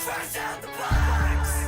Fresh out the box.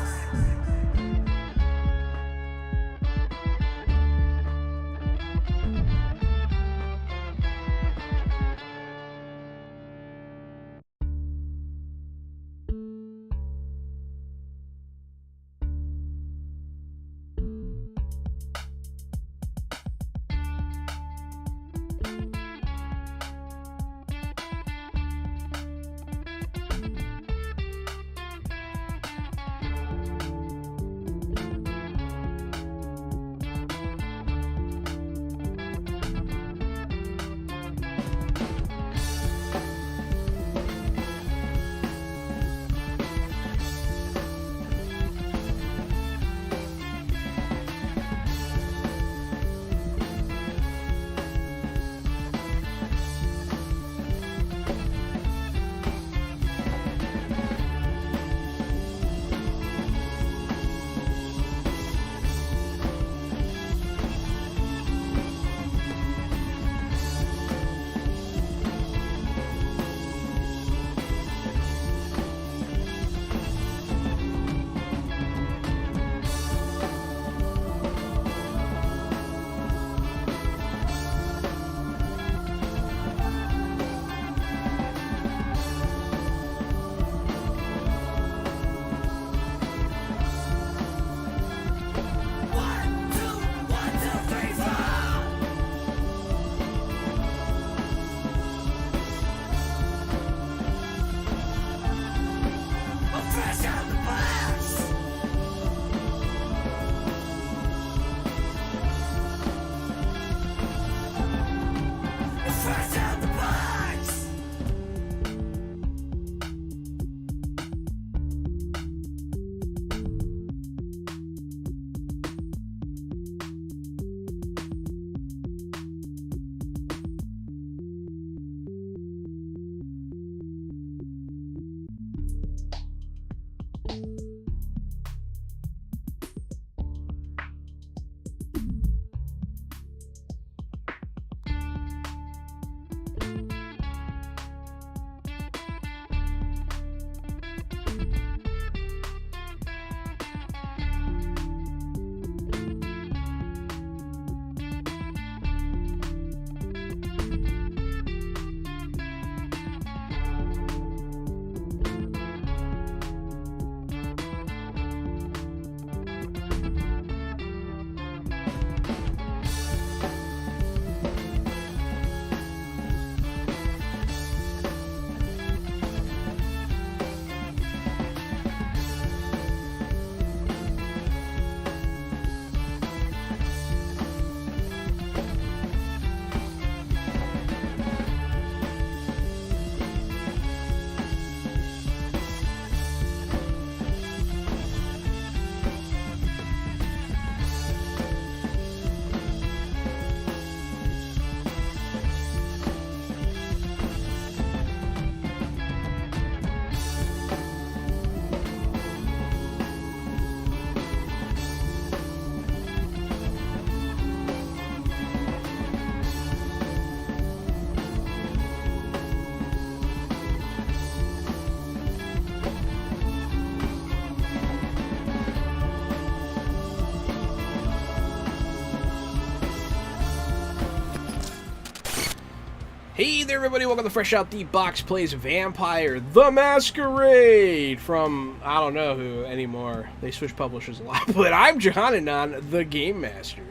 Hey there everybody, welcome to Fresh Out the Box Plays Vampire the Masquerade from, I don't know who anymore. They switch publishers a lot, but I'm Johanan, the Game Master.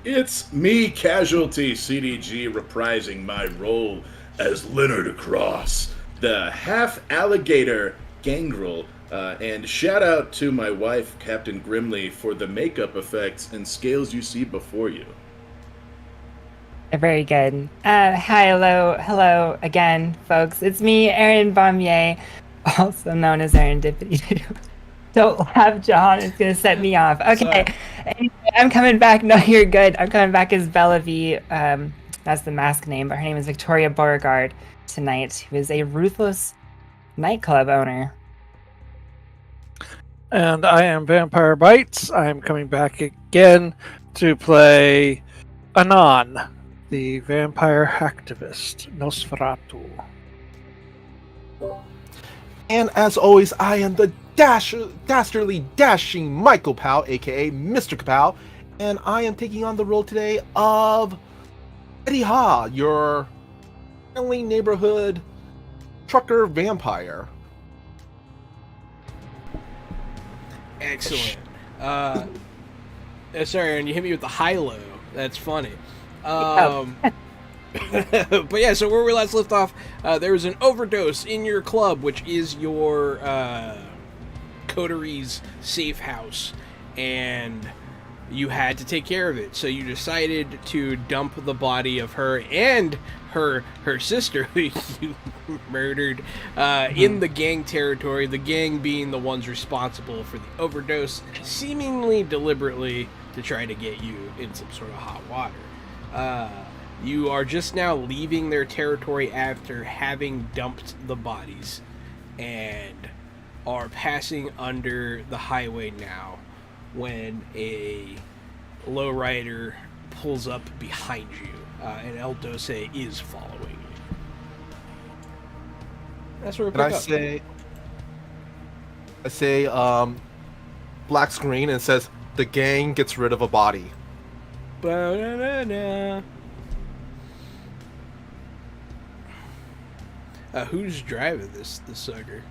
It's me, Casualty CDG, reprising my role as Leonard Cross, the half-alligator gangrel, and shout out to my wife, Captain Grimley, for the makeup effects and scales you see before you. Very good. Hi, hello again, folks. It's me, Erin Bombier, also known as Serendipity. Don't laugh, John. It's going to set me off. Okay, anyway, I'm coming back. No, you're good. I'm coming back as Bella V. That's the mask name, but her name is Victoria Beauregard tonight, who is a ruthless nightclub owner. And I am Vampire Bites. I'm coming back again to play Anon, the vampire hacktivist, Nosferatu. And as always, I am the dastardly dashing Michael Powell, aka Mr. Kapow, and I am taking on the role today of Eddie Ha, your friendly neighborhood trucker vampire. Excellent. Sorry, and you hit me with the high-low. That's funny. But yeah, so where we last left off, there was an overdose in your club, which is your coterie's safe house, and you had to take care of it. So you decided to dump the body of her and her sister, who you murdered, in the gang territory. The gang being the ones responsible for the overdose, seemingly deliberately to try to get you in some sort of hot water. You are just now leaving their territory after having dumped the bodies and are passing under the highway now when a lowrider pulls up behind you, and El Doce is following you. That's where we pick And up. I say, black screen, and it says, the gang gets rid of a body. Ba-da-da-da. Who's driving this sucker?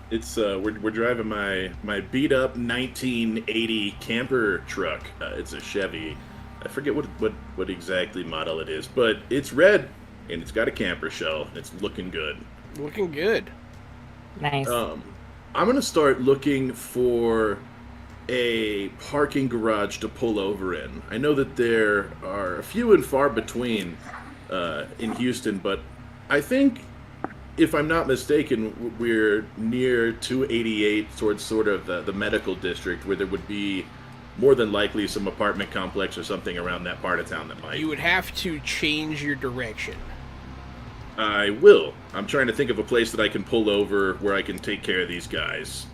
It's we're driving my beat up 1980 camper truck. It's a Chevy. I forget what exactly model it is, but it's red and it's got a camper shell. It's looking good. Looking good. Nice. I'm gonna start looking for a parking garage to pull over in. I know that there are a few and far between in Houston, but I think, if I'm not mistaken, we're near 288 towards sort of the medical district, where there would be more than likely some apartment complex or something around that part of town that might. You would have to change your direction. I will. I'm trying to think of a place that I can pull over where I can take care of these guys.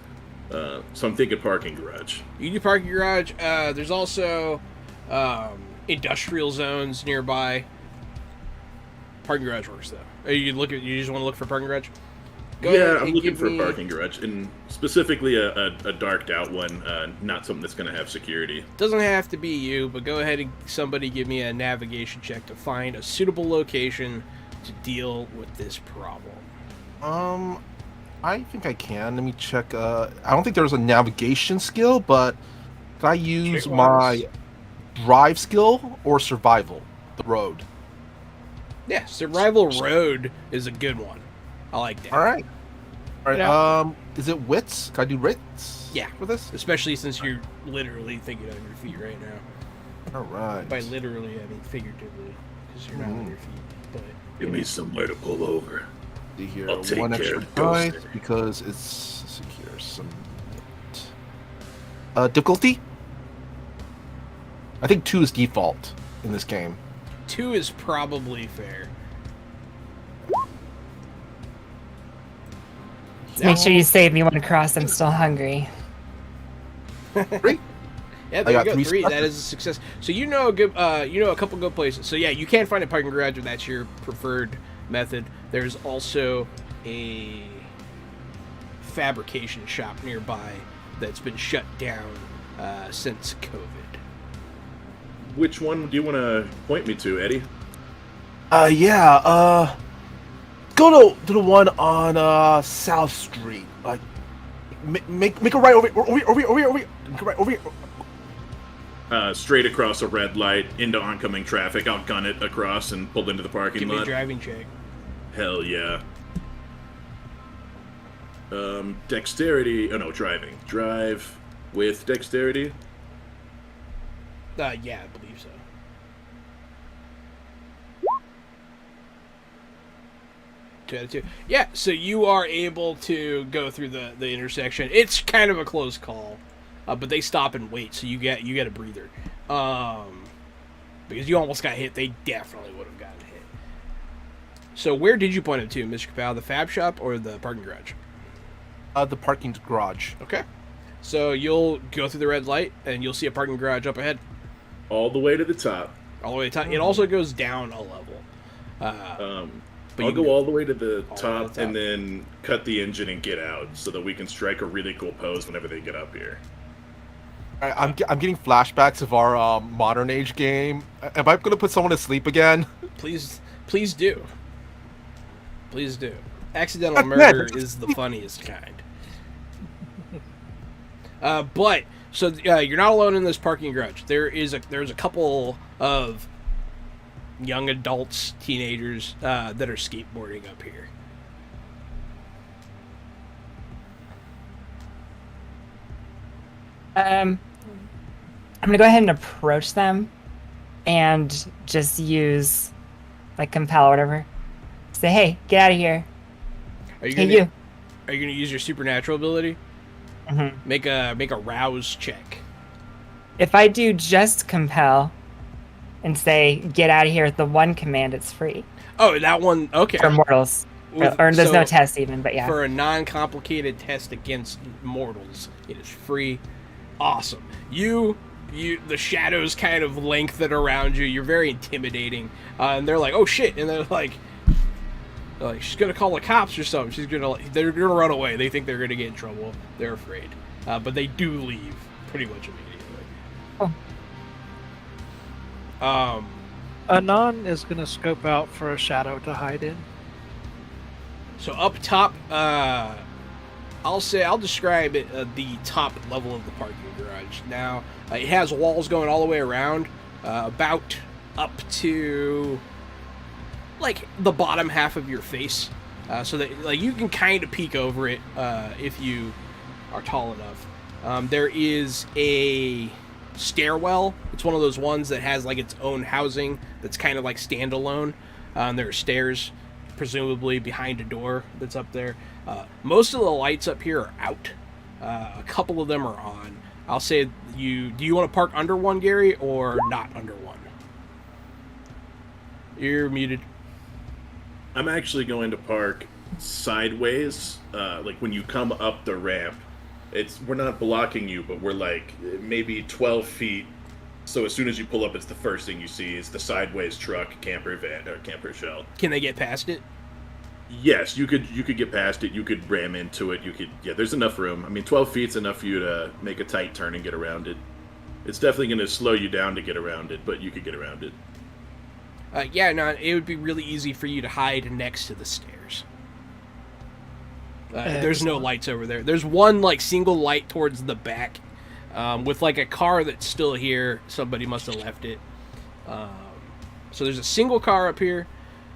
So I'm thinking parking garage. You do parking garage. There's also industrial zones nearby. Parking garage works though. You just want to look for parking garage? Go ahead I'm and looking give for me- a parking garage, and specifically a darked out one, not something that's going to have security. Doesn't have to be you, but go ahead and somebody give me a navigation check to find a suitable location to deal with this problem. I think I can. Let me check. I don't think there's a navigation skill, but can I use my drive skill or survival? The road. Yeah, survival road is a good one. I like that. All right. Yeah. Is it wits? Can I do wits? Yeah. For this? Especially since you're literally thinking on your feet right now. All right. By literally, I mean figuratively, because you're not on your feet. But Give me somewhere to pull over. See here, I'll take one care extra of Doce. dice because it's secure. Difficulty? I think 2 is default in this game. 2 is probably fair. Just make sure you save me one cross. I'm still hungry. 3? Yeah, I there you got go. 3 3. That successes. is a success. So you know a good, a couple good places. So yeah, you can find a parking garage if that's your preferred method. There's also a fabrication shop nearby that's been shut down since COVID. Which one do you want to point me to, Eddie? Go to the one on South Street. Like, make a right over here. Make a right over here. Straight across a red light into oncoming traffic. I'll gun it across and pull into the parking Give me a lot. driving check. Hell yeah. Dexterity. Oh no, driving. Drive with dexterity. Yeah, I believe so. Two out of 2. Yeah, so you are able to go through the intersection. It's kind of a close call, but they stop and wait, so you get a breather. Because you almost got hit. They definitely would have gotten hit. So where did you point it to, Mr. Kapow? The fab shop or the parking garage? The parking garage. Okay. So you'll go through the red light, and you'll see a parking garage up ahead. All the way to the top. All the way to the top. It also goes down a level. But I'll you can go all the way to the all the way to top the and top. then cut the engine and get out so that we can strike a really cool pose whenever they get up here. I'm getting flashbacks of our modern age game. Am I gonna put someone to sleep again? Please do. Please do. Accidental Man, murder that's- is the funniest kind. You're not alone in this parking garage. There's a couple of young adults, teenagers that are skateboarding up here. I'm gonna go ahead and approach them, and just use, like, compel or whatever. Say, hey, get out of here. Are you Hey, gonna you. Are you gonna use your supernatural ability? Mhm. Make a rouse check. If I do just compel, and say, get out of here with the one command, it's free Oh, that one. Okay. for mortals. With- Or there's no so- test even, but yeah. For a non-complicated test against mortals, it is free. Awesome. The shadows kind of lengthen around you. You're very intimidating, and they're like, "Oh shit!" And they're like, "She's gonna call the cops or something. They're gonna run away. They think they're gonna get in trouble. They're afraid, but they do leave pretty much immediately." Oh. Anon is going to scope out for a shadow to hide in. So up top, I'll describe it the top level of the parking garage. Now it has walls going all the way around, about up to like the bottom half of your face, so that like you can kind of peek over it if you are tall enough. There is a stairwell. It's one of those ones that has like its own housing that's kind of like standalone. There are stairs, presumably behind a door that's up there. Most of the lights up here are out. A couple of them are on. I'll say do you want to park under one, Gary, or not under one? You're muted. I'm actually going to park sideways, like when you come up the ramp. We're not blocking you, but we're like maybe 12 feet. So as soon as you pull up, it's the first thing you see is the sideways truck, camper van, or camper shell. Can they get past it? Yes, you could get past it. You could ram into it. There's enough room. I mean, 12 feet's enough for you to make a tight turn and get around it. It's definitely going to slow you down to get around it, but you could get around it. It would be really easy for you to hide next to the stairs. There's no Excellent. lights over there. There's one like single light towards the back, with like a car that's still here. Somebody must have left it. So there's a single car up here,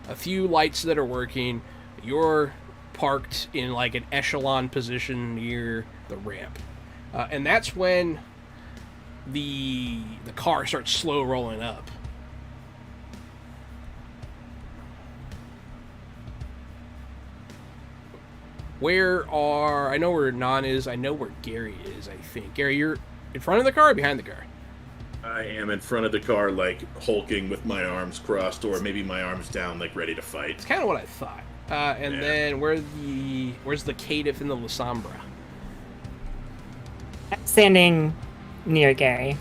a few lights that are working. You're parked in like an echelon position near the ramp, and that's when the car starts slow rolling up. I know where Non is. I know where Gary is, I think. Gary, you're in front of the car or behind the car? I am in front of the car, like hulking with my arms crossed, or maybe my arms down, like ready to fight. It's kind of what I thought. Yeah. Then where's the Caitiff and the Lasombra? Standing near Gary.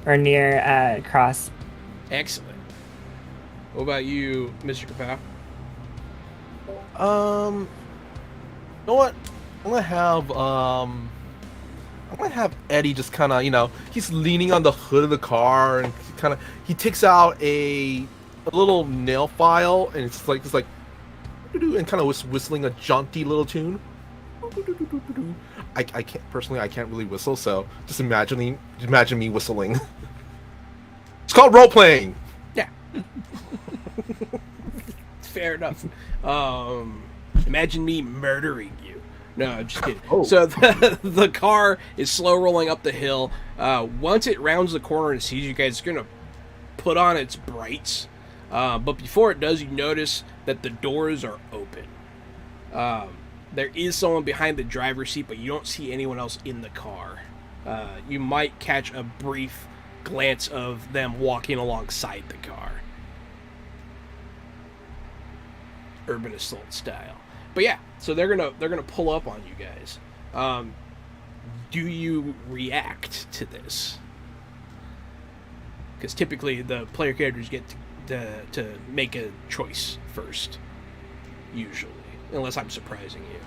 Or near Cross. Excellent. What about you, Mr. Kapow? You know what? I'm gonna have Eddie just kind of, he's leaning on the hood of the car, and he takes out a little nail file, and it's like and kind of whistling a jaunty little tune. I can't really whistle, so just imagine me whistling. It's called role playing. Yeah. Fair enough. Imagine me murdering you. No, I'm just kidding. Oh. So the car is slow rolling up the hill. Once it rounds the corner and sees you guys, it's going to put on its brights. But before it does, you notice that the doors are open. There is someone behind the driver's seat, but you don't see anyone else in the car. You might catch a brief glance of them walking alongside the car. Urban assault style. But yeah, so they're gonna pull up on you guys. Do you react to this? Because typically the player characters get to make a choice first, usually, unless I'm surprising you.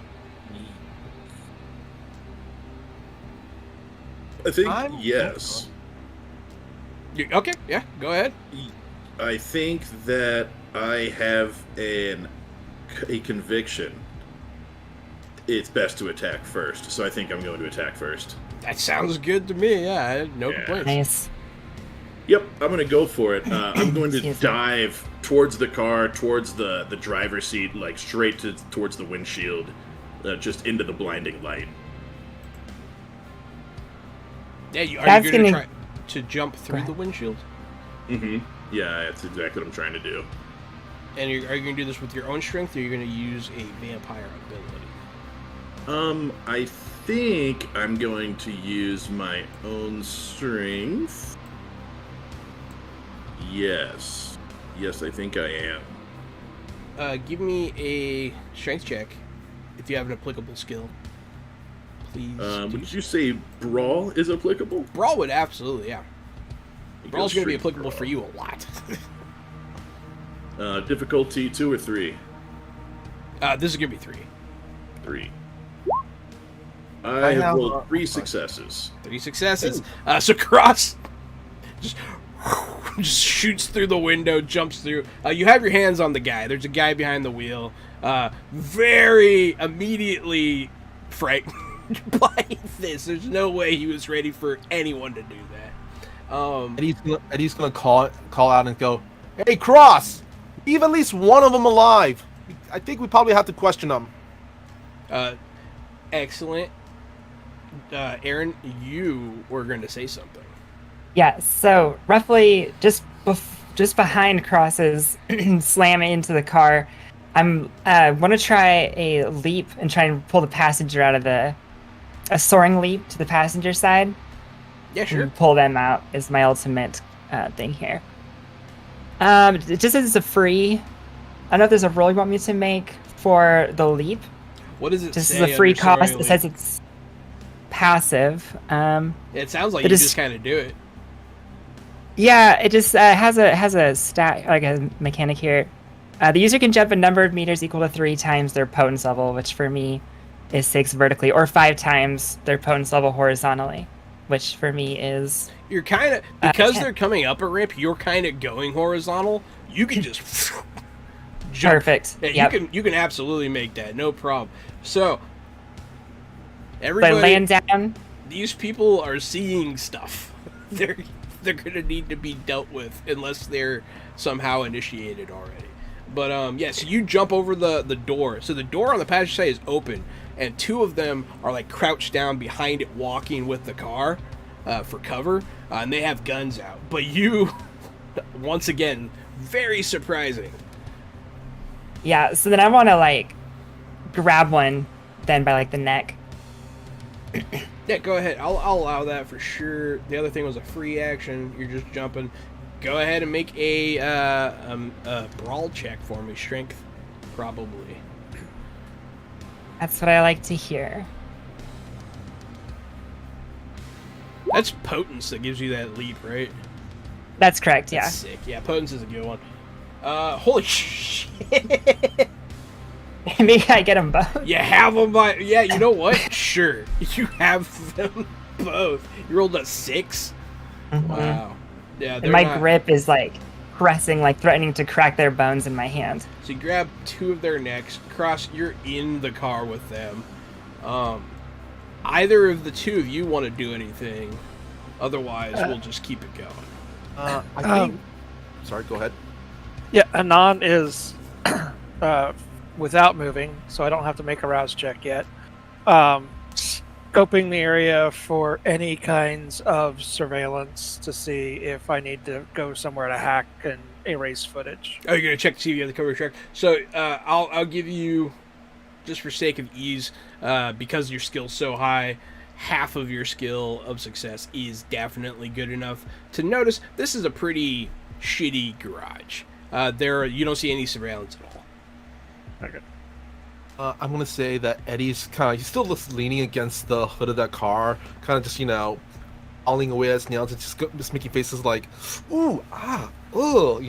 I think I'm- yes. Okay, yeah, go ahead. I think that I have a conviction. It's best to attack first, so I think I'm going to attack first. That sounds good to me. Yeah, I had no Yeah. complaints. Nice. Yep, I'm going to go for it. I'm going to Excuse me. dive towards the car, towards the driver's seat, like straight towards the windshield, just into the blinding light. Yeah, are That's you going to gonna- try to jump through ahead. the windshield? Mm-hmm. Yeah, that's exactly what I'm trying to do. And are you going to do this with your own strength, or are you going to use a vampire ability? I think I'm going to use my own strength. Yes. Yes, I think I am. Give me a strength check if you have an applicable skill. Please. Would you say Brawl is applicable? Brawl would absolutely, yeah. Brawl's going to be Straight applicable Brawl. for you a lot. Difficulty 2 or 3? This is going to be 3. 3. I have have, rolled 3 successes. 3 successes. So Cross just shoots through the window, jumps through. You have your hands on the guy. There's a guy behind the wheel. Very immediately frightened by this. There's no way he was ready for anyone to do that. Eddie's gonna call out and go, "Hey, Cross, leave at least one of them alive. I think we probably have to question them." Excellent. Aaron, you were going to say something. Yeah, so roughly just behind Cross's slamming into the car, I'm want to try a leap and try and pull the passenger out of a soaring leap to the passenger side. Yeah, sure. And pull them out is my ultimate thing here. It just says it's a free. I don't know if there's a roll you want me to make for the leap. What does it This say? is a free under soaring cost. It leap? says it's passive. It sounds like it you is- just kind of do it. Yeah, it just has a stat, like a mechanic here. The user can jump a number of meters equal to 3 times their potence level, which for me is 6 vertically, or 5 times their potence level horizontally, which for me is You're kind of, because 10. they're coming up a ramp, you're kind of going horizontal. You can just jump. perfect. Yeah, Yep. you can absolutely make that, no problem. So, So I everybody, land down. these people are seeing stuff. They're gonna need to be dealt with unless they're somehow initiated already. But yeah, so you jump over the door. So the door on the passenger side is open, and 2 of them are like crouched down behind it, walking with the car for cover, and they have guns out. But you, once again, very surprising. Yeah, so then I want to like grab one then by like the neck. Yeah, go ahead. I'll allow that for sure. The other thing was a free action. You're just jumping. Go ahead and make a brawl check for me. Strength, probably. That's what I like to hear. That's potence that gives you that leap, right? That's correct, yeah. That's sick. Yeah, potence is a good one. Holy shit! Maybe I get them both. You have them by... Yeah, you know what? Sure. You have them both. You rolled a 6? Wow. Yeah, they're And my not... grip is like pressing, like threatening to crack their bones in my hand. So you grab 2 of their necks. Cross, you're in the car with them. Either of the 2 of you want to do anything. Otherwise, we'll just keep it going. I think. Sorry, go ahead. Yeah, Anon is without moving, so I don't have to make a rouse check yet. Scoping the area for any kinds of surveillance to see if I need to go somewhere to hack and erase footage. Oh, you're gonna check to see if you have the cover track. So I'll give you, just for sake of ease, because your skill's so high, half of your skill of success is definitely good enough to notice this is a pretty shitty garage. You don't see any surveillance at all. Okay. I'm gonna say that Eddie's he's still just leaning against the hood of that car, kind of just howling away at his nails and just making faces like, ooh, ah, ooh,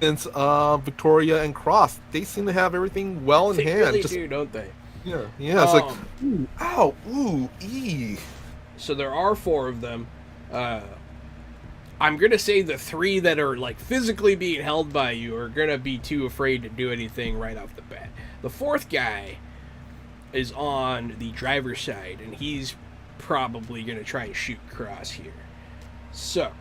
since Victoria and Cross, they seem to have everything well in They hand. really Just, do, don't they? yeah. It's like, ooh, ow, ooh, ee. So there are 4 of them. I'm gonna say the 3 that are like physically being held by you are gonna be too afraid to do anything right off the bat. The 4th guy is on the driver's side, and he's probably gonna try and shoot Cross here. So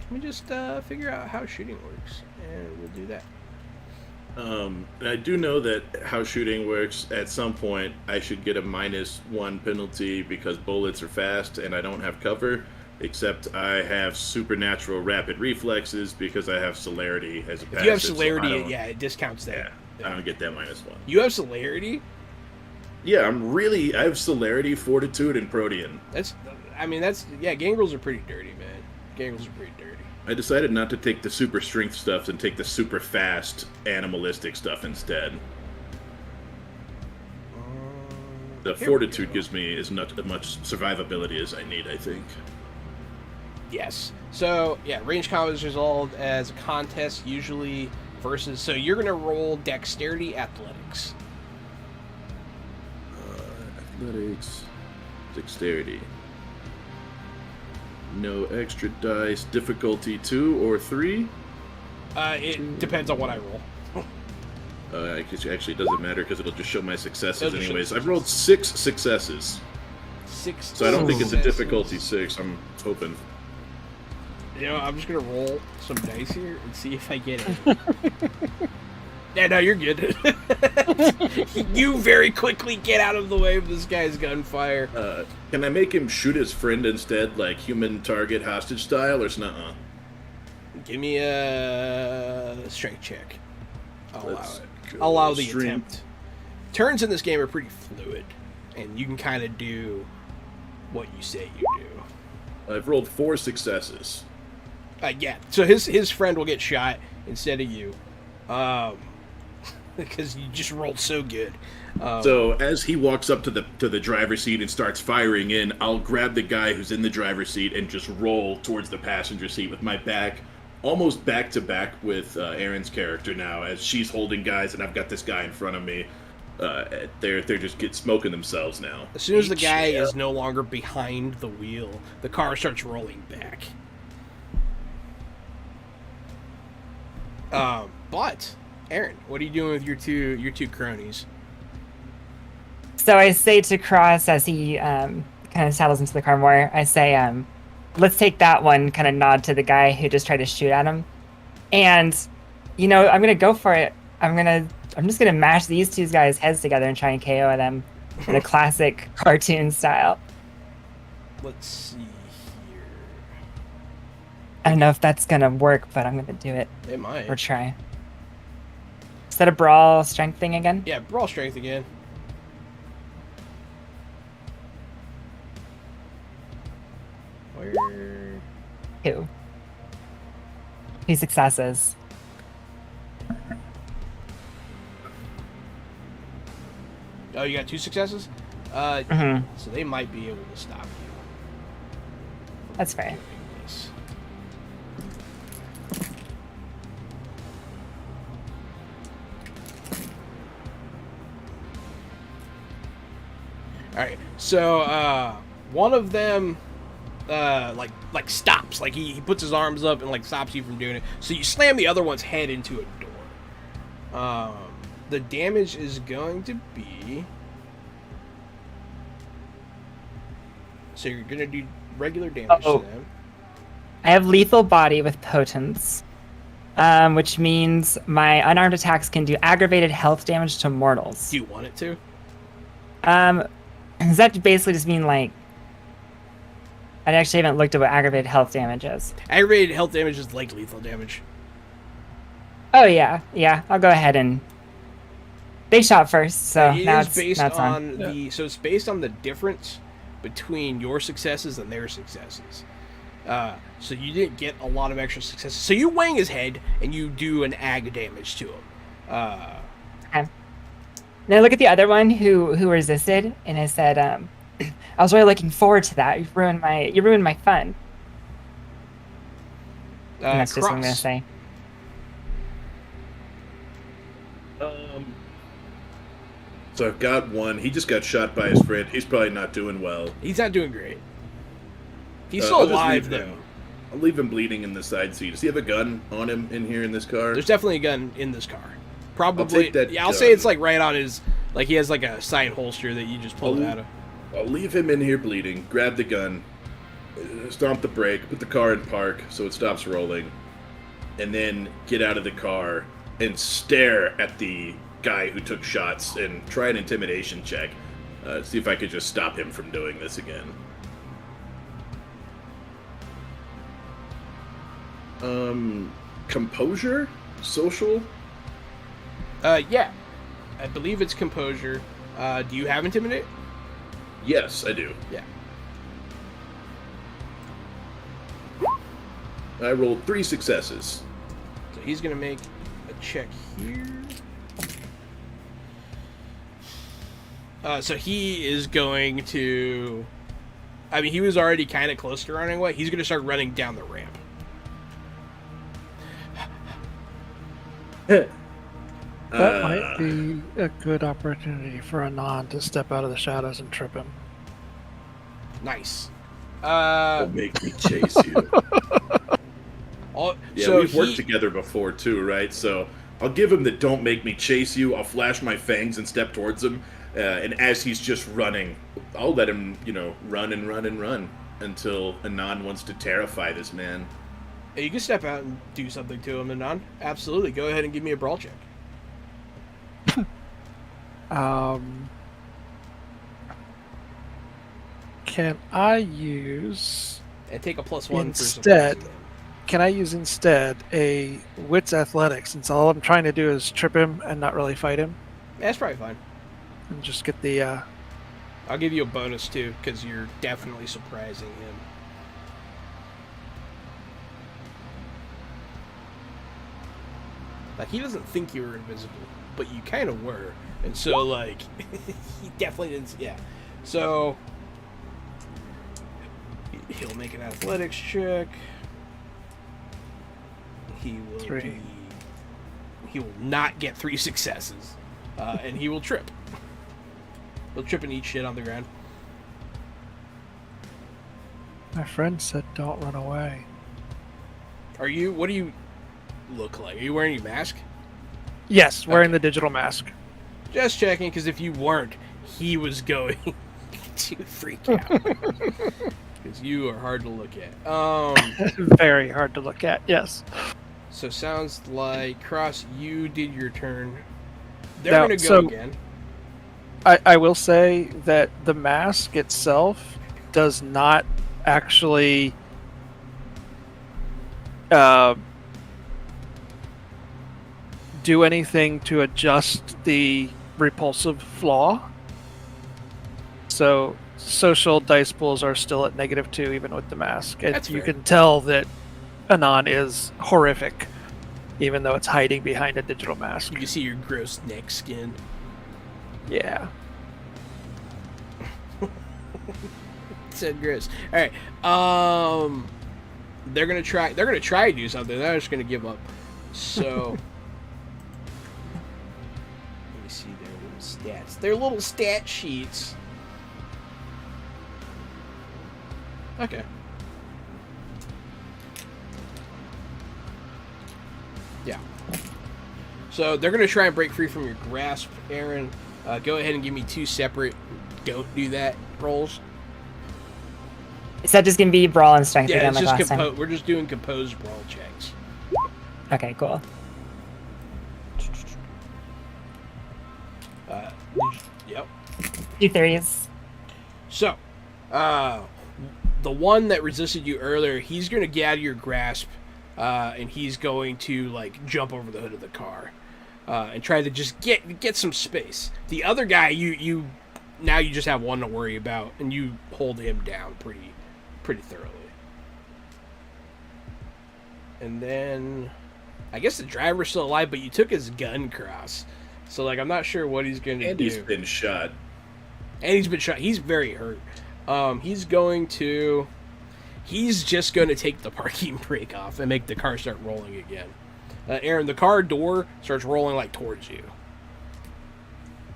let me just figure out how shooting works, and we'll do that. I do know that how shooting works. At some point, I should get a -1 penalty because bullets are fast and I don't have cover. Except I have supernatural rapid reflexes because I have celerity as a passive. If you have so celerity, I don't- yeah, it discounts that. Yeah, I don't get that -1. You have celerity? Yeah, I have celerity, fortitude, and protean. That's gangrels are pretty dirty, man. Gangrels are pretty dirty. I decided not to take the super strength stuff and take the super fast animalistic stuff instead. The Here we fortitude go. gives me as much survivability as I need, I think. Yes. So, yeah, range combat is resolved as a contest, usually versus. So, you're going to roll dexterity athletics. Athletics, dexterity. No extra dice. Difficulty 2 or 3. It depends on what I roll. I guess actually it doesn't matter because it'll just show my successes It'll just show anyways. the I've rolled 6 successes, 6. so I don't think it's a successes. difficulty 6. I'm hoping. You know, I'm just going to roll some dice here and see if I get it. Yeah, no, you're good. You very quickly get out of the way of this guy's gunfire. Can I make him shoot his friend instead, like human target hostage style, or nuh-uh? Give me a strength check. I'll allow Let's it. go I'll allow the strength. attempt. Turns in this game are pretty fluid, and you can kind of do what you say you do. I've rolled 4 successes. Yeah, so his friend will get shot instead of you, because you just rolled so good. So as he walks up to the driver's seat and starts firing in, I'll grab the guy who's in the driver's seat and just roll towards the passenger seat with my back almost back to back with Erin's character now, as she's holding guys and I've got this guy in front of me. They're just smoking themselves now. As soon as the guy is no longer behind the wheel, the car starts rolling back. But Erin, what are you doing with your two cronies? So I say to Cross as he kind of settles into the car more, I say, let's take that one, kind of nod to the guy who just tried to shoot at him. And, I'm going to go for it. I'm just going to mash these two guys' heads together and try and KO them in a classic cartoon style. Let's see here. I don't know if that's going to work, but I'm going to do it. It might. Or try. Is that a brawl strength thing again? Yeah, brawl strength again. Where? 2. 2 successes. Oh, you got 2 successes? Mhm. So they might be able to stop you. That's fair. Doing this. Alright, so one of them like stops, like he puts his arms up and like stops you from doing it. So you slam the other one's head into a door. The damage is going to be, so you're gonna do regular damage Uh-oh. to them. I have lethal body with potence, which means my unarmed attacks can do aggravated health damage to mortals. Do you want it to? Does that basically just mean like? I actually haven't looked at what aggravated health damage is. Aggravated health damage is like lethal damage. Oh yeah. I'll go ahead and. They shot first, so It now is it's based on. on the, so it's based on the difference between your successes and their successes. So you didn't get a lot of extra successes. So you wang his head and you do an ag damage to him. Okay. Then I look at the other one who resisted, and I said, I was really looking forward to that. You ruined my fun. And that's just what I'm gonna Cross. say. So I've got one. He just got shot by his friend. He's probably not doing well. He's not doing great. He's I'll still just alive, leave though. him. I'll leave him bleeding in the side seat. Does he have a gun on him in here in this car? There's definitely a gun in this car. Probably. I'll take that yeah, I'll gun. say it's like right on his. Like he has like a side holster that you just pull it out of. I'll leave him in here bleeding, grab the gun, stomp the brake, put the car in park so it stops rolling, and then get out of the car and stare at the guy who took shots and try an intimidation check. See if I could just stop him from doing this again. Composure? Social? Yeah. I believe it's composure. Do you have intimidate? Yes, I do. Yeah. I rolled 3 successes. So he's gonna make a check here. So he is going to. I mean, he was already kind of close to running away. He's gonna start running down the ramp. That might be a good opportunity for Anon to step out of the shadows and trip him. Nice. Don't make me chase you. Yeah, so we've worked together before too, right? So I'll give him the "don't make me chase you." I'll flash my fangs and step towards him, and as he's just running, I'll let him, run and run and run until Anon wants to terrify this man. You can step out and do something to him, Anon. Absolutely. Go ahead and give me a brawl check. Can I use And take a +1 for instead? some. Can I use instead a wits athletics, since all I'm trying to do is trip him and not really fight him, Yeah, that's probably fine. and just get the I'll give you a bonus too, because you're definitely surprising him. Like, he doesn't think you were invisible, but you kind of were. And so, like, he definitely didn't. Yeah. So, he'll make an athletics check. He will 3. He will not get 3 successes. And he will trip. He'll trip and eat shit on the ground. My friend said, "Don't run away." What do you look like? Are you wearing your mask? Yes, wearing Okay. the digital mask. Just checking, because if you weren't, he was going to freak out. Because you are hard to look at. Very hard to look at. Yes. So sounds like, Cross, you did your turn. They're Now, going to go so- again. I will say that the mask itself does not actually do anything to adjust the repulsive flaw. So social dice pools are still at -2 even with the mask. And That's you fair. can tell that Anon is horrific, even though it's hiding behind a digital mask. You can see your gross neck skin. Yeah. So gross. All right. They're gonna try to do something. They're just gonna give up. So let me see their little stats. Their little stat sheets. Okay. Yeah. So they're gonna try and break free from your grasp, Aaron. Go ahead and give me 2 separate "don't do that" rolls. Is that just gonna be brawl and strength Yeah, again it's like just last time? we're just doing composed brawl checks. Okay, cool. Yep. 2 threes. So, the one that resisted you earlier, he's going to get out of your grasp, and he's going to like jump over the hood of the car, and try to just get some space. The other guy, you now you just have one to worry about, and you hold him down pretty thoroughly. And then, I guess the driver's still alive, but you took his gun, Cross. So like, I'm not sure what he's going to do. And he's been shot. And he's been shot. He's very hurt. He's going to. he's just going to take the parking brake off and make the car start rolling again. Aaron, the car door starts rolling like towards you.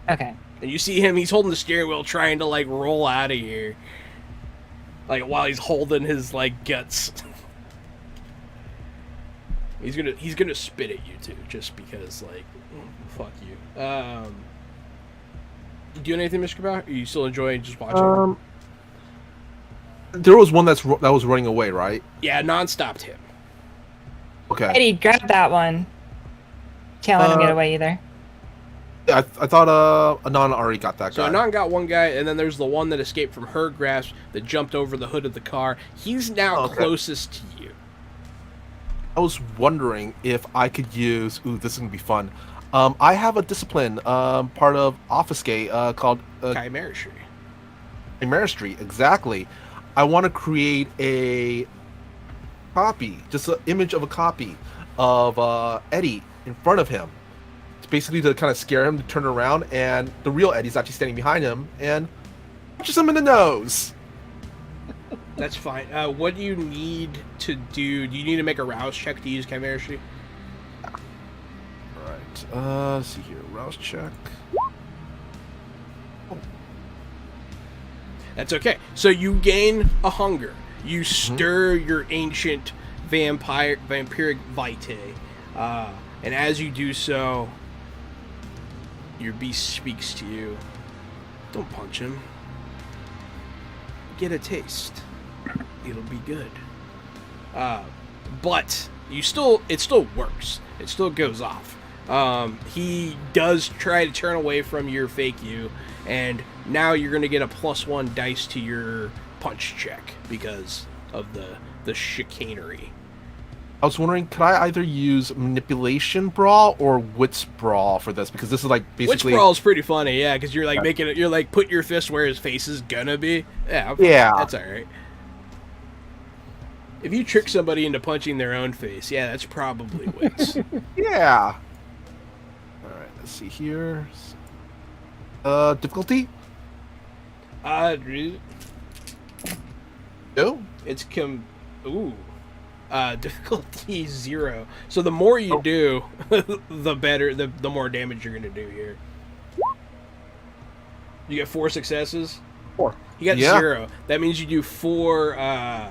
Okay. And you see him, he's holding the steering wheel trying to like roll out of here. Like while he's holding his like guts. He's gonna spit at you too, just because like fuck you. You doing anything, Mr. Kabau? Are you still enjoying just watching? There was one that was running away, right? Yeah, non-stopped him. Okay. Eddie, grab that one. Can't let him get away either. I thought Anon already got that So guy. Anon got one guy, and then there's the one that escaped from her grasp that jumped over the hood of the car. He's now closest to you. I was wondering if I could use. Ooh, this is gonna be fun. I have a discipline part of Obfuscate called Chimeracy. Chimeracy. Exactly. I want to create a copy, just an image of a copy of Eddie in front of him. It's basically to kind of scare him to turn around, and the real Eddie's actually standing behind him and punches him in the nose. That's fine. What do you need to do? Do you need to make a rouse check to use Chimeracy? Alright, let's see here. Rouse check. That's okay. So you gain a hunger. You stir your ancient vampiric vitae. And as you do so, your beast speaks to you. Don't punch him. Get a taste. It'll be good. But it still works. It still goes off. He does try to turn away from your fake you, and now you're going to get a +1 dice to your punch check because of the chicanery. I was wondering, could I either use Manipulation Brawl or Wits Brawl for this? Because this is like basically. Witch Brawl is pretty funny, yeah, because you're like making it. You're like put your fist where his face is gonna be. Yeah, that's all right. If you trick somebody into punching their own face, yeah, that's probably wits. Yeah. All right. Let's see here. Difficulty? No. It's difficulty 0. So the more you do, the better, the more damage you're gonna do here. You get 4 successes. 4. You got 0. That means you do 4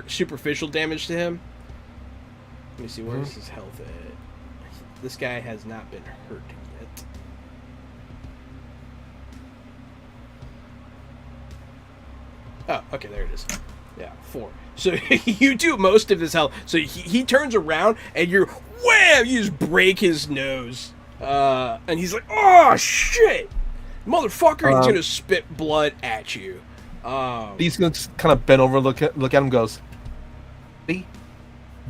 superficial damage to him. Let me see, where's his health at? This guy has not been hurt yet. Oh, okay, there it is. Yeah, 4. So you do most of his health. So he turns around and you're wham! You just break his nose. And he's like, oh shit! Motherfucker, he's gonna spit blood at you. He's gonna just kind of bend over, look at him, and goes, "He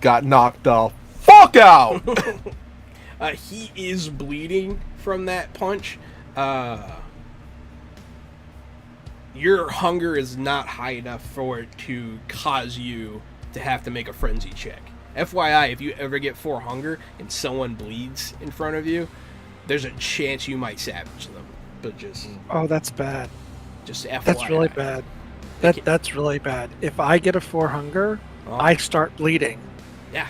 got knocked the fuck out." He is bleeding from that punch. Your hunger is not high enough for it to cause you to have to make a frenzy check. FYI, if you ever get 4 hunger and someone bleeds in front of you, there's a chance you might savage them. But just that's bad. Just FYI. That's really bad. That's really bad. If I get a 4 hunger, I start bleeding. Yeah.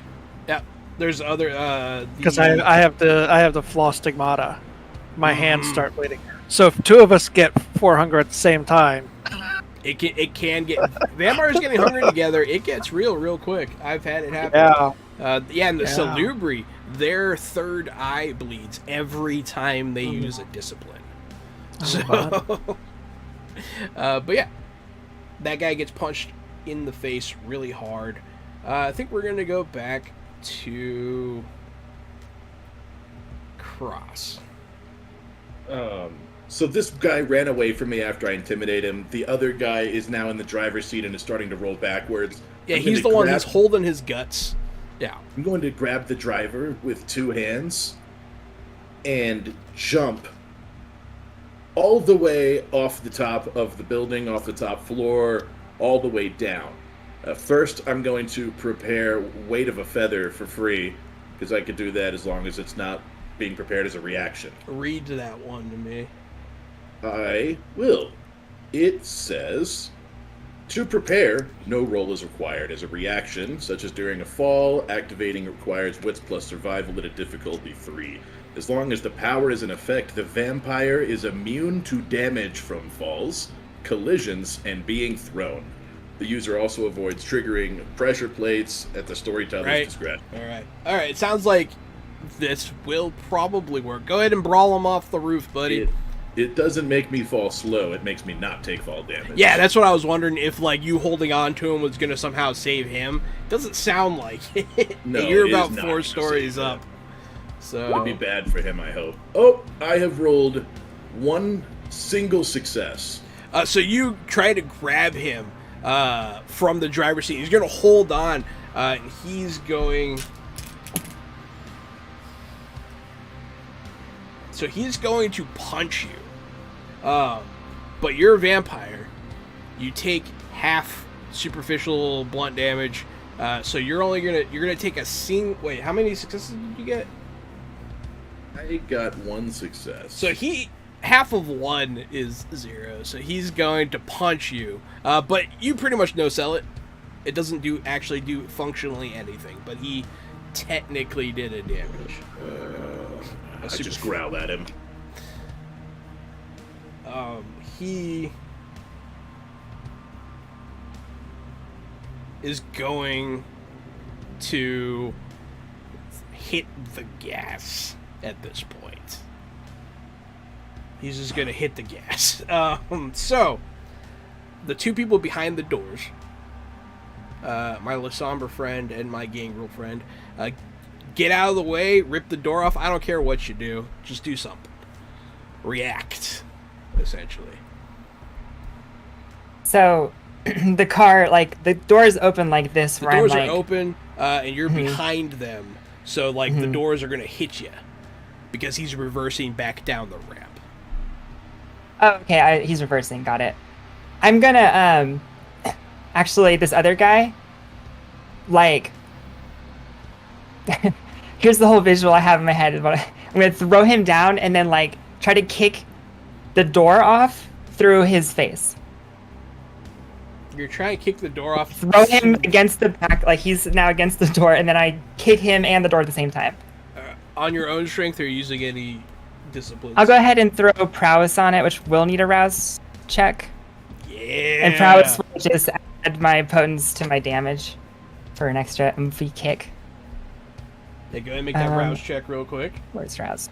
There's other because I have the flaw stigmata. My hands start bleeding. So if 2 of us get 4 hunger at the same time, it can get vampires getting hungry together. It gets real quick. I've had it happen. And the Salubri, their third eye bleeds every time they use a discipline. So, but yeah, that guy gets punched in the face really hard. I think we're gonna go back to Cross. So this guy ran away from me after I intimidated him. The other guy is now in the driver's seat and is starting to roll backwards. Yeah, he's the one that's holding his guts. Yeah. I'm going to grab the driver with 2 hands and jump all the way off the top of the building, off the top floor, all the way down. First, I'm going to prepare Weight of a Feather for free, because I could do that as long as it's not being prepared as a reaction. Read that one to me. I will. It says, To prepare, no roll is required. As a reaction, such as during a fall, activating requires wits plus survival at a difficulty 3. As long as the power is in effect, the vampire is immune to damage from falls, collisions, and being thrown. The user also avoids triggering pressure plates at the storyteller's discretion. All right. It sounds like this will probably work. Go ahead and brawl him off the roof, buddy. It doesn't make me fall slow. It makes me not take fall damage. Yeah, that's what I was wondering, if like you holding on to him was going to somehow save him. Doesn't sound like it. No, You're it about is not 4 gonna stories save up. him. So Would be bad for him, I hope. Oh, I have rolled 1 single success. So you try to grab him from the driver's seat. He's going to hold on, and he's going... So he's going to punch you. But you're a vampire. You take half superficial blunt damage. So you're gonna take a Wait, how many successes did you get? I got 1 success. So half of 1 is 0. So he's going to punch you. But you pretty much no-sell it. It doesn't actually do functionally anything. But he technically did a damage. I just growl at him. He is going to hit the gas at this point. He's just going to hit the gas. So, the 2 people behind the doors, my Lasombra friend and my Gangrel friend, get out of the way, rip the door off. I don't care what you do. Just do something. React, essentially. So, the car, like, the doors open like this. The where doors I'm, are like, open, and you're behind them. So, like, the doors are going to hit you. Because he's reversing back down the ramp. Oh, okay, he's reversing. Got it. I'm gonna, actually, this other guy, like, here's the whole visual I have in my head. I'm gonna throw him down and then, like, try to kick the door off through his face. You're trying to kick the door off. Throw him against the back, like he's now against the door, and then I kick him and the door at the same time. On your own strength, or using any disciplines? I'll go ahead and throw prowess on it, which will need a rouse check. Yeah. And prowess will just add my potence to my damage for an extra oomphy kick. Yeah, go ahead and make that rouse check real quick. Where's rouse?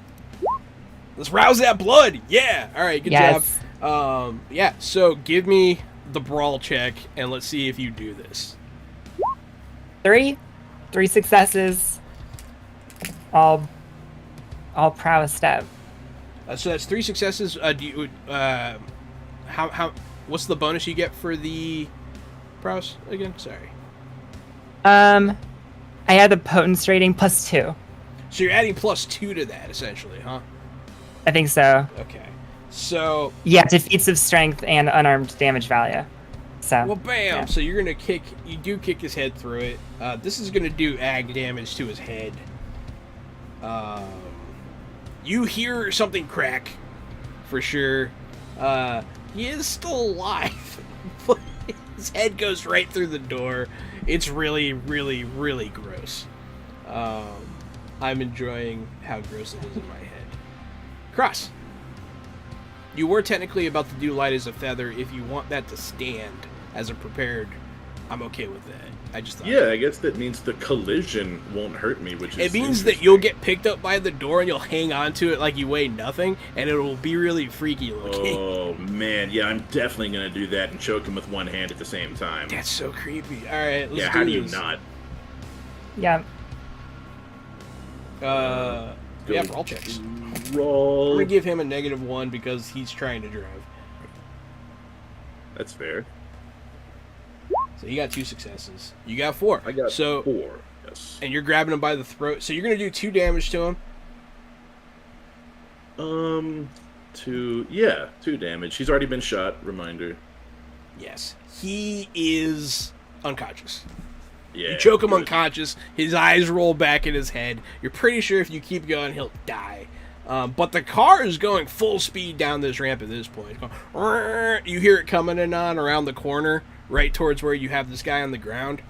Let's rouse that blood! Yeah! Alright, good Yes. job. Yeah, so give me the brawl check, and let's see if you do this. 3 successes. All prowess step. So that's 3 successes. Do you, what's the bonus you get for the prowess again? Sorry. I had the potence rating +2. So you're adding +2 to that, essentially, huh? I think so. Okay. So... Yeah, to feats of strength and unarmed damage value. So. Well, bam! Yeah. So you're gonna kick... You do kick his head through it. This is gonna do ag damage to his head. You hear something crack, for sure. He is still alive, but his head goes right through the door. It's really, really, really gross. I'm enjoying how gross it is in my head. Cross. You were technically about to do light as a feather. If you want that to stand as a prepared, I'm okay with that. I just thought... Yeah, I guess that means the collision won't hurt me, which is It means that you'll get picked up by the door and you'll hang on to it like you weigh nothing, and it will be really freaky looking. Oh, man. Yeah, I'm definitely going to do that and choke him with one hand at the same time. That's so creepy. All right, let's yeah, do how do you this. not? Yeah. Yeah, brawl checks. Roll. I'm going to give him a -1 because he's trying to drive. That's fair. So you got 2 successes. You got 4. I got so, 4. Yes. And you're grabbing him by the throat. So you're going to do 2 damage to him. 2 damage. He's already been shot. Reminder. Yes. He is unconscious. Yeah. You choke him good. unconscious. His eyes roll back in his head. You're pretty sure if you keep going, he'll die. But the car is going full speed down this ramp at this point. It's going, you hear it coming in on around the corner. right towards where you have this guy on the ground.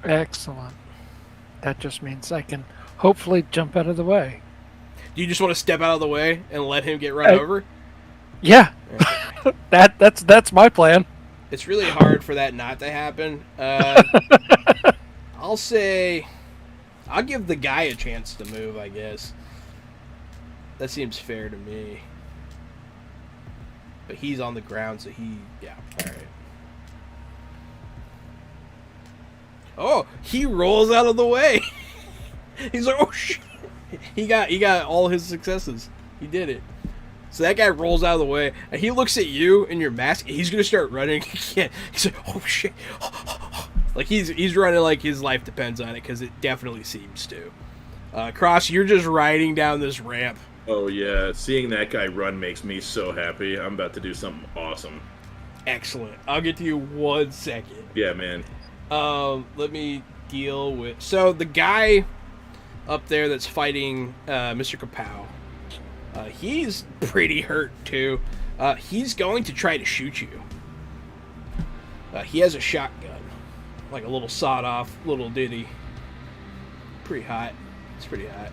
Excellent. That just means I can hopefully jump out of the way. Do you just want to step out of the way and let him get run over? Yeah, that's my plan. It's really hard for that not to happen. I'll say, I'll give the guy a chance to move, I guess. That seems fair to me. But he's on the ground, so yeah, alright. Oh, he rolls out of the way. He's like, oh shit. He got all his successes. He did it. So that guy rolls out of the way, and he looks at you in your mask, and he's gonna start running. He's like, oh shit. Like he's running like his life depends on it, because it definitely seems to. Cross, you're just riding down this ramp. Oh yeah, seeing that guy run makes me so happy. I'm about to do something awesome. Excellent. I'll get to you 1 second. Yeah, man. Let me deal with... So, the guy up there that's fighting Mr. Kapow, he's pretty hurt, too. He's going to try to shoot you. He has a shotgun. Like a little sawed-off little ditty. Pretty hot. It's pretty hot.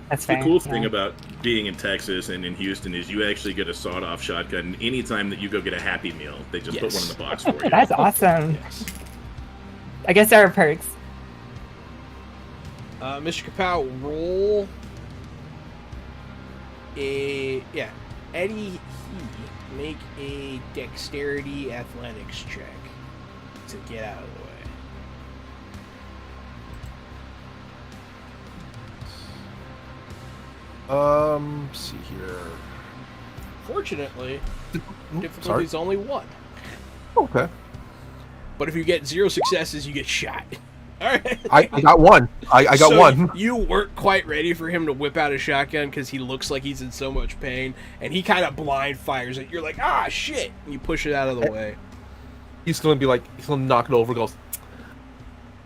That's The fair. cool thing about being in Texas and in Houston is you actually get a sawed-off shotgun anytime that you go get a Happy Meal. They just put one in the box for you. That's awesome. Yes. I guess there are perks. Mr. Kapow, roll a... Yeah. Eddie, make a dexterity athletics check to get out of the way. Let's see here. Fortunately, Sorry. difficulty's only 1. Okay. But if you get 0 successes, you get shot. Alright. I got one. I got So one. You weren't quite ready for him to whip out a shotgun because he looks like he's in so much pain, and he kind of blind fires it. You're like, ah, shit! And you push it out of the way. He's gonna be like, he's gonna knock it over. Goes,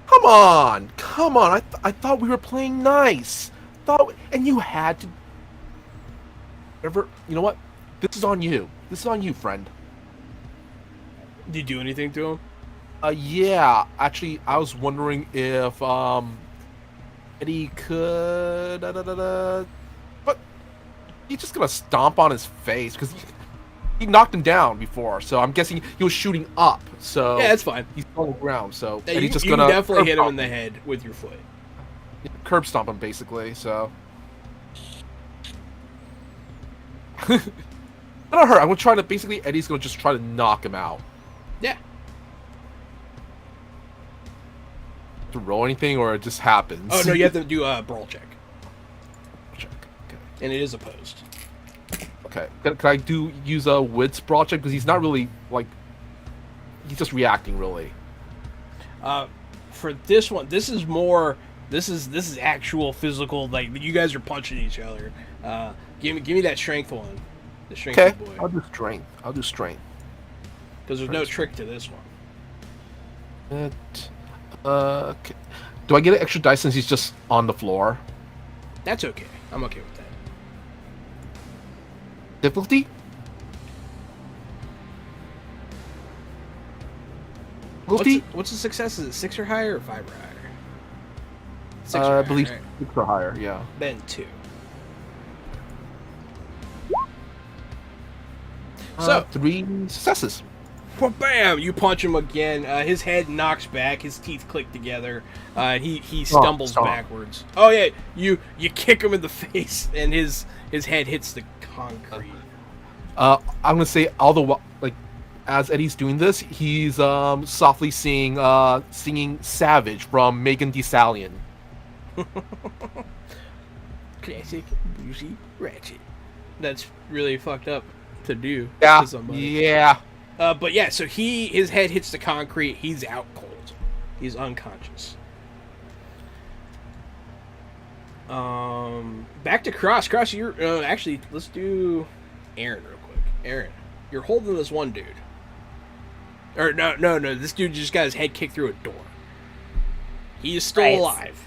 come on. I thought we were playing nice. And you had to. You know what? This is on you. This is on you, friend. Did you do anything to him? Yeah. Actually, I was wondering if Eddie could. But he's just gonna stomp on his face because he knocked him down before. So I'm guessing he was shooting up. So Yeah, that's fine. he's on the ground. So Yeah, and you, he's just you gonna can definitely curb hit him stomp in the head with your foot. curb stomp him basically. So. Not hurt. I'm gonna try to basically. Eddie's gonna just try to knock him out. Yeah. To roll anything, or it just happens. Oh, no, you have to do a brawl check. Check. Okay. And it is opposed. Okay. Can I use a wits brawl check because he's not really like. He's just reacting really. For this one, this is more... This is actual physical, like, you guys are punching each other. Give me that strength one. The strength Okay. boy. I'll do strength. Because there's no trick to this one. Okay. Do I get an extra dice since he's just on the floor? That's okay. I'm okay with that. Difficulty? What's the success? Is it 6 or higher or 5 or higher? 6 or I higher, believe right? 6 or higher, yeah. Then 2. So 3 successes. Bam! You punch him again. His head knocks back. His teeth click together. He stumbles stomp. backwards. Oh yeah, you kick him in the face, and his head hits the concrete. I'm gonna say as Eddie's doing this, he's softly singing "Savage" from Megan Thee Stallion. Classic bougie ratchet. That's really fucked up to do Yeah, to somebody. yeah. But yeah, so his head hits the concrete. He's out cold. He's unconscious. Back to Cross. Cross, you're actually, let's do Aaron real quick. Aaron, you're holding this one dude. Or no, this dude just got his head kicked through a door. He is still Right. alive.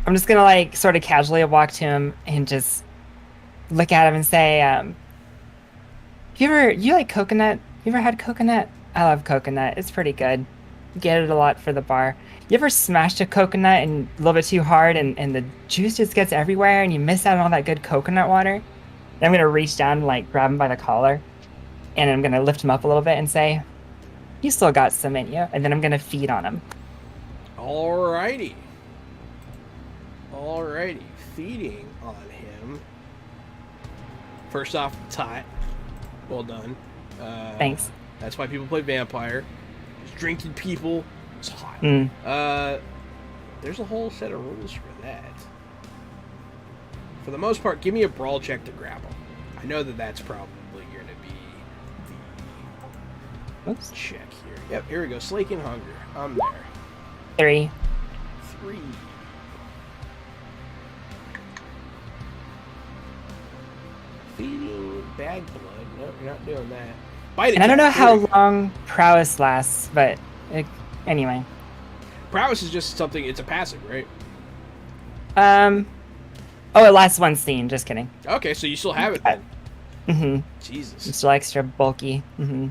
I'm just gonna like sort of casually walk to him and just look at him and say, You like coconut? You ever had coconut? I love coconut. It's pretty good. Get it a lot for the bar. You ever smashed a coconut and a little bit too hard and the juice just gets everywhere and you miss out on all that good coconut water? And I'm gonna reach down and like grab him by the collar and I'm gonna lift him up a little bit and say, "You still got some in you," and then I'm gonna feed on him. Alrighty. Alrighty. Feeding on him. First off, tot. Well done. Thanks. That's why people play vampire. Just drinking people. It's hot. There's a whole set of rules for that. For the most part, give me a brawl check to grapple. I know that that's probably going to be the Oops. check here. Yep, here we go. Slaking hunger. I'm there. 3. 3. Feeding bad blood. No, you're not doing that. Bite And I don't know attack. how Here we go. long prowess lasts, but anyway. Prowess is just something. It's a passive, right? Oh, it lasts one scene. Just kidding. Okay, so you still have it then. Mm-hmm. Jesus. It's still extra bulky. Mm-hmm.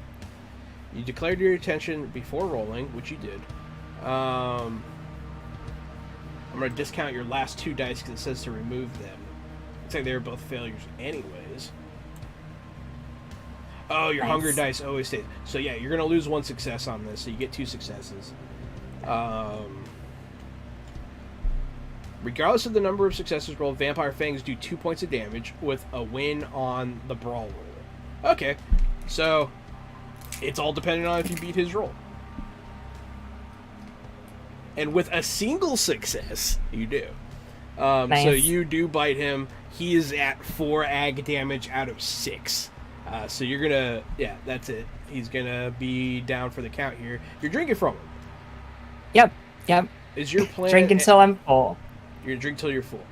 You declared your intention before rolling, which you did. I'm going to discount your last 2 dice because it says to remove them. Looks like they were both failures anyways. Oh, your hunger dice always stays. So yeah, you're going to lose 1 success on this, so you get 2 successes. Regardless of the number of successes rolled, Vampire Fangs do 2 points of damage with a win on the brawl roll. Okay, so it's all dependent on if you beat his roll. And with a single success, you do. Nice. So you do bite him. He is at 4 ag damage out of 6. So you're gonna, yeah, that's it. He's gonna be down for the count here. You're drinking from him. Yep. Is your plan? Drink until I'm full. You're gonna drink till you're full.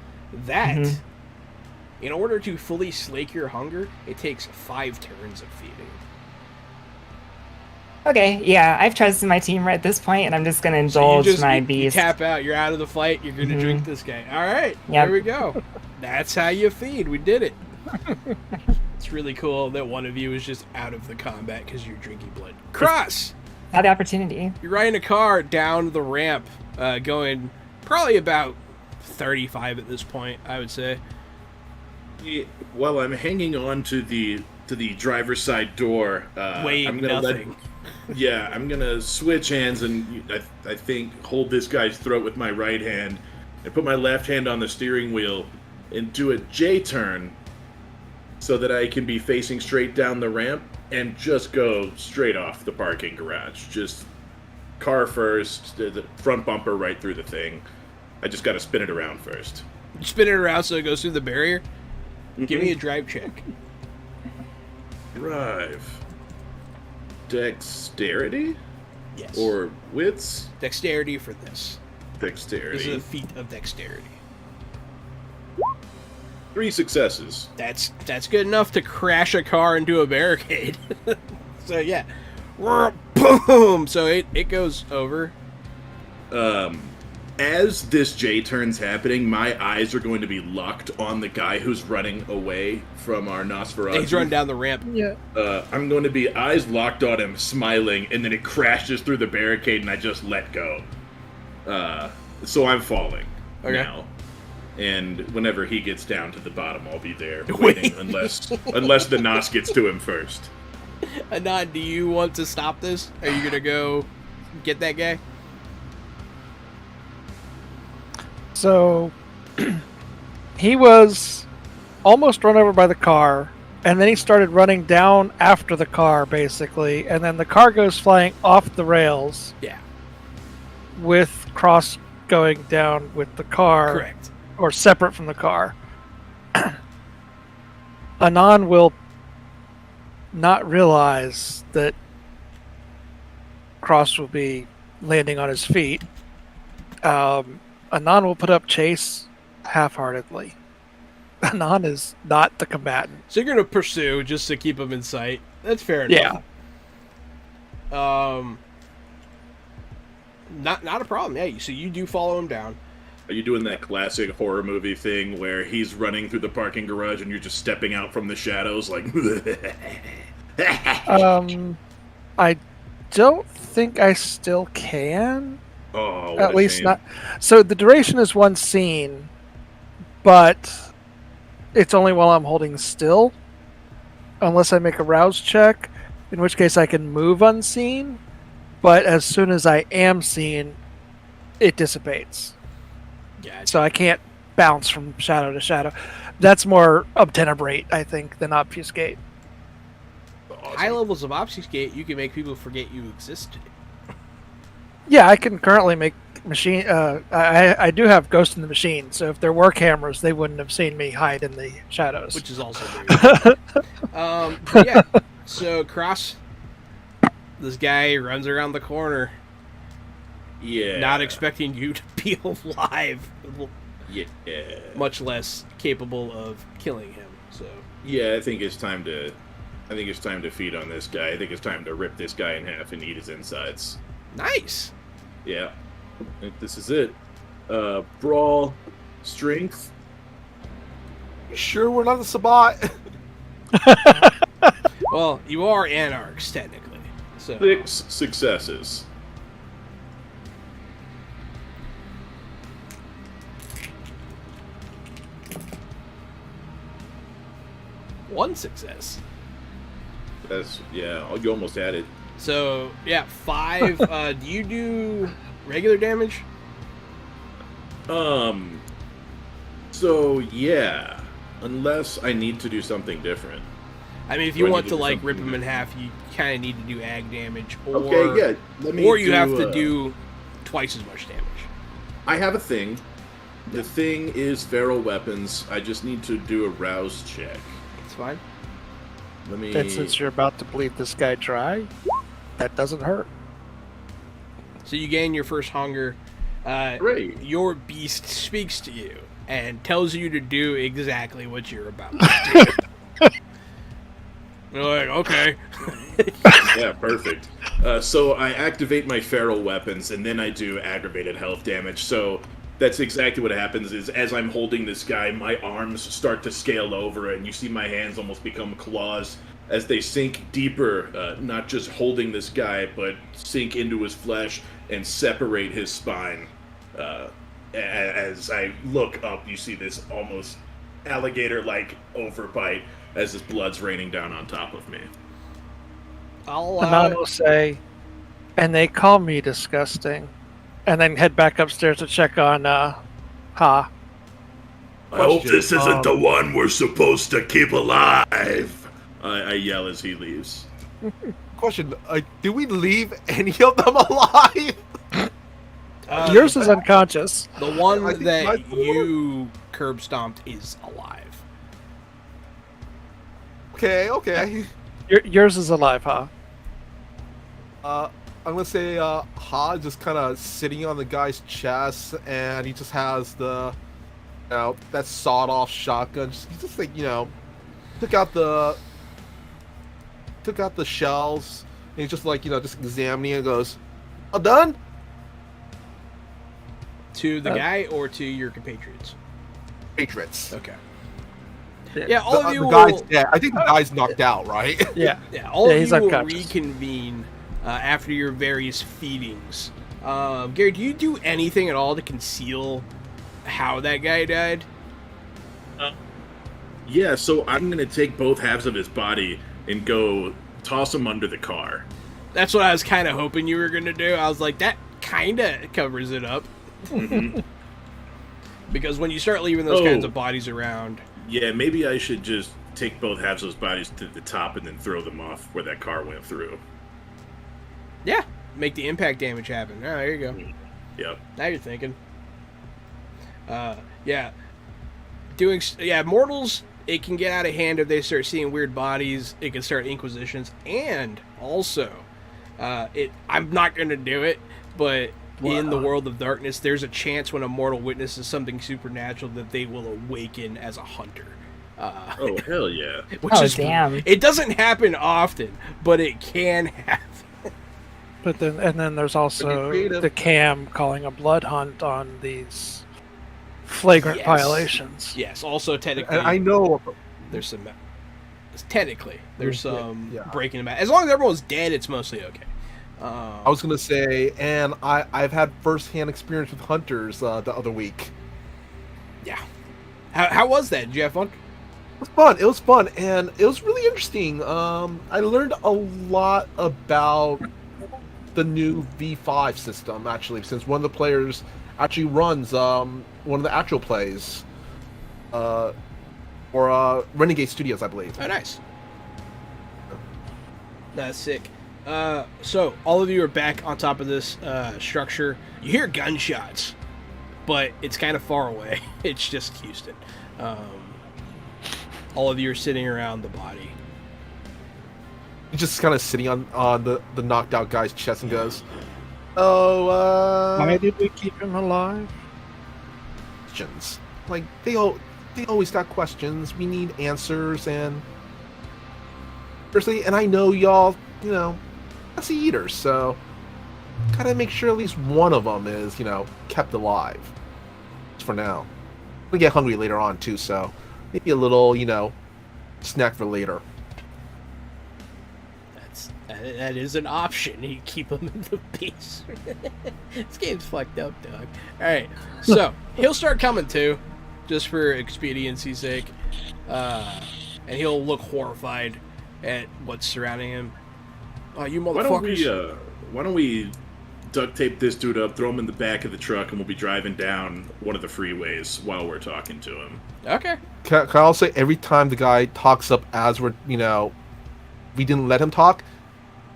That, in order to fully slake your hunger, it takes 5 turns of feeding. Okay, yeah, I've trusted my team right at this point, and I'm just gonna So indulge my you beast. tap out. You're out of the fight. You're gonna drink this guy. All right, Yep. there we go. That's how you feed. We did it. It's really cool that one of you is just out of the combat because you're drinking blood. Cross! Had the opportunity. You're riding a car down the ramp, going probably about 35 at this point, I would say. While I'm hanging on to the driver's side door, Weighing I'm gonna nothing. I'm gonna switch hands and I think hold this guy's throat with my right hand and put my left hand on the steering wheel and do a J turn so that I can be facing straight down the ramp and just go straight off the parking garage. Just car first, the front bumper right through the thing. I just gotta spin it around first. Spin it around so it goes through the barrier. Give me a drive check. Drive. Dexterity? Yes. Or wits? Dexterity for this. Dexterity. This is a feat of dexterity. 3 successes. That's good enough to crash a car into a barricade. So yeah, boom. So it goes over. As this J turn's happening, my eyes are going to be locked on the guy who's running away from our Nosferatu. He's running down the ramp. Yeah. I'm going to be eyes locked on him, smiling, and then it crashes through the barricade, and I just let go. So I'm falling now. And whenever he gets down to the bottom, I'll be there waiting, unless the Nos gets to him first. Anon, do you want to stop this? Are you gonna go get that guy? So he was almost run over by the car, and then he started running down after the car, basically, and then the car goes flying off the rails Yeah, with Cross going down with the car. correct. Or separate from the car. Anon will not realize that Cross will be landing on his feet. Anon will put up chase half-heartedly. Anon is not the combatant. So you're gonna pursue just to keep him in sight. That's fair enough. Yeah. Not a problem. Yeah. So you do follow him down. Are you doing that classic horror movie thing where he's running through the parking garage and you're just stepping out from the shadows like... I don't think I still can. Oh, what At a least shame. not. So the duration is one scene, but it's only while I'm holding still, unless I make a rouse check, in which case I can move unseen. But as soon as I am seen, it dissipates. Yeah. So I can't bounce from shadow to shadow. That's more obtenebrate, I think, than obfuscate. Awesome. High levels of obfuscate, you can make people forget you exist. Yeah, I can currently make machine. I do have ghost in the machine, so if there were cameras, they wouldn't have seen me hide in the shadows. Which is also very but yeah, so Cross, this guy runs around the corner, Yeah. not expecting you to be alive, Yeah. much less capable of killing him. So Yeah, I think it's time to feed on this guy. I think it's time to rip this guy in half and eat his insides. nice. Yeah. I think this is it. Brawl, strength. You sure we're not the Sabat? Well, you are anarchs technically, so 6 successes. one success. You almost had it. So yeah, 5. Do you do regular damage? So yeah, unless I need to do something different. I mean, if Do you I want need to to do like something rip him in different? half, you kind of need to do ag damage, or Okay, yeah. Let me. or you have to uh, do twice as much damage. I have a thing. The thing is feral weapons. I just need to do a rouse check. It's fine. Let me. And since you're about to bleed this guy dry, that doesn't hurt. So you gain your first hunger. Great. Your beast speaks to you and tells you to do exactly what you're about to do. You're like, okay. Yeah, perfect. So I activate my feral weapons, and then I do aggravated health damage. So that's exactly what happens. Is as I'm holding this guy, my arms start to scale over, and you see my hands almost become claws as they sink deeper. Not just holding this guy, but sink into his flesh and separate his spine. As I look up, you see this almost alligator-like overbite as his blood's raining down on top of me. I'll And I will say, and they call me disgusting, and then head back upstairs to check on Ha. I hope Question, this isn't the one we're supposed to keep alive. I yell as he leaves. Question: do we leave any of them alive? Yours is unconscious. the I one think that my- you curb stomped is alive. Okay. Yours is alive, Ha. I'm gonna say Ha just kind of sitting on the guy's chest, and he just has the, that sawed-off shotgun. He just like took out the shells, and he's just like just examining it. And goes, "All done." To the guy or to your compatriots? Patriots. Okay. Yeah, all of you the will. guy's dead. I think the guy's knocked out, right? Yeah. Yeah, all of he's you will unconscious. reconvene after your various feedings. Gary, do you do anything at all to conceal how that guy died? Yeah, so I'm gonna take both halves of his body and go toss him under the car. That's what I was kind of hoping you were going to do. I was like, that kind of covers it up. Because when you start leaving those kinds of bodies around... Yeah, maybe I should just take both halves of those bodies to the top and then throw them off where that car went through. Yeah, make the impact damage happen. Oh, there you go. Yep. Now you're thinking. Yeah. Mortals, it can get out of hand if they start seeing weird bodies. It can start inquisitions. And also, I'm not going to do it, but in the world of darkness, there's a chance when a mortal witnesses something supernatural that they will awaken as a hunter. Oh, hell yeah. Which Oh, is, damn. It doesn't happen often, but it can happen. But then there's also creative. the cam calling a blood hunt on these flagrant Yes. violations. Yes, also technically... And I know There's some technically. There's some Yeah. breaking them out. As long as everyone's dead, it's mostly okay. I was gonna say, and I've had first-hand experience with hunters the other week. Yeah. How was that? Did you have fun? It was fun, and it was really interesting. I learned a lot about the new V5 system, actually, since one of the players actually runs one of the actual plays for Renegade Studios, I believe. Oh, nice. That's sick. So, all of you are back on top of this structure. You hear gunshots, but it's kind of far away. It's just Houston. All of you are sitting around the body. He's just kind of sitting on the knocked out guy's chest and goes, "Oh, Why did we keep him alive? questions. Like they always got questions. We need answers, and seriously, and I know y'all, messy eaters, so gotta make sure at least one of them is, kept alive. Just for now. We get hungry later on too, so maybe a little, snack for later." That is an option. You keep them in the base. This game's fucked up, dog. Alright, so he'll start coming too, just for expediency's sake. And he'll look horrified at what's surrounding him. Oh, you motherfuckers. Why don't we duct tape this dude up, throw him in the back of the truck, and we'll be driving down one of the freeways while we're talking to him. Okay. Can I also say, every time the guy talks up as we're, we didn't let him talk,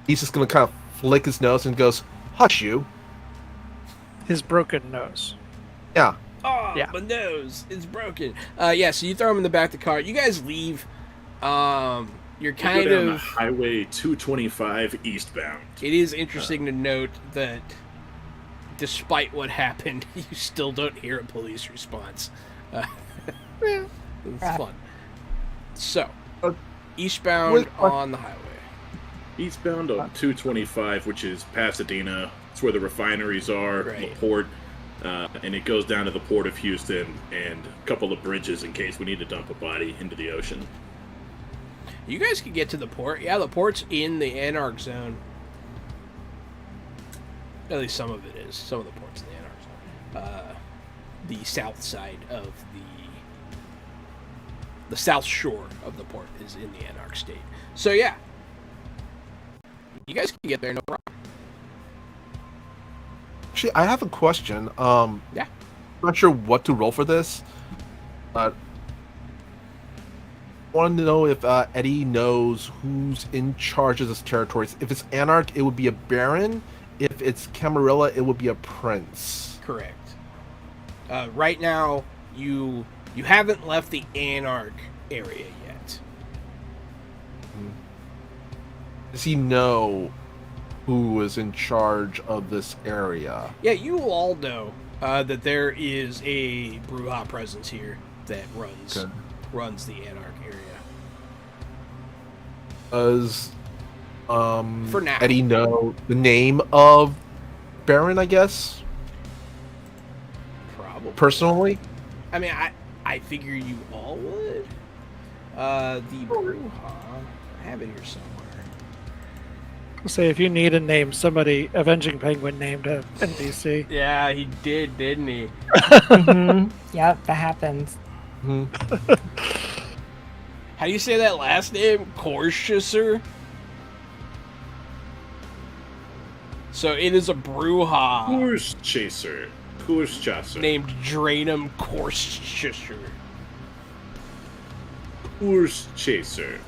he's just going to kind of flick his nose and goes, "Hush you." His broken nose. Yeah. Oh, Yeah. my nose is broken. Yeah, so you throw him in the back of the car. You guys leave. You're kind Go down of... Highway 225 eastbound. It is interesting to note that despite what happened, you still don't hear a police response. It's fun. So, eastbound on the highway. Eastbound on 225, which is Pasadena. It's where the refineries are, Right. the port, and it goes down to the port of Houston and a couple of bridges in case we need to dump a body into the ocean. You guys can get to the port. Yeah, the port's in the Anarch Zone. At least some of it is. Some of the port's in the Anarch Zone. The south side of the south shore of the port is in the Anarch state. So yeah, you guys can get there, no problem. Actually, I have a question. Yeah. I'm not sure what to roll for this, but I want to know if Eddie knows who's in charge of this territories. If it's Anarch, it would be a Baron. If it's Camarilla, it would be a Prince. Correct. Right now, you haven't left the Anarch area yet. Does he know who is in charge of this area? Yeah, you will all know that there is a Bruja presence here that runs the Anarch area. Does For now. Eddie know the name of Baron, I guess? Probably. Personally? I mean, I figure you all would. The Bruja, I have it here somewhere. Say if you need a name, somebody Avenging Penguin named a NPC. Yeah, he did, didn't he? Yep, that happens. How do you say that last name? Corshusser? So it is a Bruja Course Chaser. Course Chaser. named Draenum Corshusser. Course Chaser.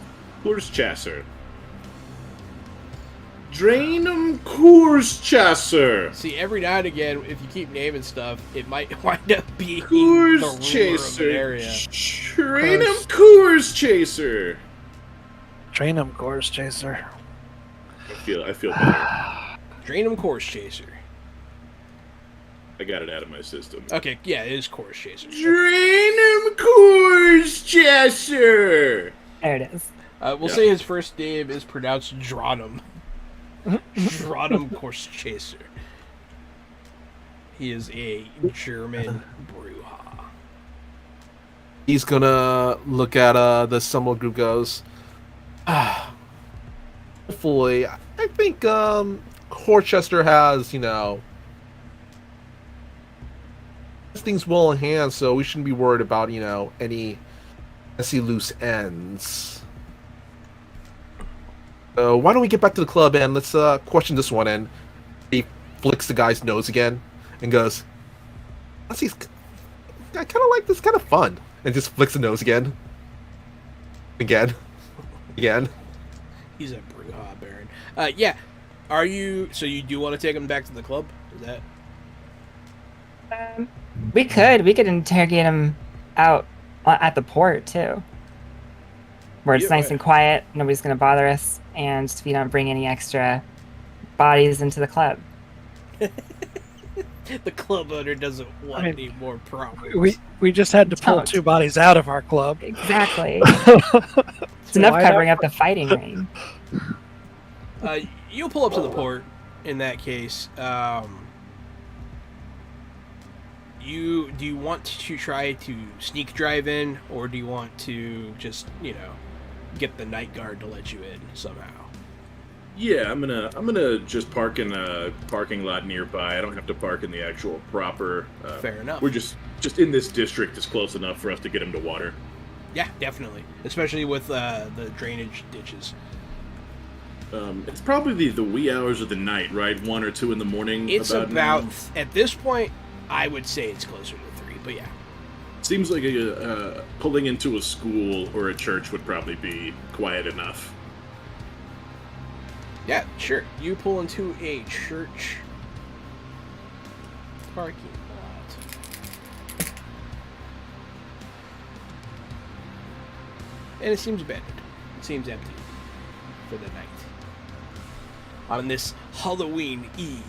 Course Chaser. Draenum Course Chaser. See, every now and again, if you keep naming stuff, it might wind up being the Course ruler of an Chaser. area. Draenum Course Chaser. Train him, Course Chaser. I feel better. Draenum Course Chaser. I got it out of my system. Okay, yeah, it is Course Chaser. Draenum Course Chaser. There it is. We'll say his first name is pronounced Dronum. Dronum Course Chaser. He is a German Bruja. He's gonna look at the Summel group, goes, Hopefully, I think Horchester has, things well in hand, so we shouldn't be worried about, any loose ends. So why don't we get back to the club and let's question this one. And he flicks the guy's nose again and goes, I kind of like this, kind of fun. And just flicks the nose again. Again. He's a Bruja Baron. Yeah. Are you... So you do want to take him back to the club? Is that... We could interrogate him out at the port too, where it's nice and quiet. Nobody's gonna bother us, and we don't bring any extra bodies into the club. The club owner doesn't want any more problems. We just had to pull 2 bodies out of our club. Exactly. It's enough covering up the fighting ring. You'll pull up to the port in that case. Do you want to try to sneak drive in, or do you want to just, get the night guard to let you in somehow? Yeah, I'm gonna just park in a parking lot nearby. I don't have to park in the actual proper. Fair enough. We're just in this district is close enough for us to get him to water. Yeah, definitely, especially with the drainage ditches. It's probably the wee hours of the night, right? 1 or 2 in the morning. It's about at this point, I would say it's closer to 3, but yeah. Seems like pulling into a school or a church would probably be quiet enough. Yeah, sure. You pull into a church parking lot. And it seems abandoned. It seems empty for the night. On this Halloween Eve.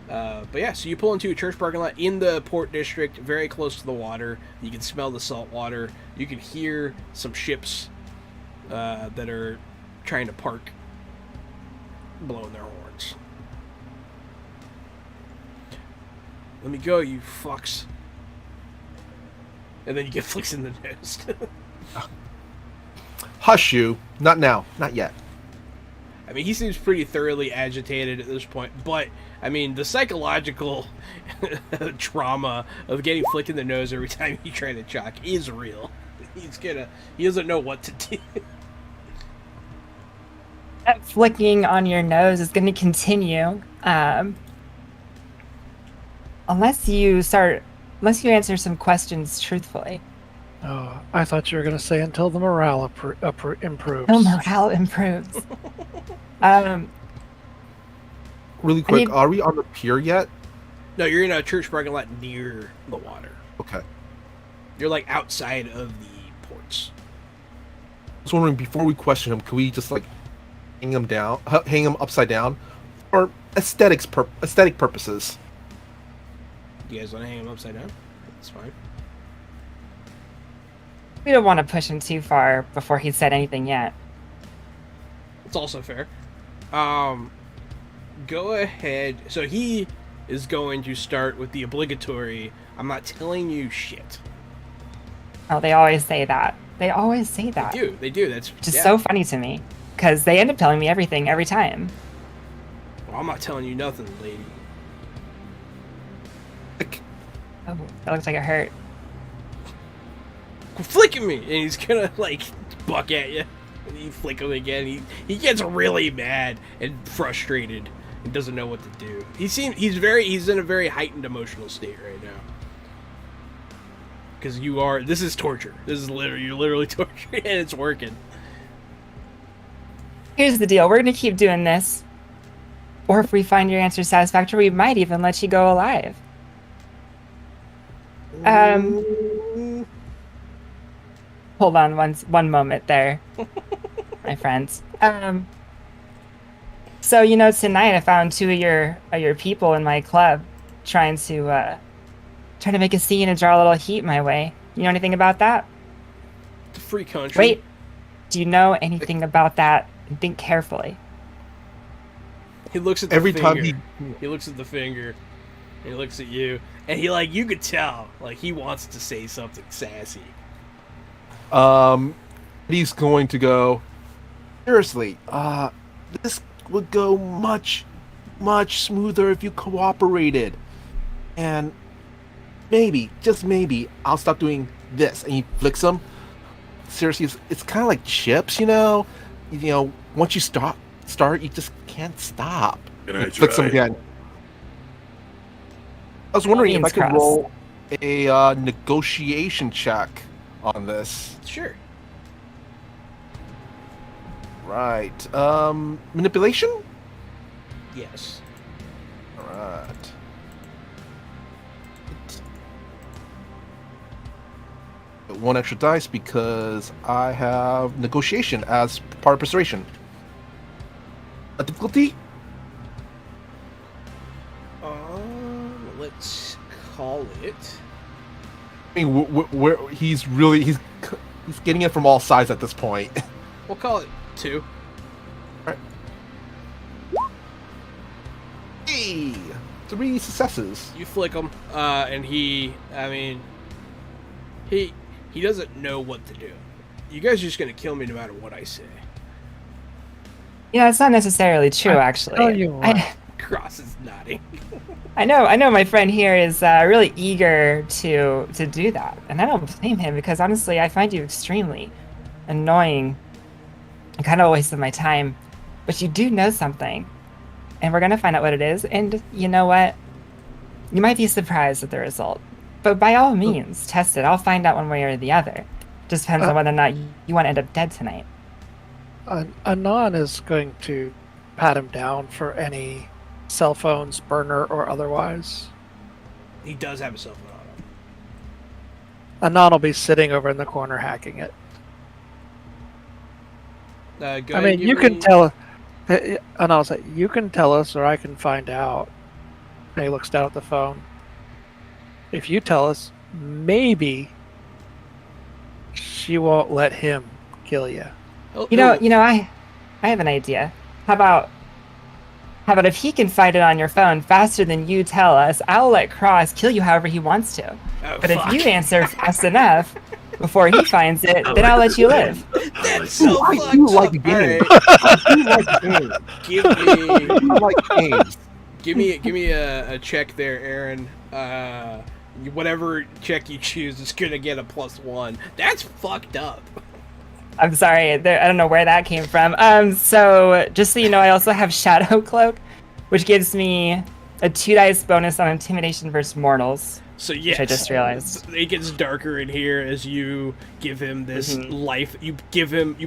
But yeah, so you pull into a church parking lot in the port district, very close to the water. You can smell the salt water. You can hear some ships that are trying to park, blowing their horns. Let me go, you fucks. And then you get flicks in the nose. Hush you. Not now. Not yet. I mean, he seems pretty thoroughly agitated at this point, but, I mean, the psychological trauma of getting flicked in the nose every time you try to chalk is real. He doesn't know what to do. That flicking on your nose is going to continue, unless you answer some questions truthfully. Oh, I thought you were going to say until the morale improves. Until morale improves. Really quick, are we on the pier yet? No, you're in a church parking lot near the water. Okay. You're, like, outside of the ports. I was wondering, before we question him, can we just, hang him upside down? Or aesthetic purposes? You guys want to hang him upside down? That's fine. We don't want to push him too far before he's said anything yet. It's also fair. Go ahead. So he is going to start with the obligatory, I'm not telling you shit. Oh, they always say that. They always say that. They do. That's just so funny to me. Because they end up telling me everything every time. Well, I'm not telling you nothing, lady. Oh, that looks like it hurt. Quit flicking me! And he's gonna, buck at you. And you flick him again. He gets really mad and frustrated and doesn't know what to do. He's in a very heightened emotional state right now. Because this is torture. You're literally tortured, and it's working. Here's the deal. We're going to keep doing this. Or if we find your answer satisfactory, we might even let you go alive. Hold on one moment there, my friends. So, tonight I found 2 of your people in my club trying to make a scene and draw a little heat my way. You know anything about that? It's a free country. Wait. Do you know anything about that? Think carefully. He looks at the finger. He looks at the finger. He looks at you, and you could tell, he wants to say something sassy. He's going to go. Seriously, this would go much, much smoother if you cooperated. And maybe, just maybe, I'll stop doing this. And he flicks them. Seriously, it's kind of like chips, you know? You know, once you start, you just can't stop. Can I Flicks them try? again. I was wondering if I Beans could crossed. roll a negotiation check on this. Sure. Right. Manipulation? Yes. Alright. One extra dice because I have negotiation as part of persuasion. A difficulty? Let's call it. I mean, where he's getting it from all sides at this point. We'll call it 2. Hey, 3 successes. You flick him, and he doesn't know what to do. You guys are just gonna kill me no matter what I say. You know, it's not necessarily true, actually. tell you what. Cross is nodding. I know my friend here is really eager to do that, and I don't blame him because honestly, I find you extremely annoying and kind of a waste of my time. But you do know something, and we're gonna find out what it is. And you know what? You might be surprised at the result, but by all means, test it. I'll find out one way or the other. Just depends on whether or not you want to end up dead tonight. Anon is going to pat him down for any cell phones, burner or otherwise. He does have a cell phone on him. Anon will be sitting over in the corner hacking it. Go I ahead and mean, give you can me- tell. And I'll say, you can tell us, or I can find out. And he looks down at the phone. If you tell us, maybe she won't let him kill you. You know, I have an idea. How about if he can find it on your phone faster than you tell us, I'll let Cross kill you however he wants to. Oh, But fuck. if you answer fast enough before he finds it, then I'll let you live. That's so I fucked do up. like the game. Alright, I do like the game. I do like games. give me a check there, Aaron. Whatever check you choose is gonna get a +1. That's fucked up. I'm sorry, I don't know where that came from. So just so you know, I also have Shadow Cloak, which gives me a 2 dice bonus on Intimidation versus Mortals. So yes, I just realized. it gets darker in here as you give him this Mm-hmm. life. You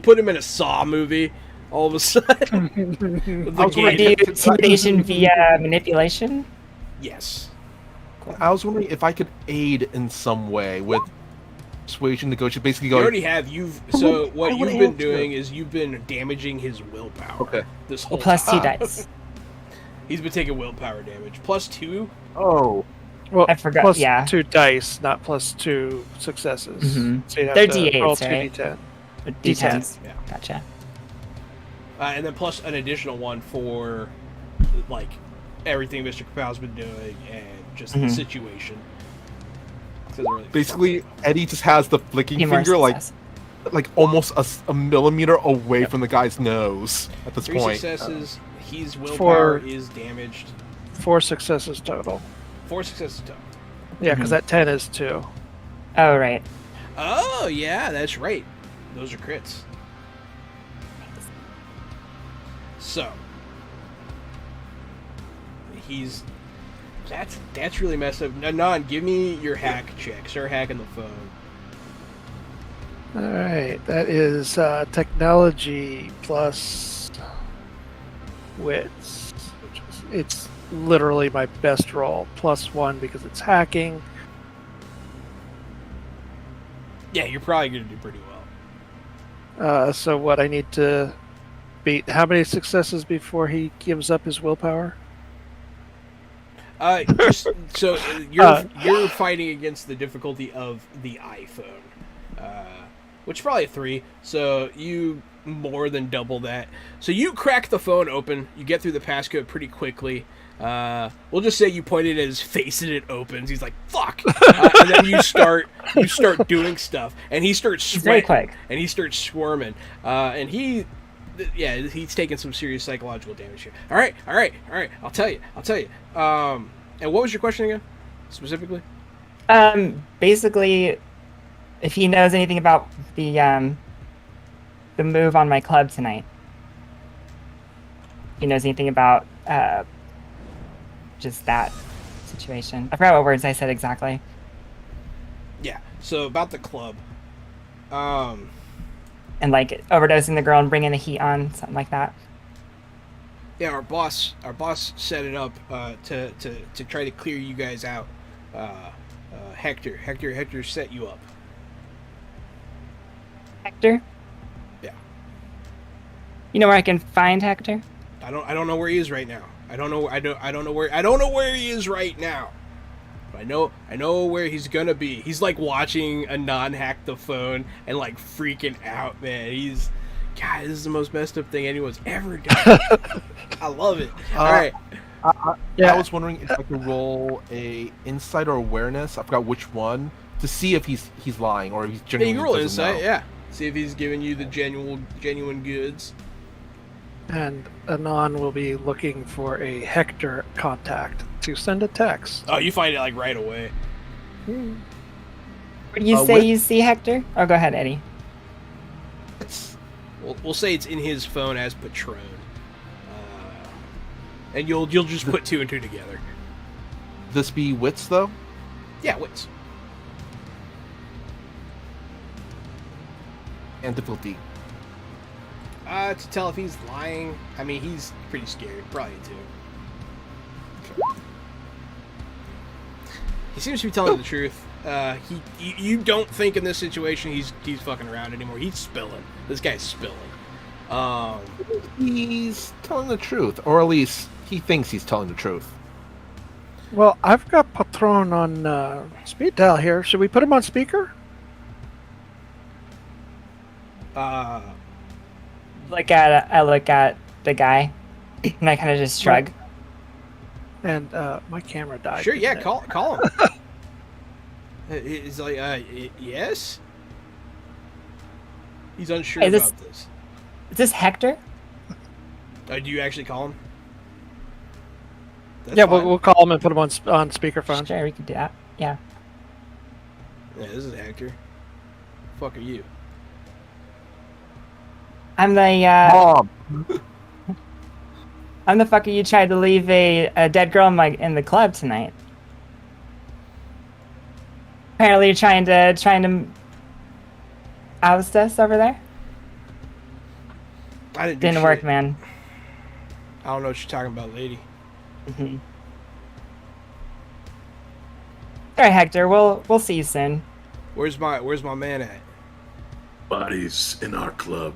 put him in a Saw movie. All of a sudden, The I was game- wondering Do intimidation via manipulation? yes. I was wondering if I could aid in some way with persuasion, negotiation, basically You going. already have. So what I wanna you've been answer. doing is you've been damaging his willpower. Okay. This whole Plus 2 time. dice. He's been taking willpower damage. +2. Oh, Well, I forgot, plus yeah. 2 dice, not plus 2 successes. Mhm. So you'd have They're to D8s, roll right? 2d10. D10s. Yeah. Gotcha. And then plus an additional one for like everything Mr. Kapow's been doing and just the situation. So it's really basically, Eddie just has the flicking Few more finger success. like almost a millimeter away from the guy's nose at this 3 point. successes. His willpower For- is damaged. 4 successes total. 4 successes total. Yeah, because that 10 is 2. Oh, right. Oh yeah, that's right. Those are crits. So he's that's really messed up. Non, give me your hack check. Start hacking the phone. Alright, that is technology plus wits. It's literally my best roll. +1 because it's hacking. Yeah, you're probably gonna do pretty well. So what I need to beat, how many successes before he gives up his willpower? So you're fighting against the difficulty of the iPhone, which is probably a 3. So you more than double that. So you crack the phone open. You get through the passcode pretty quickly. We'll just say you pointed at his face and it opens. He's like, "Fuck!" And then you start doing stuff, and he starts very sweating, quick. and he starts squirming, and he's taking some serious psychological damage here. All right. I'll tell you. And what was your question again, specifically? Basically, if he knows anything about the move on my club tonight. He knows anything about just that situation. I forgot what words I said exactly. Yeah. So about the club. And like overdosing the girl and bringing the heat on, something like that. Yeah, our boss set it up to try to clear you guys out. Hector set you up. Hector? Yeah. You know where I can find Hector? I don't know where he is right now. I don't know where he is right now. But I know where he's gonna be. He's like watching a non-hack the phone and like freaking out, man. God, this is the most messed up thing anyone's ever done. I love it. All right. I was wondering if I could roll a insight or awareness. I forgot which one to see if he's lying or if he's Yeah, genuinely you can roll doesn't insight. know. Yeah. See if he's giving you the genuine goods. And Anon will be looking for a Hector contact to send a text. Oh, you find it like right away. Where do you say with- you see Hector? Oh, go ahead, Eddie. We'll say it's in his phone as Patron, and you'll just put two and two together. This be wits though? Yeah, wits. And difficulty. To tell if he's lying. I mean, he's pretty scared. Probably too. He seems to be telling the truth. You don't think in this situation he's fucking around anymore. He's spilling. This guy's spilling. He's telling the truth, or at least he thinks he's telling the truth. Well, I've got Patron on speed dial here. Should we put him on speaker? I look at the guy, and I kind of just shrug. And my camera died. Sure, yeah, today. call him. He's like, yes? He's unsure Hey, this- about this. Is this Hector? Do you actually call him? That's Yeah, fine. we'll call him and put him on speakerphone. Sure, we could do that. Yeah. Yeah, this is Hector. Fuck are you? I'm the Mom. I'm the fucker you tried to leave a dead girl in the club tonight. Apparently you're trying to oust us over there. I didn't do Didn't work, shit. man. I don't know what you're talking about, lady. Mm-hmm. All right, Hector. We'll see you soon. Where's my man at? Bodies in our club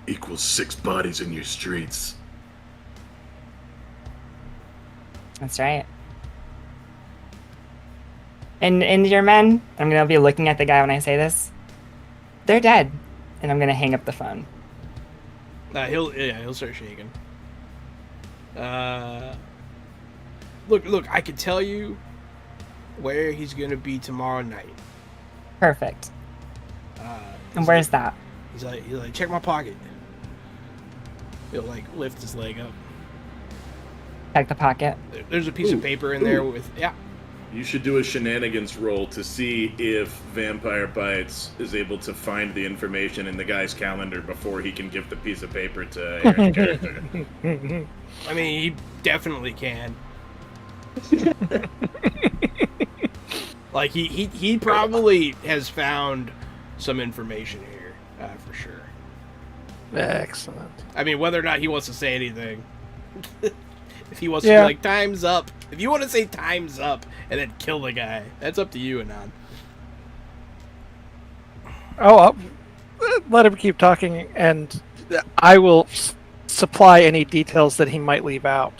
equals 6 bodies in your streets. That's right. And your men, I'm gonna be looking at the guy when I say this. They're dead, and I'm gonna hang up the phone. He'll start shaking. Look, I can tell you where he's gonna be tomorrow night. Perfect. And He's where's that? He's like, check my pocket. He'll like lift his leg up. Check the pocket. There's a piece of paper in there with You should do a shenanigans roll to see if Vampire Bites is able to find the information in the guy's calendar before he can give the piece of paper to Aaron's character. I mean, he definitely can. Like he probably has found some information here for sure. Excellent. I mean, whether or not he wants to say anything. If he wants to Yeah. be like, time's up. If you want to say time's up and then kill the guy, that's up to you, Anon. Oh, I'll let him keep talking, and I will supply any details that he might leave out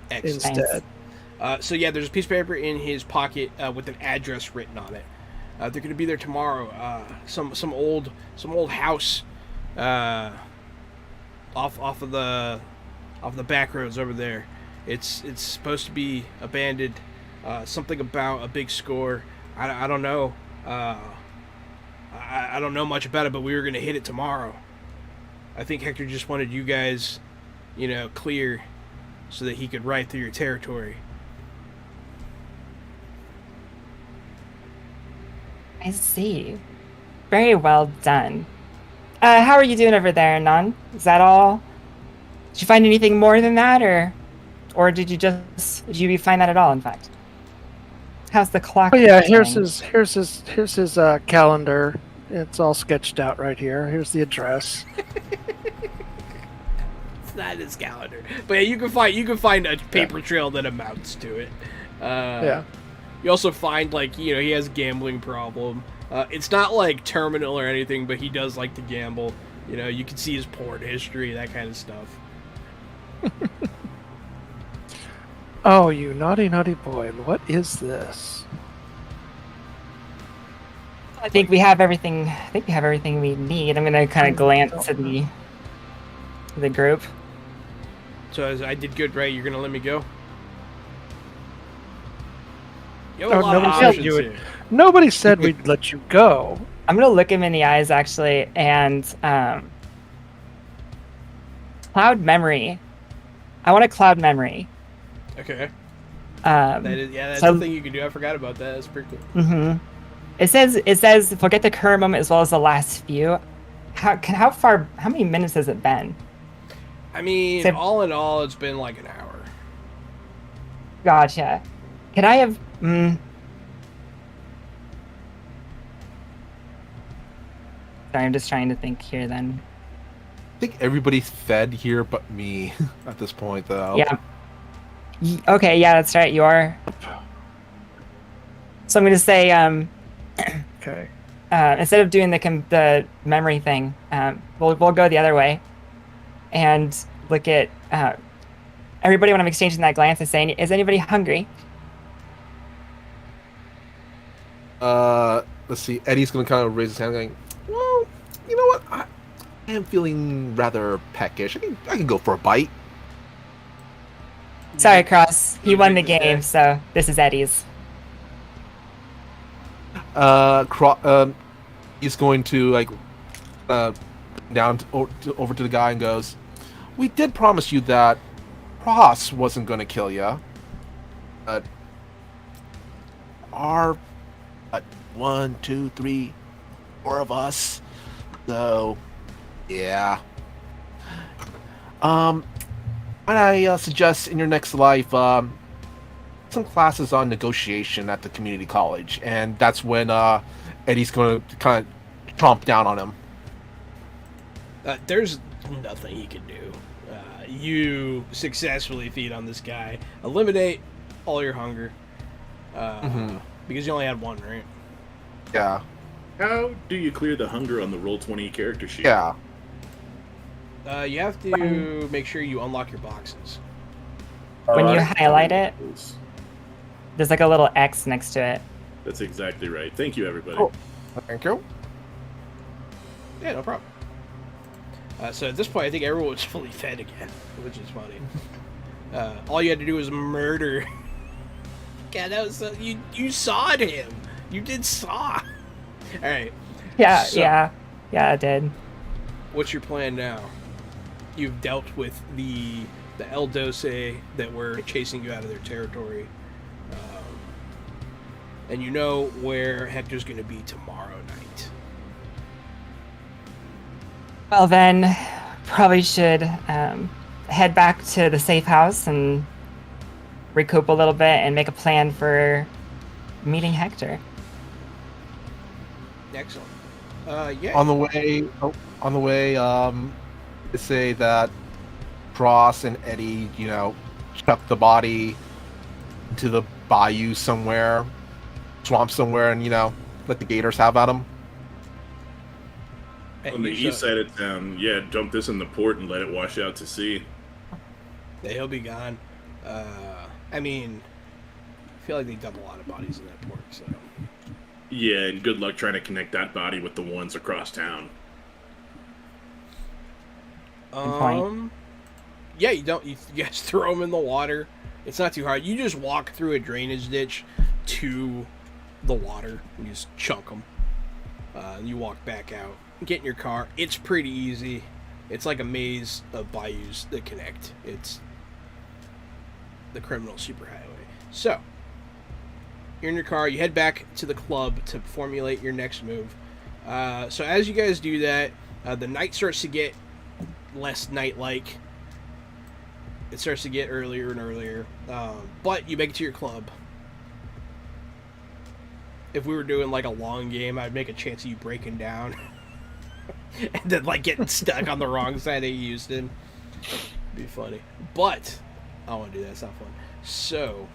Excellent. instead. So yeah, there's a piece of paper in his pocket with an address written on it. They're going to be there tomorrow. Some old house off of the back roads over there. It's supposed to be abandoned. Something about a big score. I don't know. I don't know much about it, but we were going to hit it tomorrow. I think Hector just wanted you guys, clear so that he could ride through your territory. I see. Very well done. How are you doing over there, Nan? Is that all? Did you find anything more than that, or did you find that at all? In fact, how's the clock? Oh yeah, doing? here's his calendar. It's all sketched out right here. Here's the address. It's not his calendar, but yeah, you can find a paper trail that amounts to it. Yeah. You also find he has a gambling problem. It's not like terminal or anything, but he does like to gamble. You can see his porn history, that kind of stuff. Oh, you naughty, naughty boy. What is this? I think we have everything. I think we have everything we need. I'm gonna kind of glance at the group. So as I did good, right? You're gonna let me go? You Oh, have a lot of nobody said options you would- here. Nobody said we'd let you go. I'm gonna look him in the eyes actually, and cloud memory. I want a cloud memory. Okay. Um, That's so- the thing you can do. I forgot about that. That's pretty cool. Mm-hmm. It says forget the current moment as well as the last few. How many minutes has it been? I mean, Say- all in all, it's been like an hour. Gotcha. Could I have? Sorry, I'm just trying to think here. Then. I think everybody's fed here but me at this point, though. Yeah. Okay. Yeah, that's right. You are. So I'm gonna say Okay. instead of doing the memory thing, we'll go the other way, and look at everybody when I'm exchanging that glance and saying, "Is anybody hungry?" Let's see. Eddie's gonna kind of raise his hand, going, "Well, you know what? I am feeling rather peckish. I can go for a bite." Sorry, Cross. He You won the drink this game, guy? so this is Eddie's. He's going to down over to the guy and goes, "We did promise you that Cross wasn't going to kill you. Our 1, 2, 3, 4 of us. So, yeah. I suggest in your next life, some classes on negotiation at the community college, and that's when Eddie's going to kind of tromp down on him." There's nothing he can do. You successfully feed on this guy, eliminate all your hunger, because you only had one, right? Yeah. How do you clear the hunger on the Roll20 character sheet? Yeah. You have to make sure you unlock your boxes. When you Alright. highlight it, there's like a little X next to it. That's exactly right. Thank you, everybody. Cool. Thank you. Yeah, no problem. So at this point, I think everyone was fully fed again, which is funny. All you had to do was murder. God, that was you sawed him. You did saw. All right. Yeah, So- yeah, I did. What's your plan now? You've dealt with the El Doce that were chasing you out of their territory, and you know where Hector's going to be tomorrow night. Well then, probably should head back to the safe house and recoup a little bit and make a plan for meeting Hector. Excellent. Yeah. On the way, to say that Cross and Eddie, chuck the body into the bayou somewhere, swamp somewhere, and let the gators have at him. On the east side of town, yeah, dump this in the port and let it wash out to sea. Yeah, he'll be gone. I mean, I feel like they dump a lot of bodies in that port, so. Yeah, and good luck trying to connect that body with the ones across town. point. yeah, you don't. You guys throw them in the water. It's not too hard. You just walk through a drainage ditch to the water. And you just chunk them. And you walk back out. Get in your car. It's pretty easy. It's like a maze of bayous that connect. It's the criminal superhighway. So, you're in your car. You head back to the club to formulate your next move. So as you guys do that, the night starts to get less night-like. It starts to get earlier and earlier. But you make it to your club. If we were doing like a long game, I'd make a chance of you breaking down. And then like getting stuck on the wrong side of Houston. Be funny. But I don't want to do that. It's not fun. So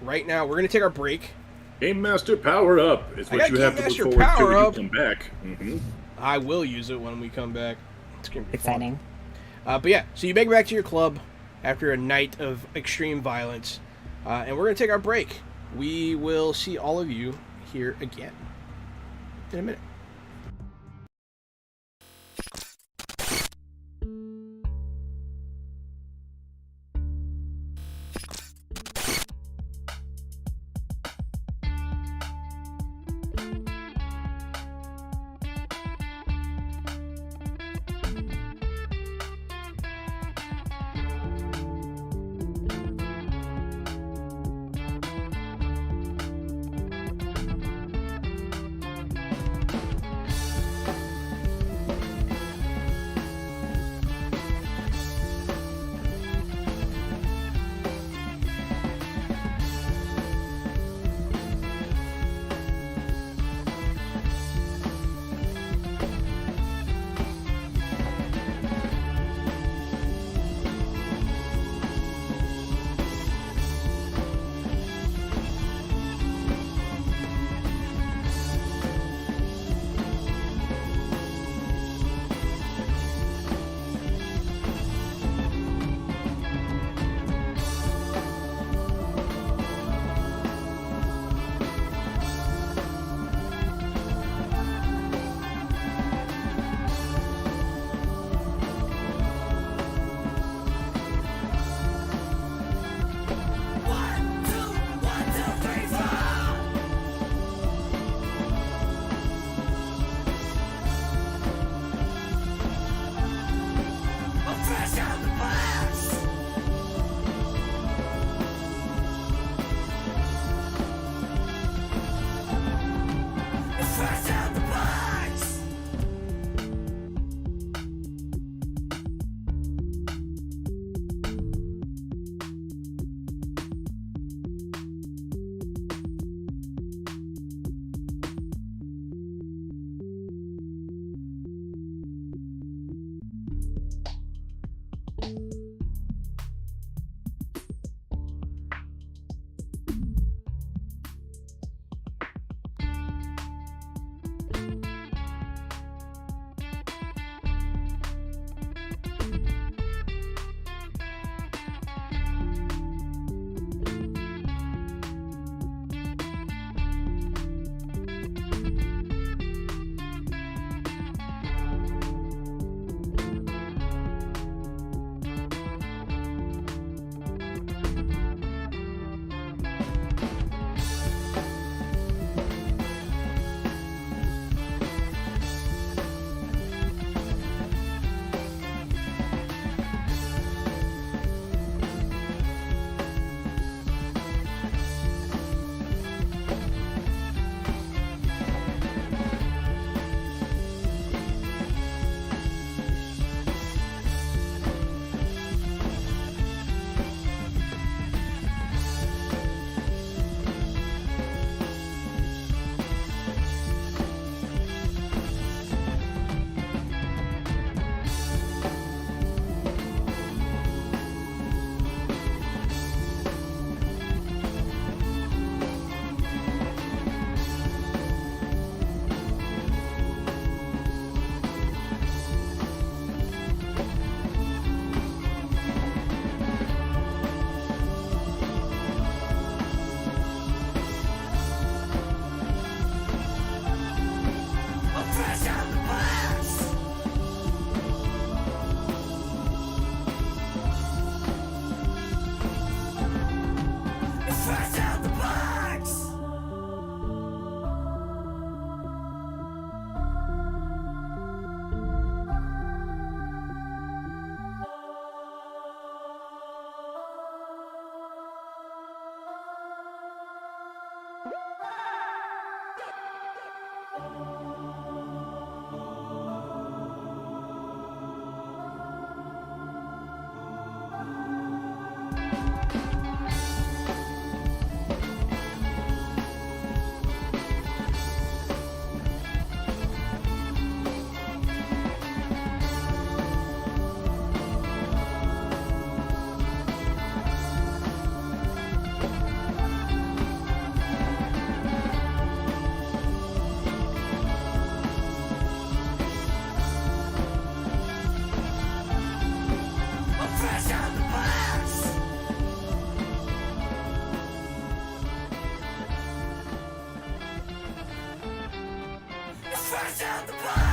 right now we're gonna take our break. Game Master power up is what you have to look forward to when you come back. I will use it when we come back. It's gonna be Exciting. Fun. But yeah, so you make it back to your club after a night of extreme violence, and we're gonna take our break. We will see all of you here again in a minute. fresh out the box.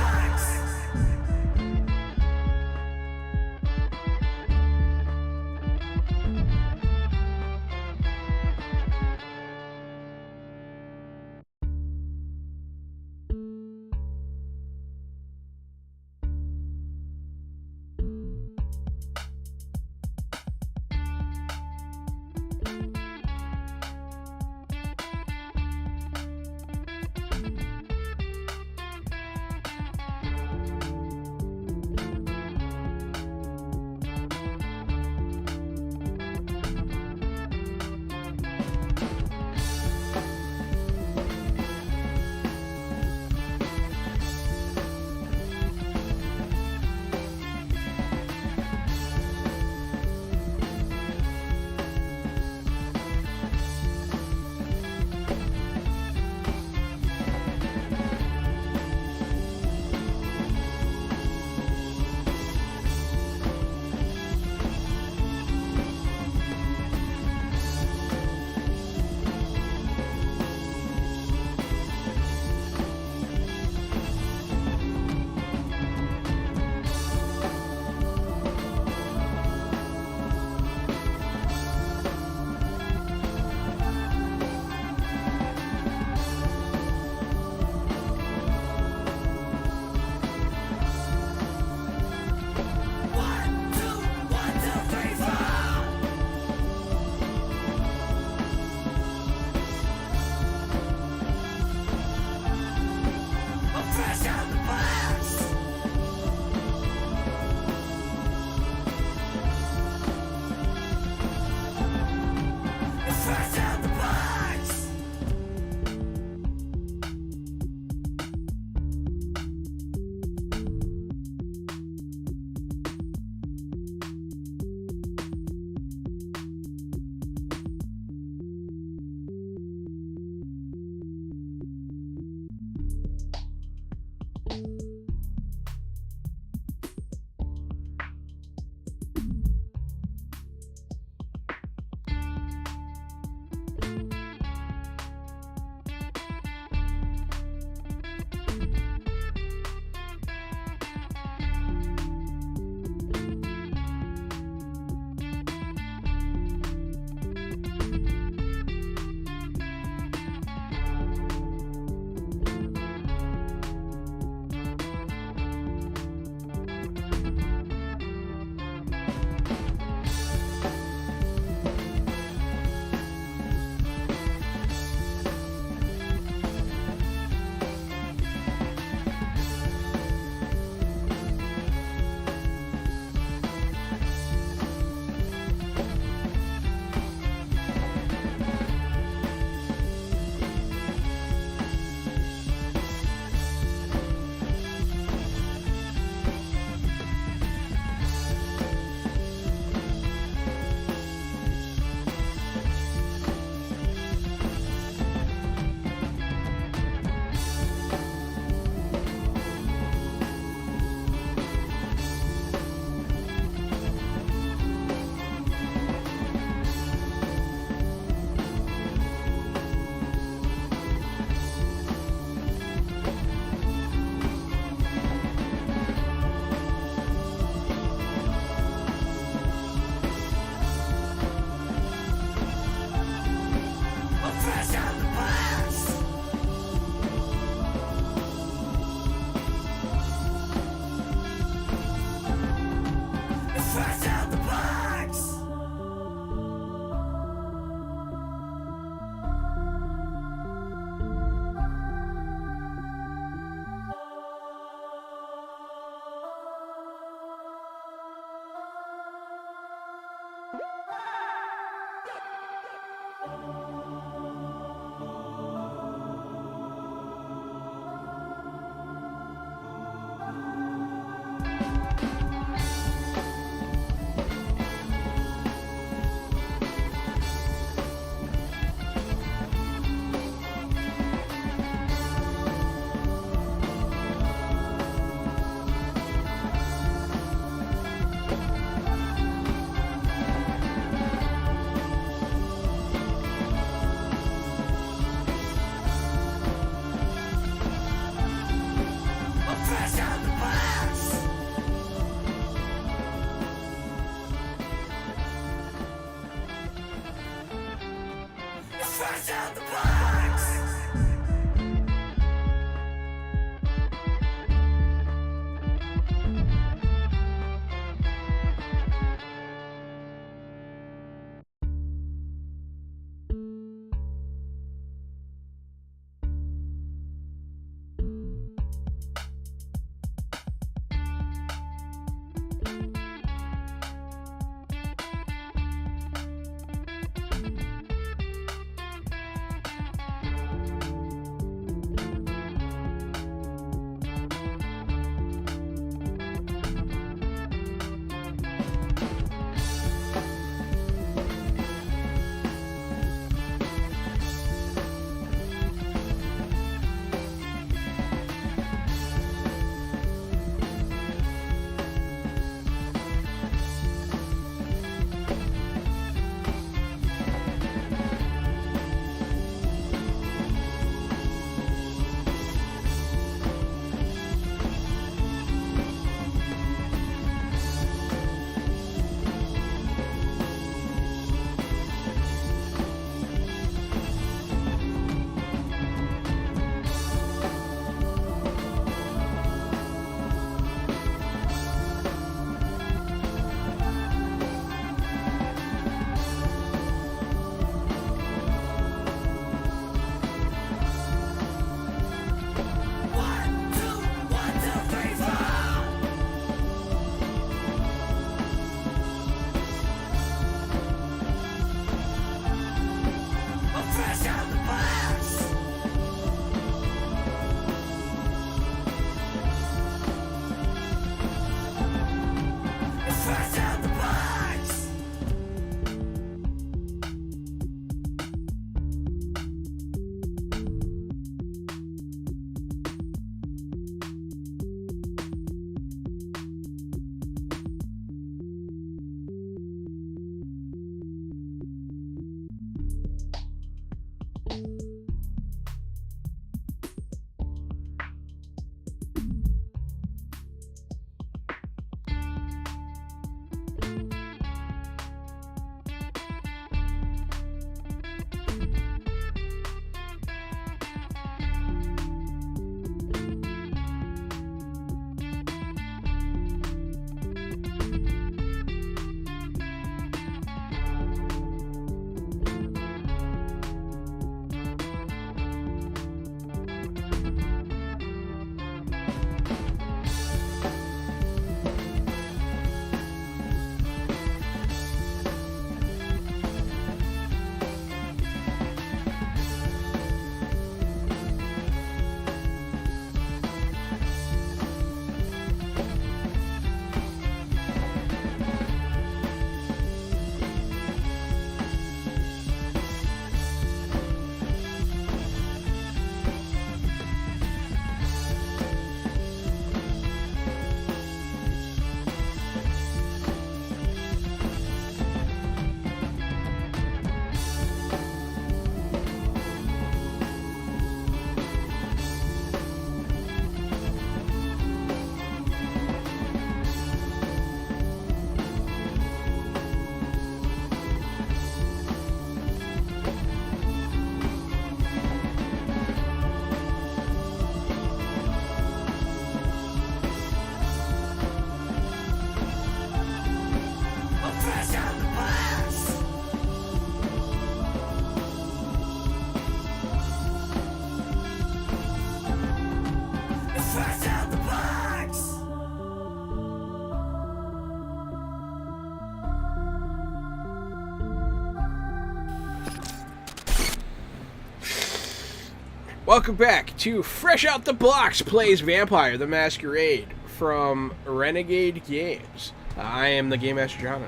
Welcome back to Fresh Out the Box Plays Vampire the Masquerade from Renegade Games. I am the Game Master John.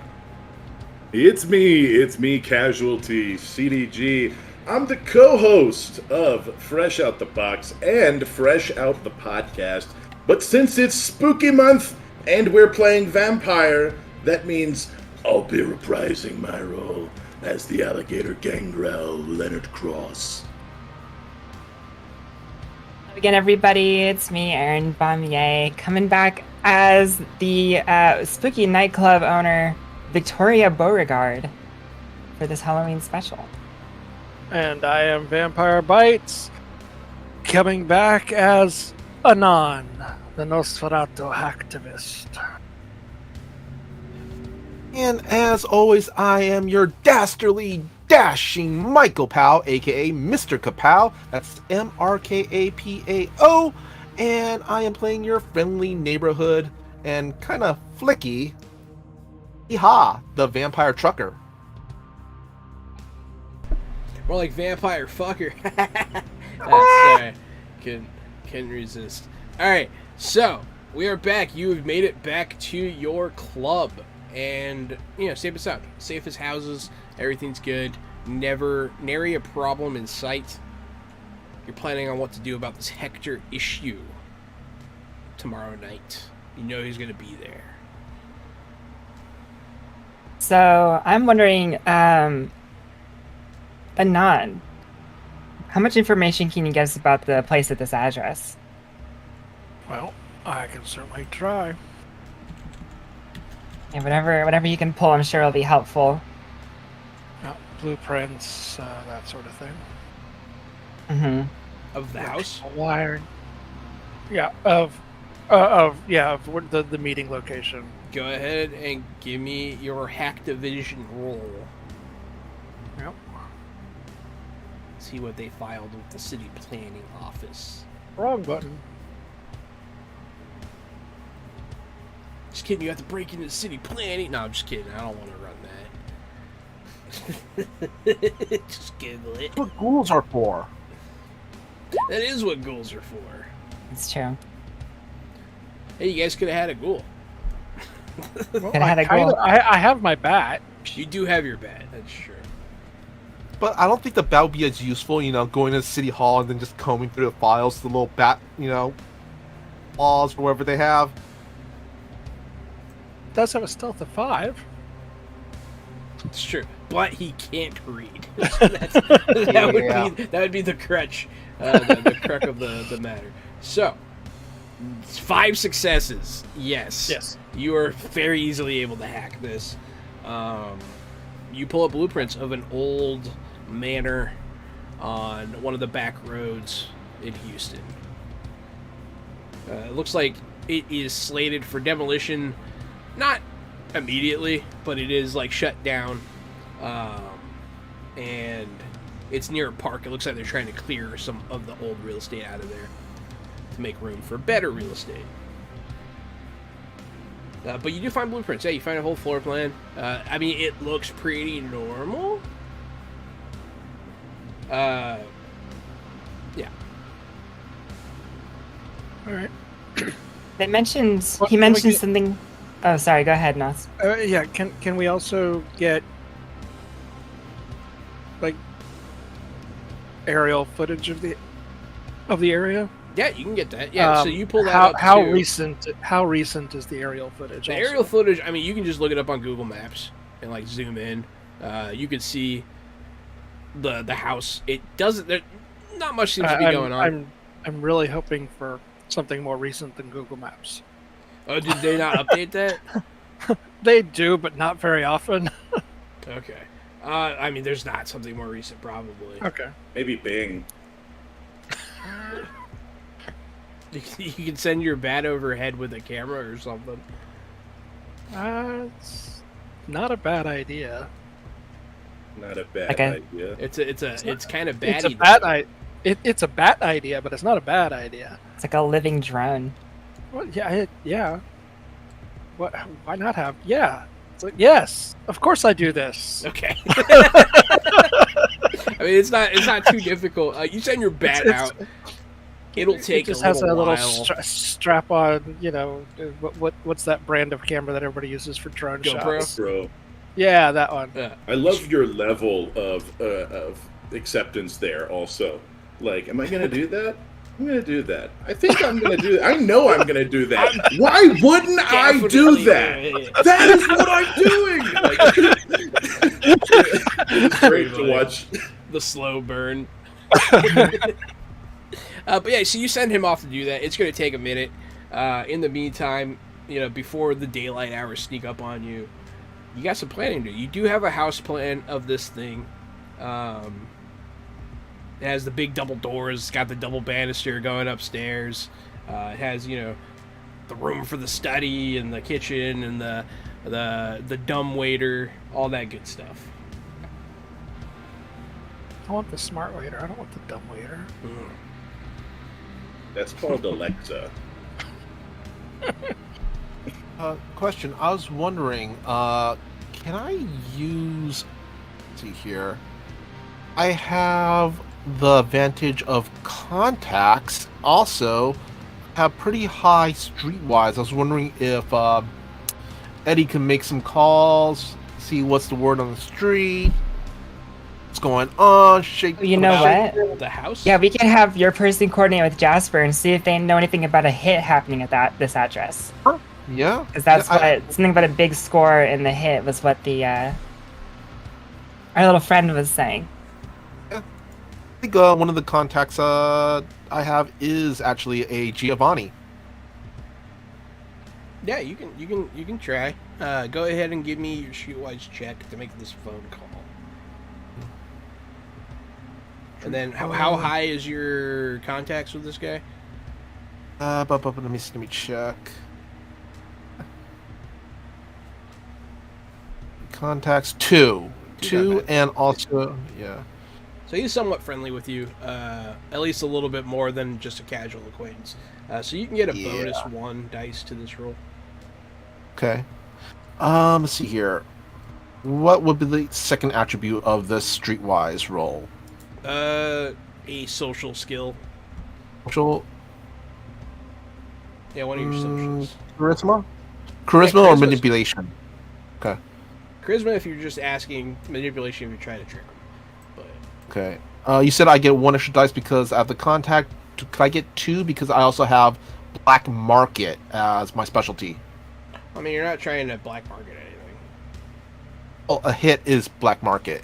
It's me, Casualty CDG. I'm the co-host of Fresh Out the Box and Fresh Out the Podcast. But since it's spooky month and we're playing vampire, that means I'll be reprising my role as the alligator gangrel Leonard Cross. Again, everybody, it's me, Erin Baumier, coming back as the spooky nightclub owner, Victoria Beauregard, for this Halloween special. And I am Vampire Bites, coming back as Anon, the Nosferatu hacktivist. And as always, I am your dastardly, dashing Michael Powell, aka Mr. Kapow. That's MRKAPAO. And I am playing your friendly neighborhood and kind of flicky Yeehaw, the vampire trucker. More like vampire fucker. Sorry. Couldn't resist. Alright, so we are back. You have made it back to your club. And, safe and sound. Safe as houses. Everything's good. Nary a problem in sight. You're planning on what to do about this Hector issue tomorrow night. You know he's going to be there. So, I'm wondering, Anon, how much information can you give us about the place at this address? Well, I can certainly try. And whatever you can pull, I'm sure will be helpful. Blueprints, that sort of thing. Mm-hmm. Of the house? Wiring. Yeah, of the meeting location. Go ahead and give me your Hacktivision roll. Yep. See what they filed with the city planning office. Wrong button. Just kidding, you have to break into the city planning. No, I'm just kidding. I don't want to run that. Just giggle it. That's what ghouls are for. That is what ghouls are for. It's true. Hey, you guys could have had a ghoul. Well, Could have had a goal. I have my bat. You do have your bat, that's true. But I don't think the bat would be as useful, going to City Hall and then just combing through the files, the little bat, laws or whatever they have. It does have a stealth of 5. It's true, but he can't read. That would be the crutch, the crux of the matter. So, 5 successes. Yes. You are very easily able to hack this. You pull up blueprints of an old manor on one of the back roads in Houston. It looks like it is slated for demolition, not immediately, but it is shut down, and it's near a park. It looks like they're trying to clear some of the old real estate out of there to make room for better real estate. But you do find blueprints. Yeah, you find a whole floor plan. It looks pretty normal. Yeah. All right. He mentioned get... something. Oh, sorry. Go ahead, Nos. Yeah. Can we also get aerial footage of the area? Yeah, you can get that. Yeah, so you pull that up. How recent is the aerial footage? The aerial footage, you can just look it up on Google Maps and zoom in. You can see the house. It doesn't. Not much seems to be going on. I'm really hoping for something more recent than Google Maps. Oh, did they not update that? They do, but not very often. Okay. There's not something more recent, probably. Okay. Maybe Bing. You can send your bat overhead with a camera or something. It's not a bad idea. Not a bad idea. It's kind of batty. It's a bat idea, but it's not a bad idea. It's like a living drone. Well, yeah. What? Why not have? Yeah. It's like, yes, of course I do this. Okay. I mean, it's not too difficult. You send your bat out. It'll take It just a has a little little while. strap on. What's that brand of camera that everybody uses for drone GoPro? shots? Bro, Yeah, that one. Yeah. I love your level of acceptance there. Also, like, am I gonna do that? I'm gonna do that. I think I'm gonna do that. I know I'm gonna do that. Why wouldn't I do that? That is what I'm doing. It's great to watch. The slow burn. But yeah, so you send him off to do that. It's going to take a minute. In the meantime, before the daylight hours sneak up on you, you got some planning to do. You do have a house plan of this thing. It has the big double doors. It's got the double banister going upstairs. It has, the room for the study and the kitchen and the dumb waiter, all that good stuff. I want the smart waiter. I don't want the dumb waiter. That's called Alexa. Question. I was wondering, can I use... Let's see here. I have the advantage of contacts. Also, have pretty high streetwise. I was wondering if Eddie can make some calls, see what's the word on the street, what's going on. Shake. You know what? The house? Yeah, we can have your person coordinate with Jasper and see if they know anything about a hit happening at this address. Yeah. Because that's Yeah, something about a big score in the hit was what the our little friend was saying. I think one of the contacts I have is actually a Giovanni. Yeah, you can try. Go ahead and give me your streetwise check to make this phone call. And then, how high is your contacts with this guy? But let me check. Contacts two, contacts. and also yeah. So he's somewhat friendly with you, at least a little bit more than just a casual acquaintance. So you can get a bonus 1 dice to this roll. Okay. Let's see here. What would be the second attribute of this streetwise roll? A social skill. Social. Yeah, one of your socials. Charisma. Yeah, Charisma or charisma's- manipulation. Okay. Charisma if you're just asking, manipulation if you're trying to trick him. But Okay. You said I get 1 extra dice because I have the contact. Could I get 2 because I also have black market as my specialty? I mean, you're not trying to black market anything. Oh, a hit is black market.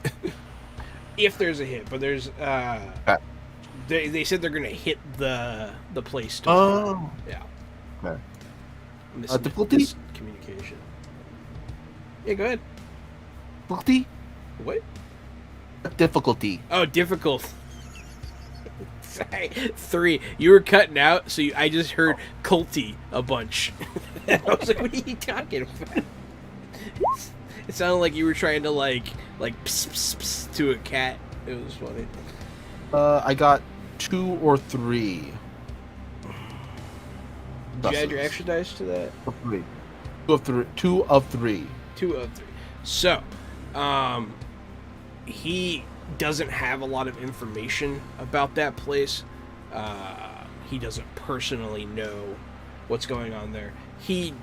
If there's a hit, but there's they said they're gonna hit the place. Oh. Yeah. Okay. Difficulty? Communication. Yeah, go ahead. Difficulty? What? Difficulty. Oh, difficult. Sorry. 3. You were cutting out, so I just heard culty a bunch. I was like, what are you talking about? It sounded like you were trying to like pss, pss, pss to a cat. It was funny. I got 2 or 3. Did you add your extra dice to that? 3. 2 of 3. 2 of 3. 2 of 3. So, he doesn't have a lot of information about that place. He doesn't personally know what's going on there. He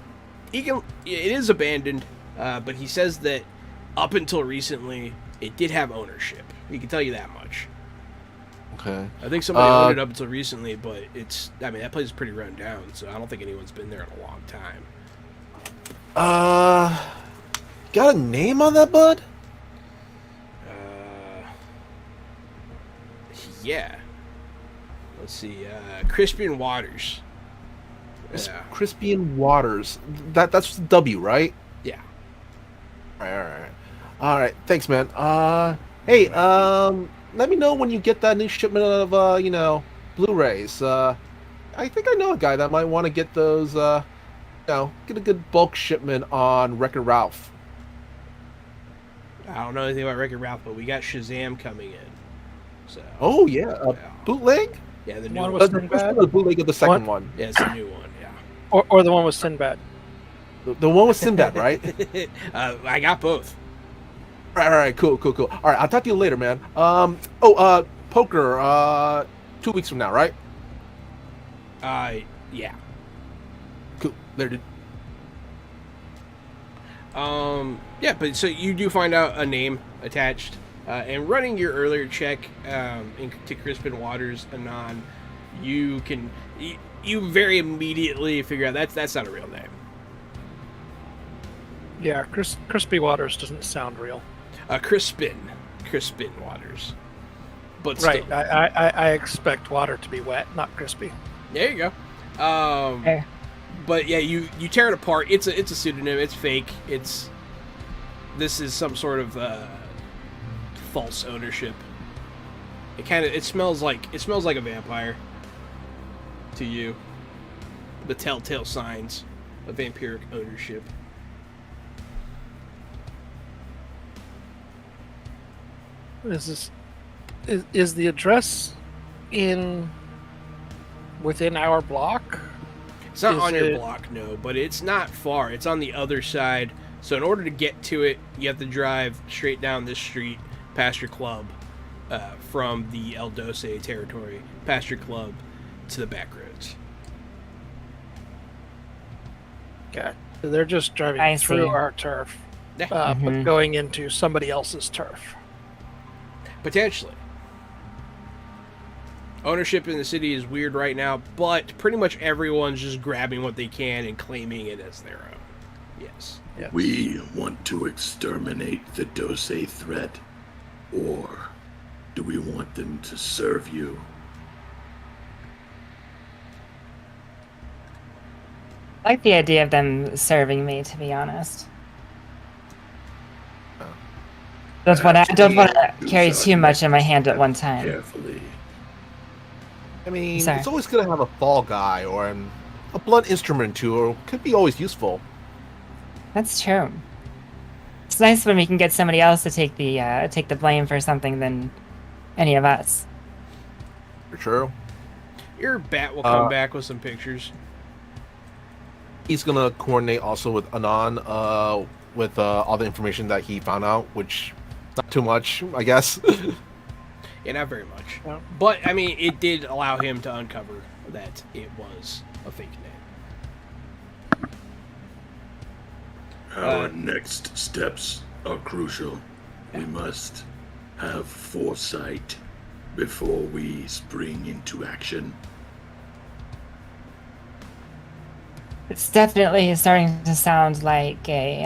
can. It is abandoned, but he says that up until recently, it did have ownership. He can tell you that much. Okay. I think somebody owned it up until recently, but it's. I mean, that place is pretty run down, so I don't think anyone's been there in a long time. Got a name on that, bud? Yeah. Let's see. Crispian Waters. Yeah. Crispian Waters. That's W, right? Yeah. All right. Thanks, man. Hey, let me know when you get that new shipment of Blu-rays. I think I know a guy that might want to get those. Get a good bulk shipment on Wreck-It Ralph. I don't know anything about Wreck-It Ralph, but we got Shazam coming in. So. Oh yeah, bootleg. Yeah, the new One one. was The Sinbad, bootleg of the second one. Yeah, it's a new one. Yeah. or the one with Sinbad. The one with Sinbad, right? I got both. All right, cool. All right, I'll talk to you later, man. Poker. 2 weeks from now, right? Yeah. Cool. There, dude. Yeah, but so you do find out a name attached, and running your earlier check into Crispin Waters Anon, you can you very immediately figure out that's not a real name. Yeah, Crispy Waters doesn't sound real. Crispin Waters, but Right. still. I expect water to be wet, not crispy. There you go. Okay. But yeah, you tear it apart. It's a pseudonym. It's fake. This is some sort of false ownership. It smells like a vampire to you. The telltale signs of vampiric ownership. Is the address within our block? It's not Is on your it- block, no, but it's not far. It's on the other side. So in order to get to it, you have to drive straight down this street past your club, from the El Doce territory, past your club to the back roads. Okay. So they're just driving I through see. our turf, Yeah, but going into somebody else's turf. potentially. Ownership in the city is weird right now, but pretty much everyone's just grabbing what they can and claiming it as their own. Yes. Yes. We want to exterminate the Doce threat, or do we want them to serve you? I like the idea of them serving me, to be honest. Don't want to carry too much in my hand at one time. Carefully. I mean, Sorry. it's always good to have a fall guy or a blunt instrument tool. Could be always useful. That's true. It's nice when we can get somebody else to take the blame for something than any of us. For sure. Your bat will come back with some pictures. He's gonna coordinate also with Anon, with all the information that he found out, which not too much, I guess. Yeah, not very much. No. But, I mean, it did allow him to uncover that it was a fake name. Our next steps are crucial. We must have foresight before we spring into action. It's definitely starting to sound like a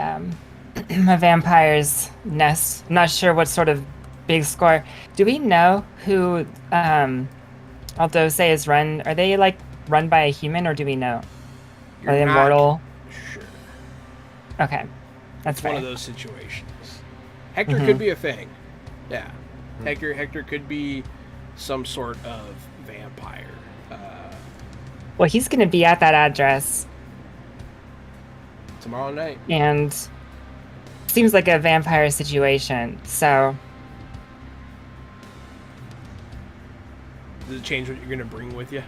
a vampire's nest. I'm not sure what sort of big score. Do we know who Doce is run? Are they like run by a human, or do we know? Are they You're not immortal? Sure. Okay, that's It's one fair. of those situations. Hector could be a Fang. Yeah. Hector could be some sort of vampire. Well, he's going to be at that address, Tomorrow night. and seems like a vampire situation. So Does it change what you're going to bring with you?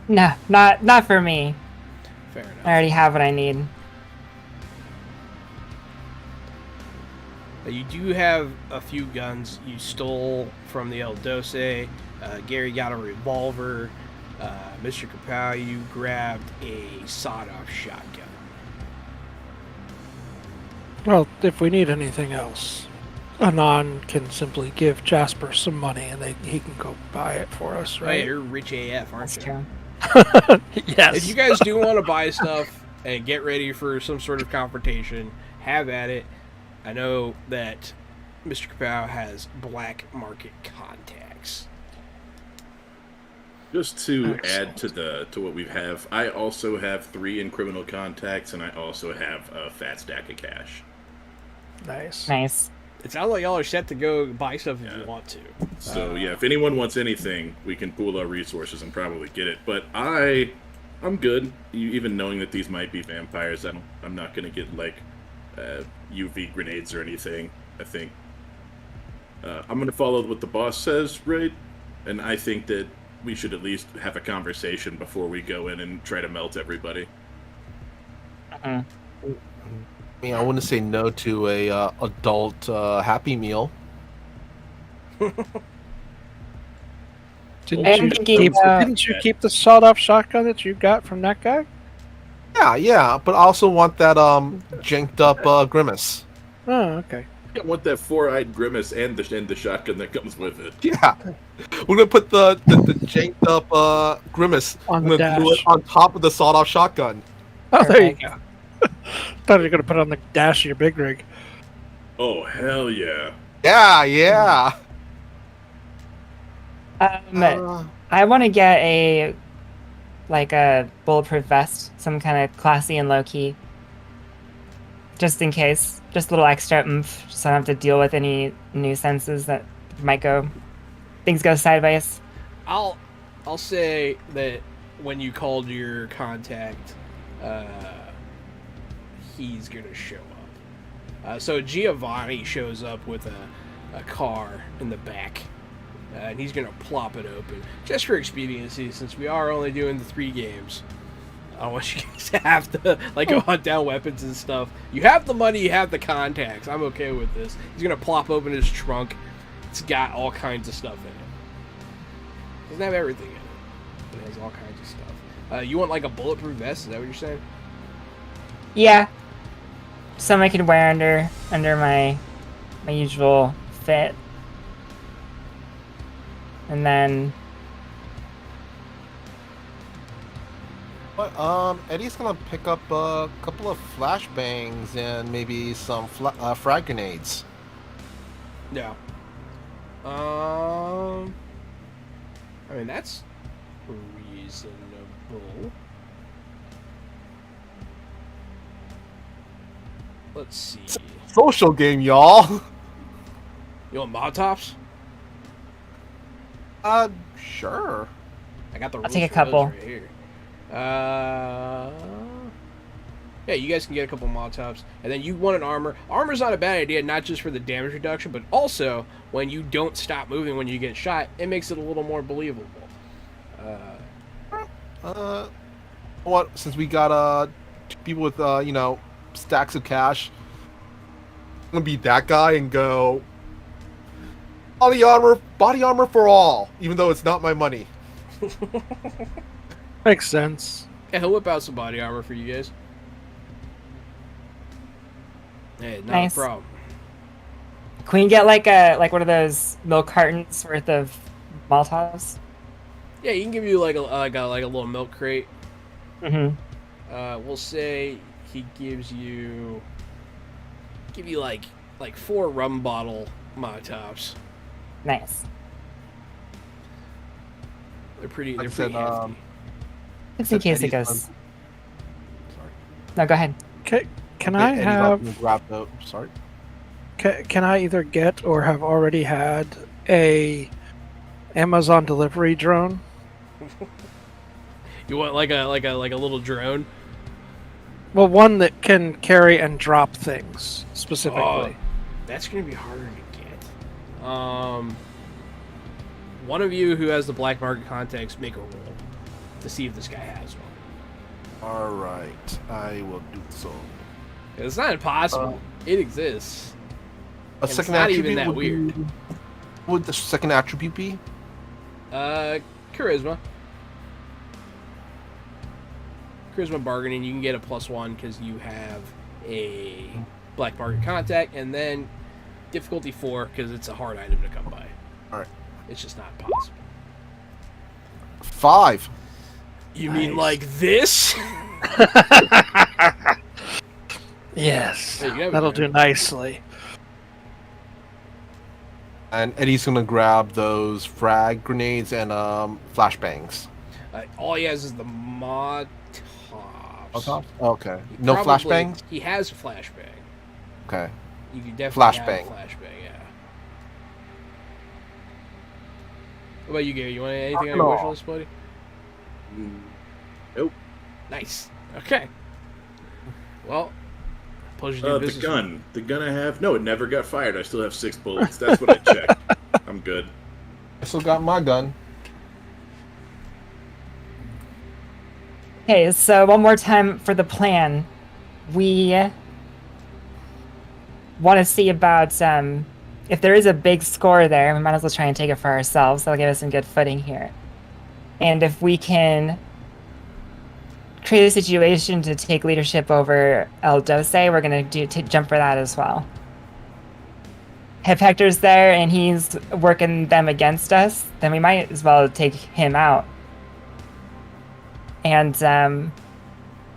no, not for me. Fair enough. I already have what I need. You do have a few guns you stole from the El Doce. Gary got a revolver. Mr. Kapow, you grabbed a sawed-off shotgun. Well, if we need anything else, Anon can simply give Jasper some money and he can go buy it for us, Right, right? you're rich AF, aren't That's you? true. Yes. If you guys do want to buy stuff and get ready for some sort of confrontation, have at it. I know that Mr. Kapow has black market contacts. Just to add to what we have, I also have 3 in criminal contacts, and I also have a fat stack of cash. Nice. Nice. It sounds like y'all are set to go buy stuff if you want to. So yeah, if anyone wants anything, we can pool our resources and probably get it. But I'm good. Even knowing that these might be vampires, I'm not gonna get like UV grenades or anything. I think I'm gonna follow what the boss says, right? And I think that we should at least have a conversation before we go in and try to melt everybody. I mean, I wouldn't say no to a adult Happy Meal. Didn't I'm you thinking keep? about- Didn't you keep the sawed-off shotgun that you got from that guy? Yeah, but I also want that janked up Grimace. Oh, okay. I want that four-eyed grimace and the shotgun that comes with it. Yeah, we're gonna put the janked up Grimace On the we're gonna glue it dash. on top of the sawed-off shotgun. Oh, there you Perfect. go. Thought you were gonna put it on the dash of your big rig. Oh, hell yeah. Yeah. I want to get a bulletproof vest, some kind of classy and low key, just in case, just a little extra oomph, so I don't have to deal with any nuisances that things go sideways. I'll say that when you called your contact, he's gonna show up. So Giovanni shows up with a car in the back, and he's gonna plop it open just for expediency, since we are only doing the 3 games. I don't want you guys to have to go hunt down weapons and stuff. You have the money, you have the contacts. I'm okay with this. He's gonna plop open his trunk. It's got all kinds of stuff in it. Doesn't have everything in it, but it has all kinds of stuff. You want like a bulletproof vest? Is that what you're saying? Yeah, some I could wear under my usual fit, and then But Eddie's gonna pick up a couple of flashbangs and maybe some frag grenades. Yeah. I mean, that's reasonable. Let's see. Social game, y'all. You want Molotovs? Sure. I got the I'll rules take a for couple. those right here. Yeah, you guys can get a couple Molotovs. And then you want an armor. Armor's not a bad idea, not just for the damage reduction, but also when you don't stop moving when you get shot, it makes it a little more believable. What? Since we got two people with stacks of cash, I'm gonna be that guy and go body armor for all, even though it's not my money. Makes sense. Yeah, he'll whip out some body armor for you guys. Hey, not Nice. a problem. can we get like one of those milk cartons worth of Molotovs? Yeah, he can give you like a little milk crate. Mm-hmm. We'll say he gives you like 4 rum bottle Molotovs. Nice. They're pretty. Like I They're said, pretty hefty. Just in case it Eddie's goes. Sorry. No, go ahead. Can I Eddie's have? gonna grab the. Sorry. Can I either get or have already had a Amazon delivery drone? You want like a little drone? Well, one that can carry and drop things specifically. Oh, that's gonna be harder to get. One of you who has the black market contacts, make a roll to see if this guy has one. All right, I will do so. It's not impossible. It exists. A And it's second not attribute even that would weird. Be, what would the second attribute be? Charisma. Charisma bargaining, you can get a +1 because you have a black market contact, and then difficulty 4 because it's a hard item to come by. All right. It's just not possible. 5. You mean Nice. like this? Yes, There you go, that'll man. do nicely. And Eddie's gonna grab those frag grenades and flashbangs. All he has is the Molotovs. Okay. No Probably- flashbangs. He has a flashbang. Okay. You can definitely Flashbang. have a flashbang, yeah. What about you, Gary? You want anything on your wish list, buddy? Nope. Nice. Okay. Well, pleasure doing The business. gun. The gun I have. No, it never got fired. I still have 6 bullets. That's what I checked. I'm good. I still got my gun. Okay, so one more time for the plan. We want to see about if there is a big score there, we might as well try and take it for ourselves. That'll give us some good footing here. And if we can create a situation to take leadership over El Doce, we're going to jump for that as well. If Hector's there and he's working them against us, then we might as well take him out. And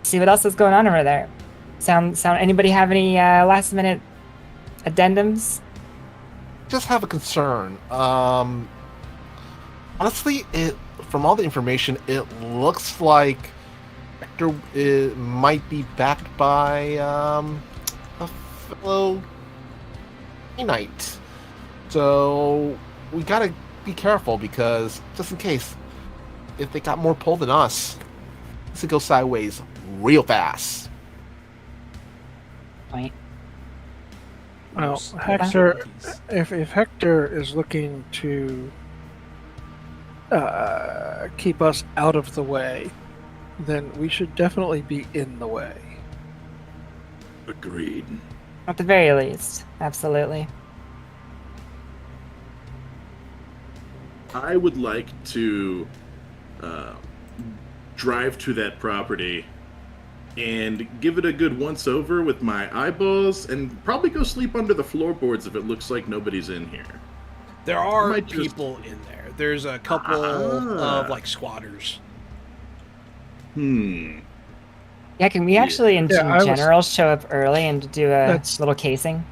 see what else is going on over there. Anybody have any last minute addendums? Just have a concern. Honestly, from all the information, it looks like Hector might be backed by a fellow knight. So we gotta be careful, because just in case, if they got more pull than us, this could go sideways real fast. Point. Well, Hector, if Hector is looking to keep us out of the way, then we should definitely be in the way. Agreed. At the very least, absolutely. I would like to drive to that property and give it a good once over with my eyeballs, and probably go sleep under the floorboards if it looks like nobody's in here. There are might just- people in there. There's a couple of like squatters. Yeah, can we actually, in general, show up early and do a little casing?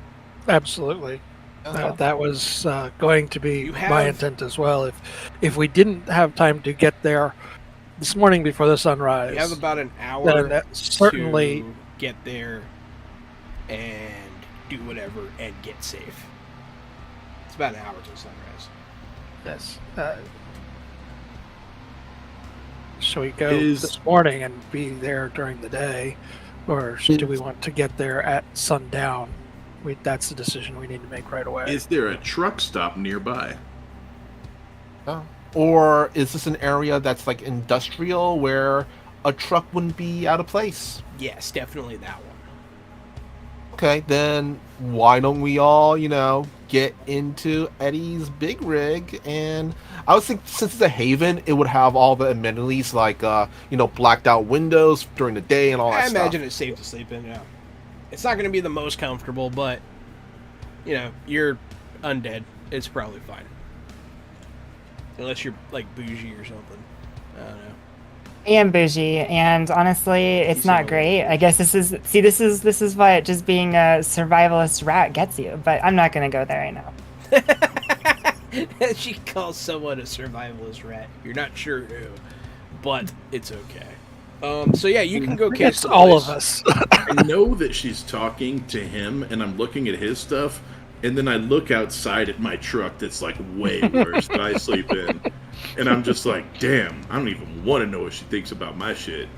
Absolutely. Uh-huh. That was going to be You my have- intent as well. If we didn't have time to get there this morning before the sunrise, You have about an hour then that certainly to get there and do whatever and get safe. It's about an hour till sunrise. yes. Shall we go Is- this morning and be there during the day, or do we want to get there at sundown? That's the decision we need to make right away. Is there a truck stop nearby? Or is this an area that's like industrial where a truck wouldn't be out of place? Yes, definitely that one. Okay, then why don't we all, get into Eddie's big rig? And I would think, since it's a haven, it would have all the amenities like, blacked out windows during the day and all that I stuff. imagine it's safe to sleep in, yeah. It's not going to be the most comfortable, but, you're undead. It's probably fine. Unless you're, like, bougie or something. I don't know. I am bougie, and honestly, it's not great. I guess this is what just being a survivalist rat gets you. But I'm not gonna go there right now. She calls someone a survivalist rat. You're not sure who, but it's okay. So yeah, you can go cast It's the all of place. us. I know that she's talking to him, and I'm looking at his stuff, and then I look outside at my truck that's like way worse that I sleep in, and I'm just like, damn, I don't even want to know what she thinks about my shit.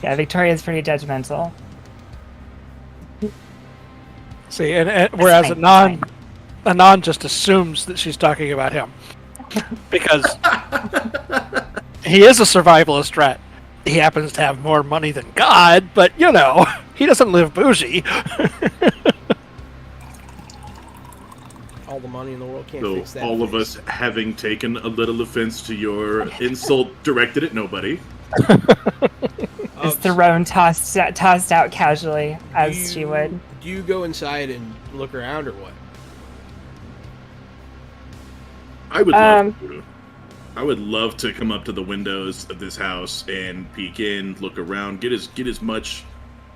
Yeah, Victoria's pretty judgmental. See, and whereas fine, Anon just assumes that she's talking about him because he is a survivalist rat. He happens to have more money than God, but he doesn't live bougie. All the money in the world can't So fix that. all of us having taken a little offense to your insult directed at nobody. Just thrown, tossed out casually, as she would. Do you go inside and look around, or what? I would love to. I would love to come up to the windows of this house and peek in, look around, get as much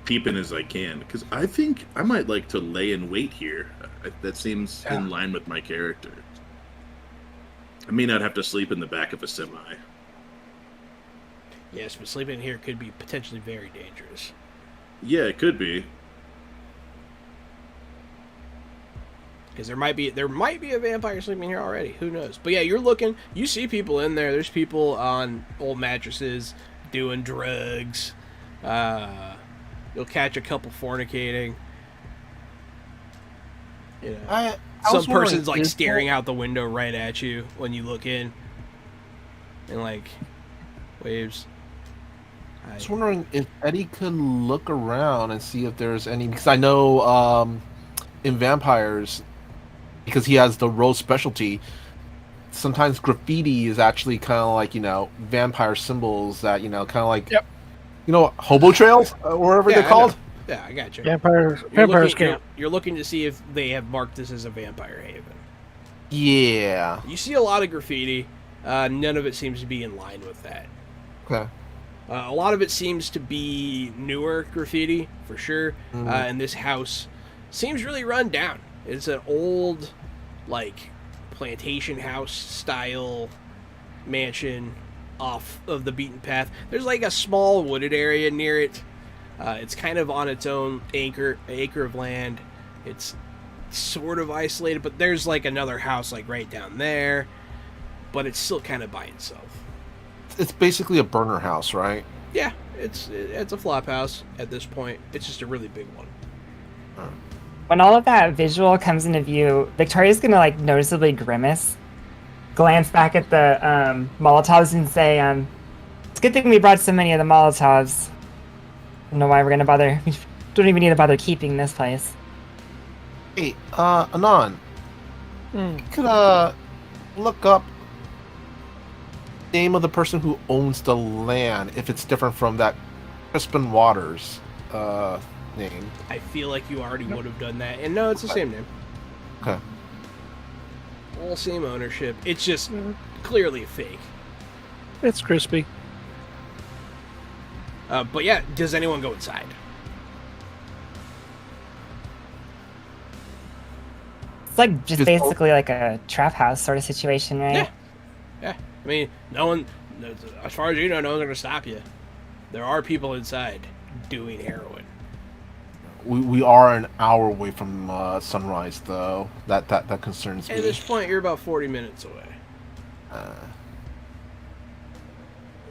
peeping as I can, because I think I might like to lay in wait here. That seems in line with my character. I may not have to sleep in the back of a semi. Yes, but sleeping here could be potentially very dangerous. Yeah, it could be. Because there might be a vampire sleeping here already. Who knows? But yeah, you're looking. You see people in there. There's people on old mattresses doing drugs. You'll catch a couple fornicating. I Some was wondering, person's like is staring out the window right at you when you look in, and like waves. I was wondering if Eddie could look around and see if there's any, because I know in vampires, because he has the role specialty, sometimes graffiti is actually kind of like, vampire symbols that, kind of like, Yep. hobo trails, or whatever Yeah, they're called. Yeah, I got you. Vampires You're camp. you're looking to see if they have marked this as a vampire haven. Yeah. You see a lot of graffiti. None of it seems to be in line with that. Okay. A lot of it seems to be newer graffiti, for sure. Mhm. And this house seems really run down. It's an old, like, plantation house style mansion off of the beaten path. There's like a small wooded area near it. It's kind of on its own acre of land. It's sort of isolated, but there's like another house like right down there, but it's still kind of by itself. It's basically a burner house, right? Yeah, it's a flop house at this point. It's just a really big one. When all of that visual comes into view, Victoria's gonna like noticeably grimace, glance back at the Molotovs and say, "It's a good thing we brought so many of the Molotovs. I don't know why we're gonna bother. We don't even need to bother keeping this place." Hey, Anon, you could look up the name of the person who owns the land if it's different from that Crispin Waters name. I feel like you already would have done that, and no, it's the same name. Okay. All same ownership. It's just clearly a fake. It's crispy. But yeah, does anyone go inside? It's like just Just- basically like a trap house sort of situation, right? Yeah. Yeah. I mean, no one, as far as you know, no one's going to stop you. There are people inside doing heroin. We are an hour away from sunrise, though. That concerns At me. this point, you're about 40 minutes away.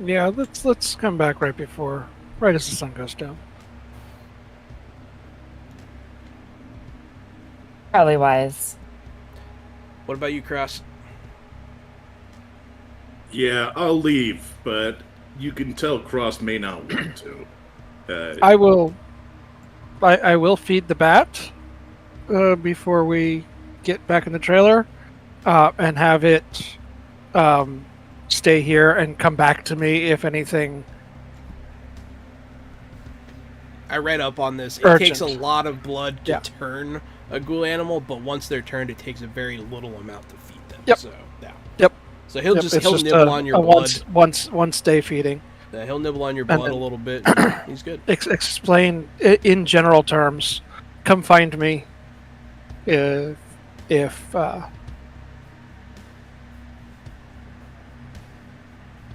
Yeah, let's come back right as the sun goes down. Probably wise. What about you, Cross? Yeah, I'll leave, but you can tell Cross may not want to. I will feed the bat before we get back in the trailer, and have it stay here and come back to me if anything. I read up on this. It Urgent. takes a lot of blood to Yeah. turn a ghoul animal, but once they're turned, it takes a very little amount to feed them. Yep. So, yeah. Yep. So he'll It's he'll nibble on your a blood. once day feeding. He'll nibble on your And blood a then- little bit. And he's good. Explain in general terms. Come find me if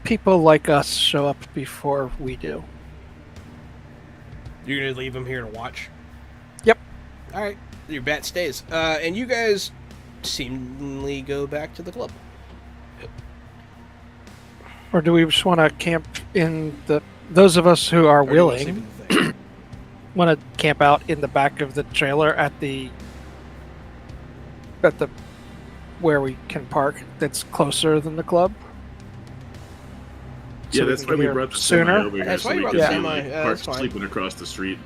people like us show up before we do. You're gonna leave him here to watch. Yep. All right. Your bat stays. And you guys seemingly go back to the club. Or do we just want to camp in those of us who are Or do you wanna sleep willing in the thing? want to camp out in the back of the trailer at the where we can park that's closer than the club? Yeah, So that's can why get we here brought the sooner. semi over here, That's so why you we brought could the be semi. like Yeah, parked that's fine. sleeping across the street.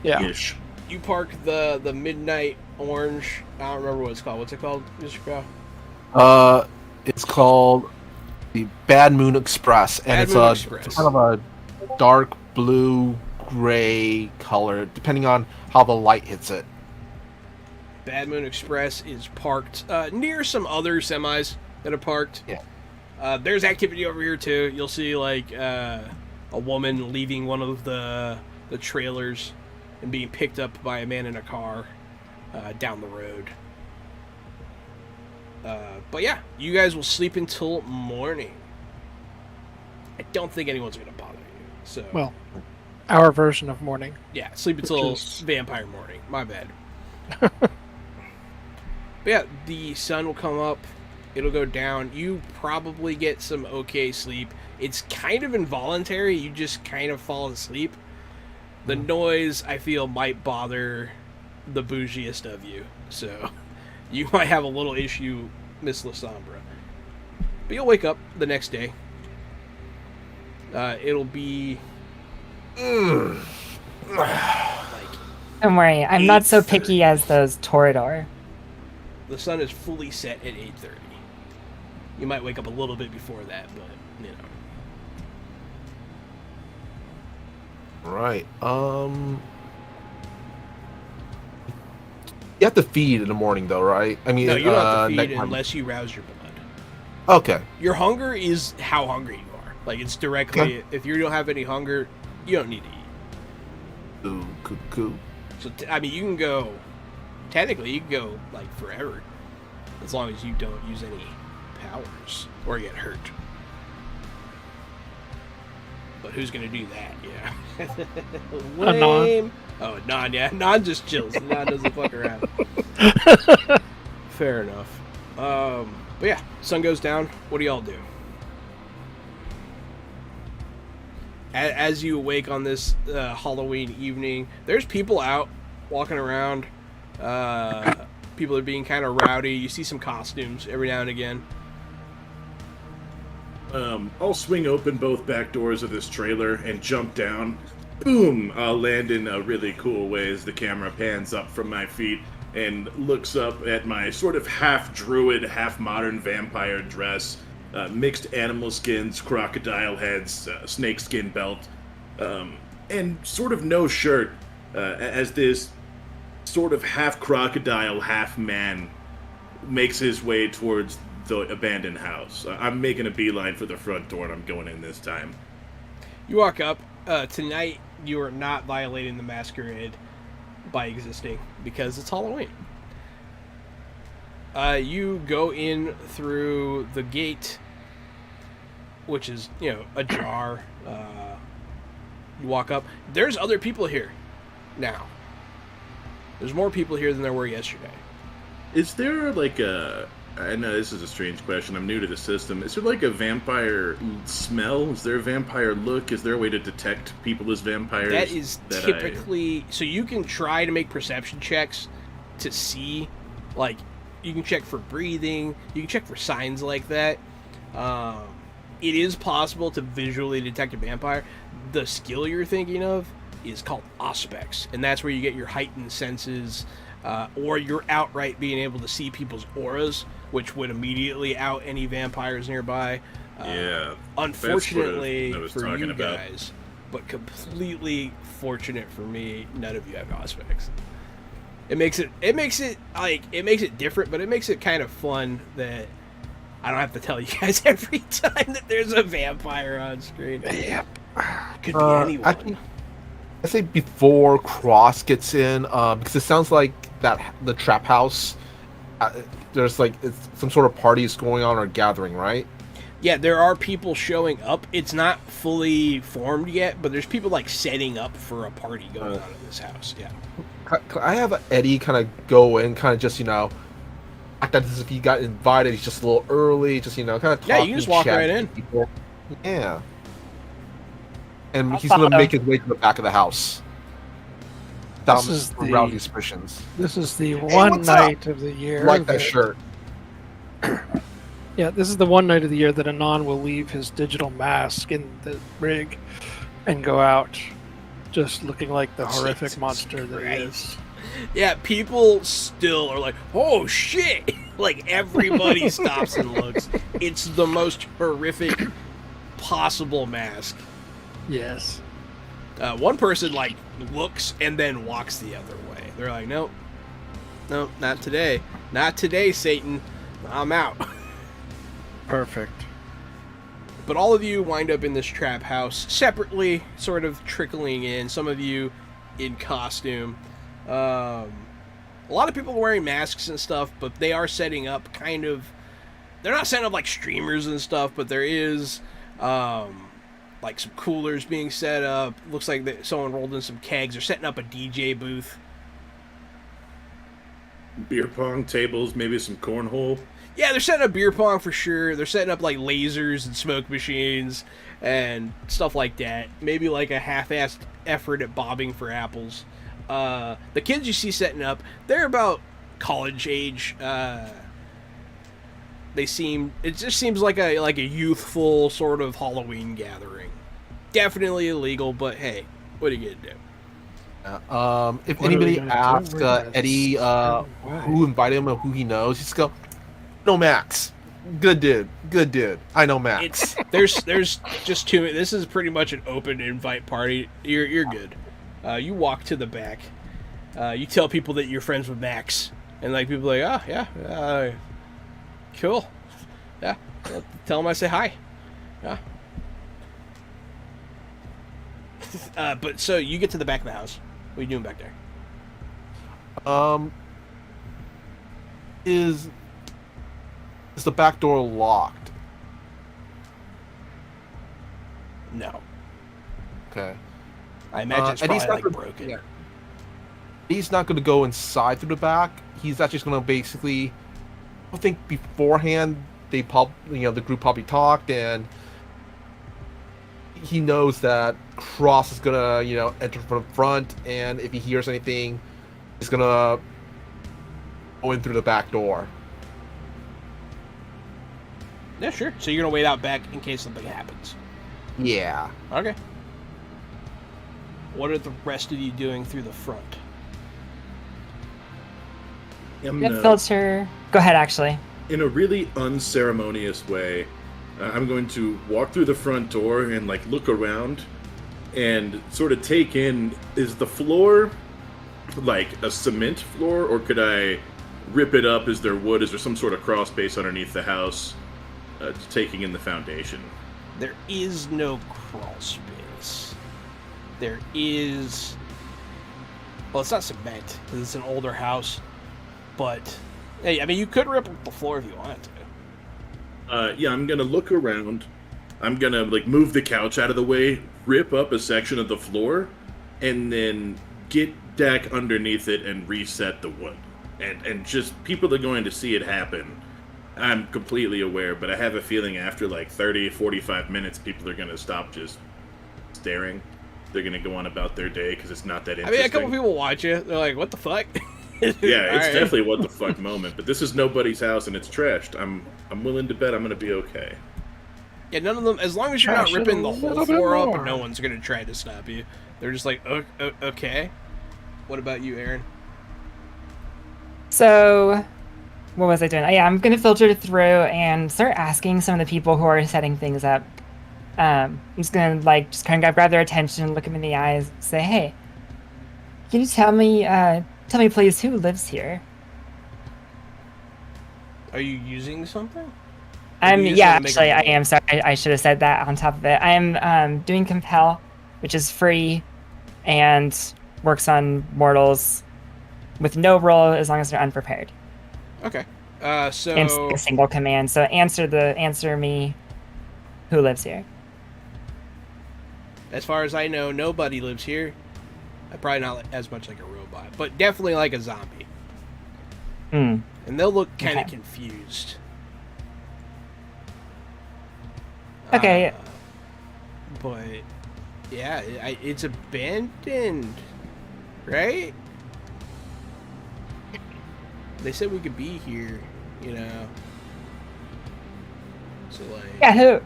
Yeah. Ish. You park the midnight orange. I don't remember what it's called. What's it called, Mr. Crow? It's called the Bad Moon Express, and Bad it's Moon a Express. it's kind of a dark blue gray color, depending on how the light hits it. Bad Moon Express is parked near some other semis that are parked. Yeah. There's activity over here too. You'll see like a woman leaving one of the trailers and being picked up by a man in a car down the road. But yeah, you guys will sleep until morning. I don't think anyone's gonna bother you. So Well, our version of morning. yeah, sleep until is- vampire morning. My bad. But yeah, the sun will come up. It'll go down. You probably get some okay sleep. It's kind of involuntary. You just kind of fall asleep. The noise, I feel, might bother the bougiest of you. So you might have a little issue, Miss Lasombra. But you'll wake up the next day. It'll be Don't worry, I'm not so 8:30. picky as those Torador. The sun is fully set at 8:30. You might wake up a little bit before that, but you know. Right. You have to feed in the morning, though, right? I mean, No, you don't have to feed nighttime. unless you rouse your blood. Okay. Your hunger is how hungry you are. Like, it's directly, if you don't have any hunger, you don't need to eat. Ooh, cool. So, I mean, you can go, technically, you can go, like, forever. As long as you don't use any powers or get hurt. But who's going to do that? Yeah. Lame. Oh, Non, yeah. Non just chills. Non doesn't fuck around. Fair enough. But yeah, sun goes down. What do y'all do? As you awake on this Halloween evening, there's people out walking around. People are being kind of rowdy. You see some costumes every now and again. I'll swing open both back doors of this trailer and jump down. Boom! I'll land in a really cool way as the camera pans up from my feet and looks up at my sort of half-druid, half-modern vampire dress. Mixed animal skins, crocodile heads, snakeskin belt, and sort of no shirt, as this sort of half-crocodile, half-man makes his way towards the abandoned house. I'm making a beeline for the front door, and I'm going in this time. You walk up. Tonight, you are not violating the masquerade by existing because it's Halloween. You go in through the gate, which is, ajar. You walk up. There's other people here now. There's more people here than there were yesterday. Is there like I know this is a strange question. I'm new to the system. Is there like a vampire smell? Is there a vampire look? Is there a way to detect people as vampires? That is typically... So you can try to make perception checks to see, like, you can check for breathing, you can check for signs like that. It is possible to visually detect a vampire. The skill you're thinking of is called Auspex, and that's where you get your heightened senses, or you're outright being able to see people's auras, which would immediately out any vampires nearby. Yeah. Unfortunately for you about. guys, but completely fortunate for me, none of you have Auspex. It makes it different, but it makes it kind of fun that I don't have to tell you guys every time that there's a vampire on screen. Yep. Could be anyone. I say before Cross gets in, because it sounds like that the trap house. There's like some sort of parties going on or gathering, right? Yeah, there are people showing up. It's not fully formed yet, but there's people like setting up for a party going on in this house. Yeah. I have Eddie kind of go in, kind of just act as if he got invited. He's just a little early, just kind of talk. Yeah, you can just walk right in. People. Yeah. And I'll he's gonna follow. make his way to the back of the house. This is the- around these suspicions. This is the one what's up? night of the year. Like that shirt. Yeah, this is the one night of the year that Anon will leave his digital mask in the rig and go out just looking like the horrific Jesus monster that he is. Christ. Yeah, people still are like, oh shit! Like, everybody stops and looks. It's the most horrific possible mask. Yes. One person, like, looks and then walks the other way. They're like, nope, not today. Not today, Satan. I'm out. Perfect. But all of you wind up in this trap house separately, sort of trickling in. Some of you in costume. A lot of people are wearing masks and stuff, but they are setting up kind of... They're not setting up like streamers and stuff, but there is like some coolers being set up. Looks like someone rolled in some kegs. They're setting up a DJ booth. Beer pong tables, maybe some cornhole. Yeah, they're setting up beer pong for sure. They're setting up like lasers and smoke machines and stuff like that. Maybe like a half-assed effort at bobbing for apples. The kids you see setting up, they're about college age. It just seems like a youthful sort of Halloween gathering. Definitely illegal, but hey, What are you gonna do? If What are anybody we gonna do? asks We're gonna Eddie scream who invited him or who he knows, just go, no, Max. Good dude. I know Max. There's just too many. This is pretty much an open invite party. You're good. You walk to the back. You tell people that you're friends with Max, and like people are like, oh yeah, cool, yeah. Tell him I say hi. Yeah. But so you get to the back of the house. What are you doing back there? Is the back door locked? No, Okay. I imagine it's Eddie's probably like not broken. Yeah. He's not going to go inside through the back. He's actually just going to basically, I think beforehand the group probably talked, and he knows that Cross is going to enter from the front, and if he hears anything, he's going to go in through the back door. Yeah, sure. So you're gonna wait out back in case something happens. Yeah. Okay. What are the rest of you doing through the front? Filter. Go ahead, actually. In a really unceremonious way, I'm going to walk through the front door and like look around and sort of take in, is the floor like a cement floor, or could I rip it up? Is there wood? Is there some sort of crawl space underneath the house, taking in the foundation? There is no crawl space. There is... Well, it's not cement, because it's an older house. But, hey, I mean, you could rip up the floor if you wanted to. Yeah, I'm gonna look around. I'm gonna like move the couch out of the way, rip up a section of the floor, and then get Dak underneath it and reset the wood. And just people are going to see it happen. I'm completely aware, but I have a feeling after like 30, 45 minutes, people are going to stop just staring. They're going to go on about their day because it's not that I interesting. mean, a couple people watch it. They're like, what the fuck? Yeah, it's definitely what the fuck moment. But this is nobody's house and it's trashed. I'm willing to bet I'm going to be okay. Yeah, none of them, as long as you're not Trash it ripping a the whole little bit floor up, more. no one's going to try to stop you. They're just like, okay. What about you, Aaron? So, what was I doing? Oh, yeah, I'm going to filter through and start asking some of the people who are setting things up. I'm just going to, like, just kind of grab their attention, look them in the eyes, say, hey, can you tell me please, who lives here? Are you using something? Yeah, actually, I am. Sorry, I should have said that on top of it. I am doing Compel, which is free and works on mortals with no roll as long as they're unprepared. Okay. So... And a single command. So answer me who lives here. As far as I know, nobody lives here. Probably not as much like a robot, but definitely like a zombie. Hmm. And they'll look kind of Okay. confused. Okay. But yeah, it's abandoned, right? They said we could be here, you know. So like, Yeah, who?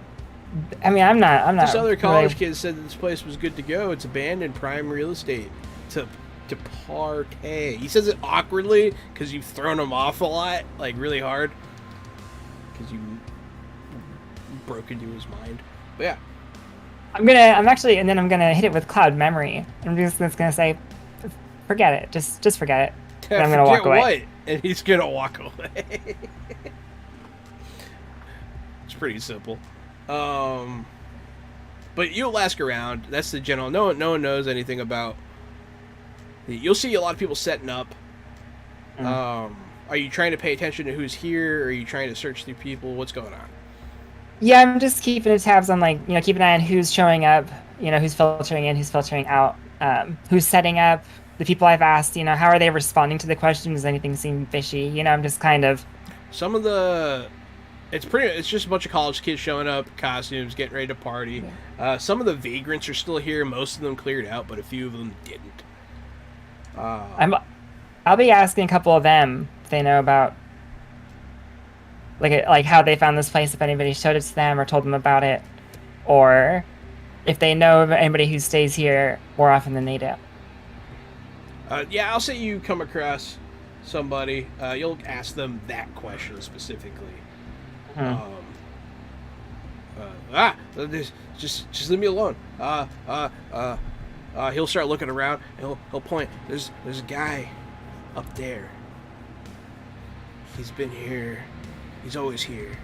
I mean, I'm not. this other college really- kid said that this place was good to go. It's abandoned, prime real estate to partay. He says it awkwardly because you've thrown him off a lot, like really hard, because you broke into his mind. But yeah, I'm gonna hit it with cloud memory. I'm just gonna say, forget it. Just forget it. And I'm gonna walk forget away. what? And he's gonna walk away. It's pretty simple. But you'll ask around. That's the general. No one knows anything about. You'll see a lot of people setting up. Are you trying to pay attention to who's here? Or are you trying to search through people? What's going on? Yeah, I'm just keeping tabs on, like, keep an eye on who's showing up, who's filtering in, who's filtering out, who's setting up, the people I've asked, how are they responding to the questions? Does anything seem fishy? I'm just kind of... Some of the... It's just a bunch of college kids showing up, costumes, getting ready to party. Yeah. Some of the vagrants are still here. Most of them cleared out, but a few of them didn't. I'll be asking a couple of them if they know about like how they found this place, if anybody showed it to them or told them about it, or if they know of anybody who stays here more often than they do. Yeah, I'll say you come across somebody. You'll ask them that question specifically. Just leave me alone. He'll start looking around. And he'll point. There's a guy up there. He's been here. He's always here.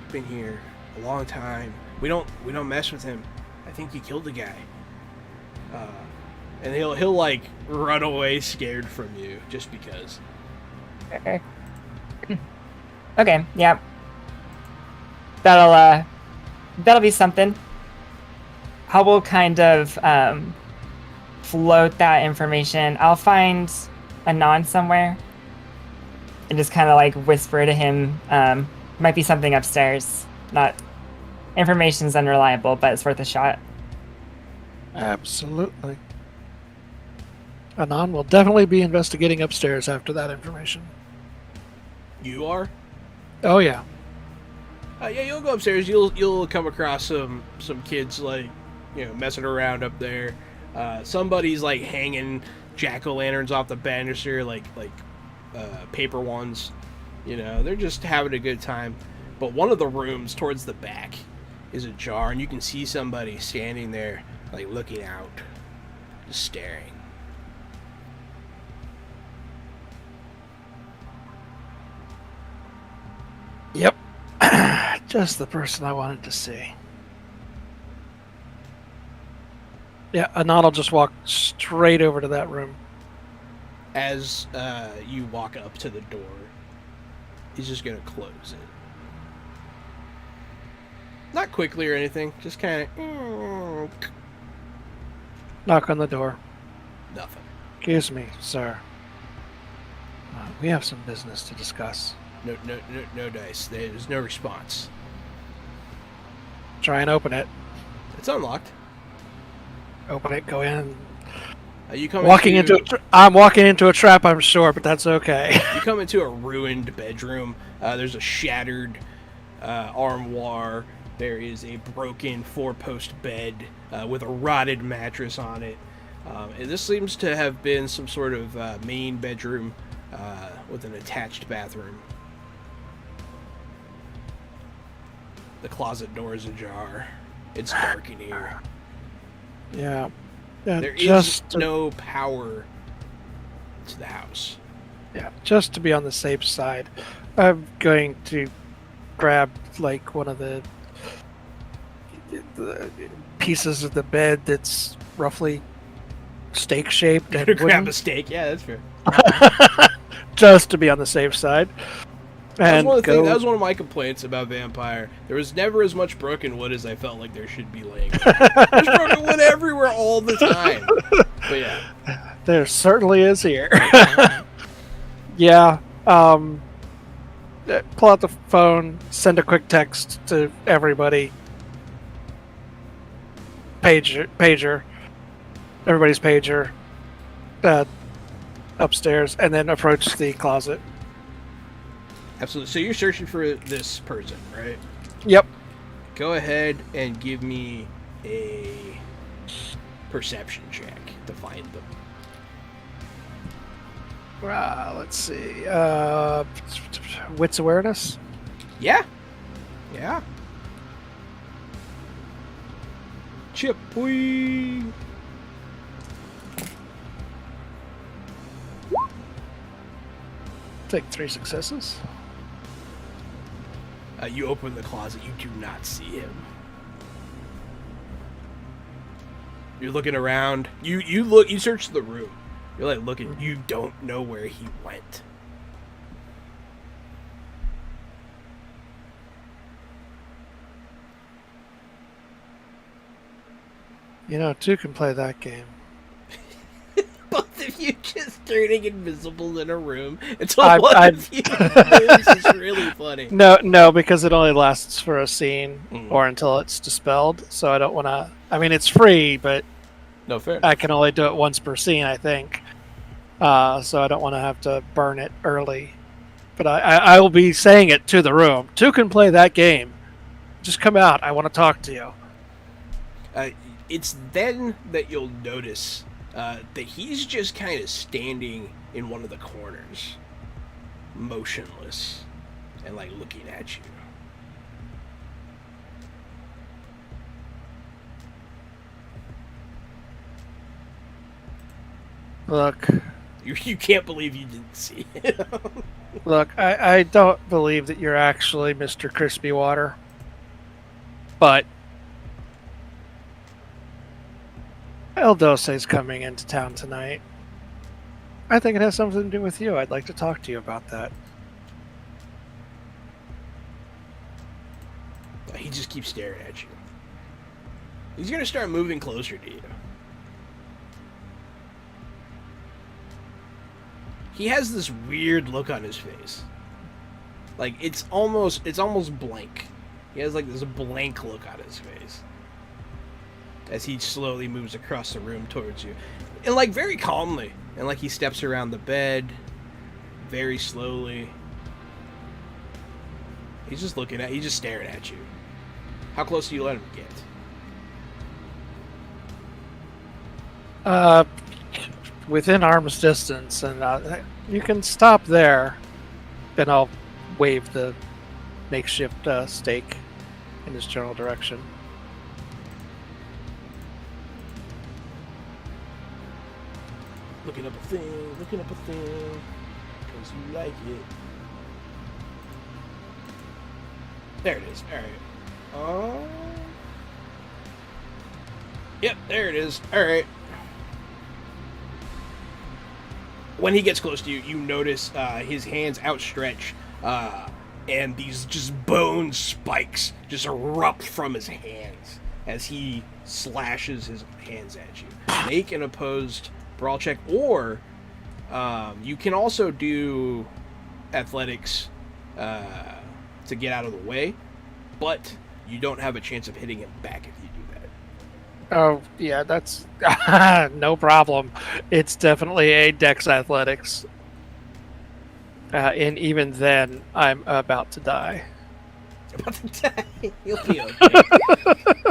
He's been here a long time. We don't mess with him. I think he killed the guy. And he'll like run away scared from you just because. Okay. Okay. Yeah. That'll be something. I will kind of float that information. I'll find Anon somewhere and just kind of like whisper to him. Might be something upstairs. Not information's unreliable, but it's worth a shot. Absolutely. Anon will definitely be investigating upstairs after that information. You are? Oh yeah. Yeah, you'll go upstairs. You'll come across some kids like messing around up there. Somebody's like hanging jack-o'-lanterns off the banister, like paper ones. They're just having a good time. But one of the rooms towards the back is ajar, and you can see somebody standing there, like looking out, just staring. Yep. Just the person I wanted to see. Yeah, Anon will just walk straight over to that room. As you walk up to the door, he's just going to close it. Not quickly or anything, just kind of... Knock on the door. Nothing. Excuse me, sir. We have some business to discuss. No dice. There's no response. Try and open it. It's unlocked. Open it, go in. You come I'm walking into a trap, I'm sure, but that's okay. You come into a ruined bedroom. There's a shattered armoire. There is a broken 4-post bed with a rotted mattress on it. And this seems to have been some sort of main bedroom with an attached bathroom. The closet door is ajar. It's dark in here. Yeah. There is no power to the house. Yeah, just to be on the safe side, I'm going to grab like one of the pieces of the bed that's roughly steak shaped. And grab a steak. Yeah, that's fair. Just to be on the safe side. That was one of my complaints about Vampire. There was never as much broken wood as I felt like there should be laying. There's broken wood everywhere all the time. But yeah. There certainly is here. Yeah. Pull out the phone, send a quick text to everybody. Pager. Everybody's pager. Upstairs, and then approach the closet. Absolutely. So you're searching for this person, right? Yep. Go ahead and give me a perception check to find them. Let's see. Wits awareness? Yeah. Yeah. Chip, boy. Take 3 successes. You open the closet. You do not see him. You're looking around. You look. You search the room. You're like looking. You don't know where he went. Two can play that game. Both of you just turning invisible in a room until one of you moves is really funny. No, because it only lasts for a scene or until it's dispelled. So I don't want to. I mean, it's free, but no fair. I can only do it once per scene, I think. So I don't want to have to burn it early. But I will be saying it to the room. 2 can play that game. Just come out. I want to talk to you. It's then that you'll notice that he's just kind of standing in one of the corners, motionless, and like looking at you. Look, You can't believe you didn't see it. look, I don't believe that you're actually Mr. Crispy Water. But El Doce's coming into town tonight. I think it has something to do with you. I'd like to talk to you about that. He just keeps staring at you. He's gonna start moving closer to you. He has this weird look on his face. Like it's almost blank. He has like this blank look on his face as he slowly moves across the room towards you, and like very calmly, and like he steps around the bed very slowly. He's just staring at you. How close do you let him get? Within arm's distance, and you can stop there. Then I'll wave the makeshift stake in his general direction. Looking up a thing, because you like it. There it is. Alright. Yep, there it is. Alright. When he gets close to you, you notice his hands outstretched, and these just bone spikes just erupt from his hands as he slashes his hands at you. Make an opposed brawl check, or you can also do athletics to get out of the way, but you don't have a chance of hitting him back if you do that. Oh, yeah, that's no problem. It's definitely a Dex Athletics. And even then, I'm about to die. About to die. You'll be okay.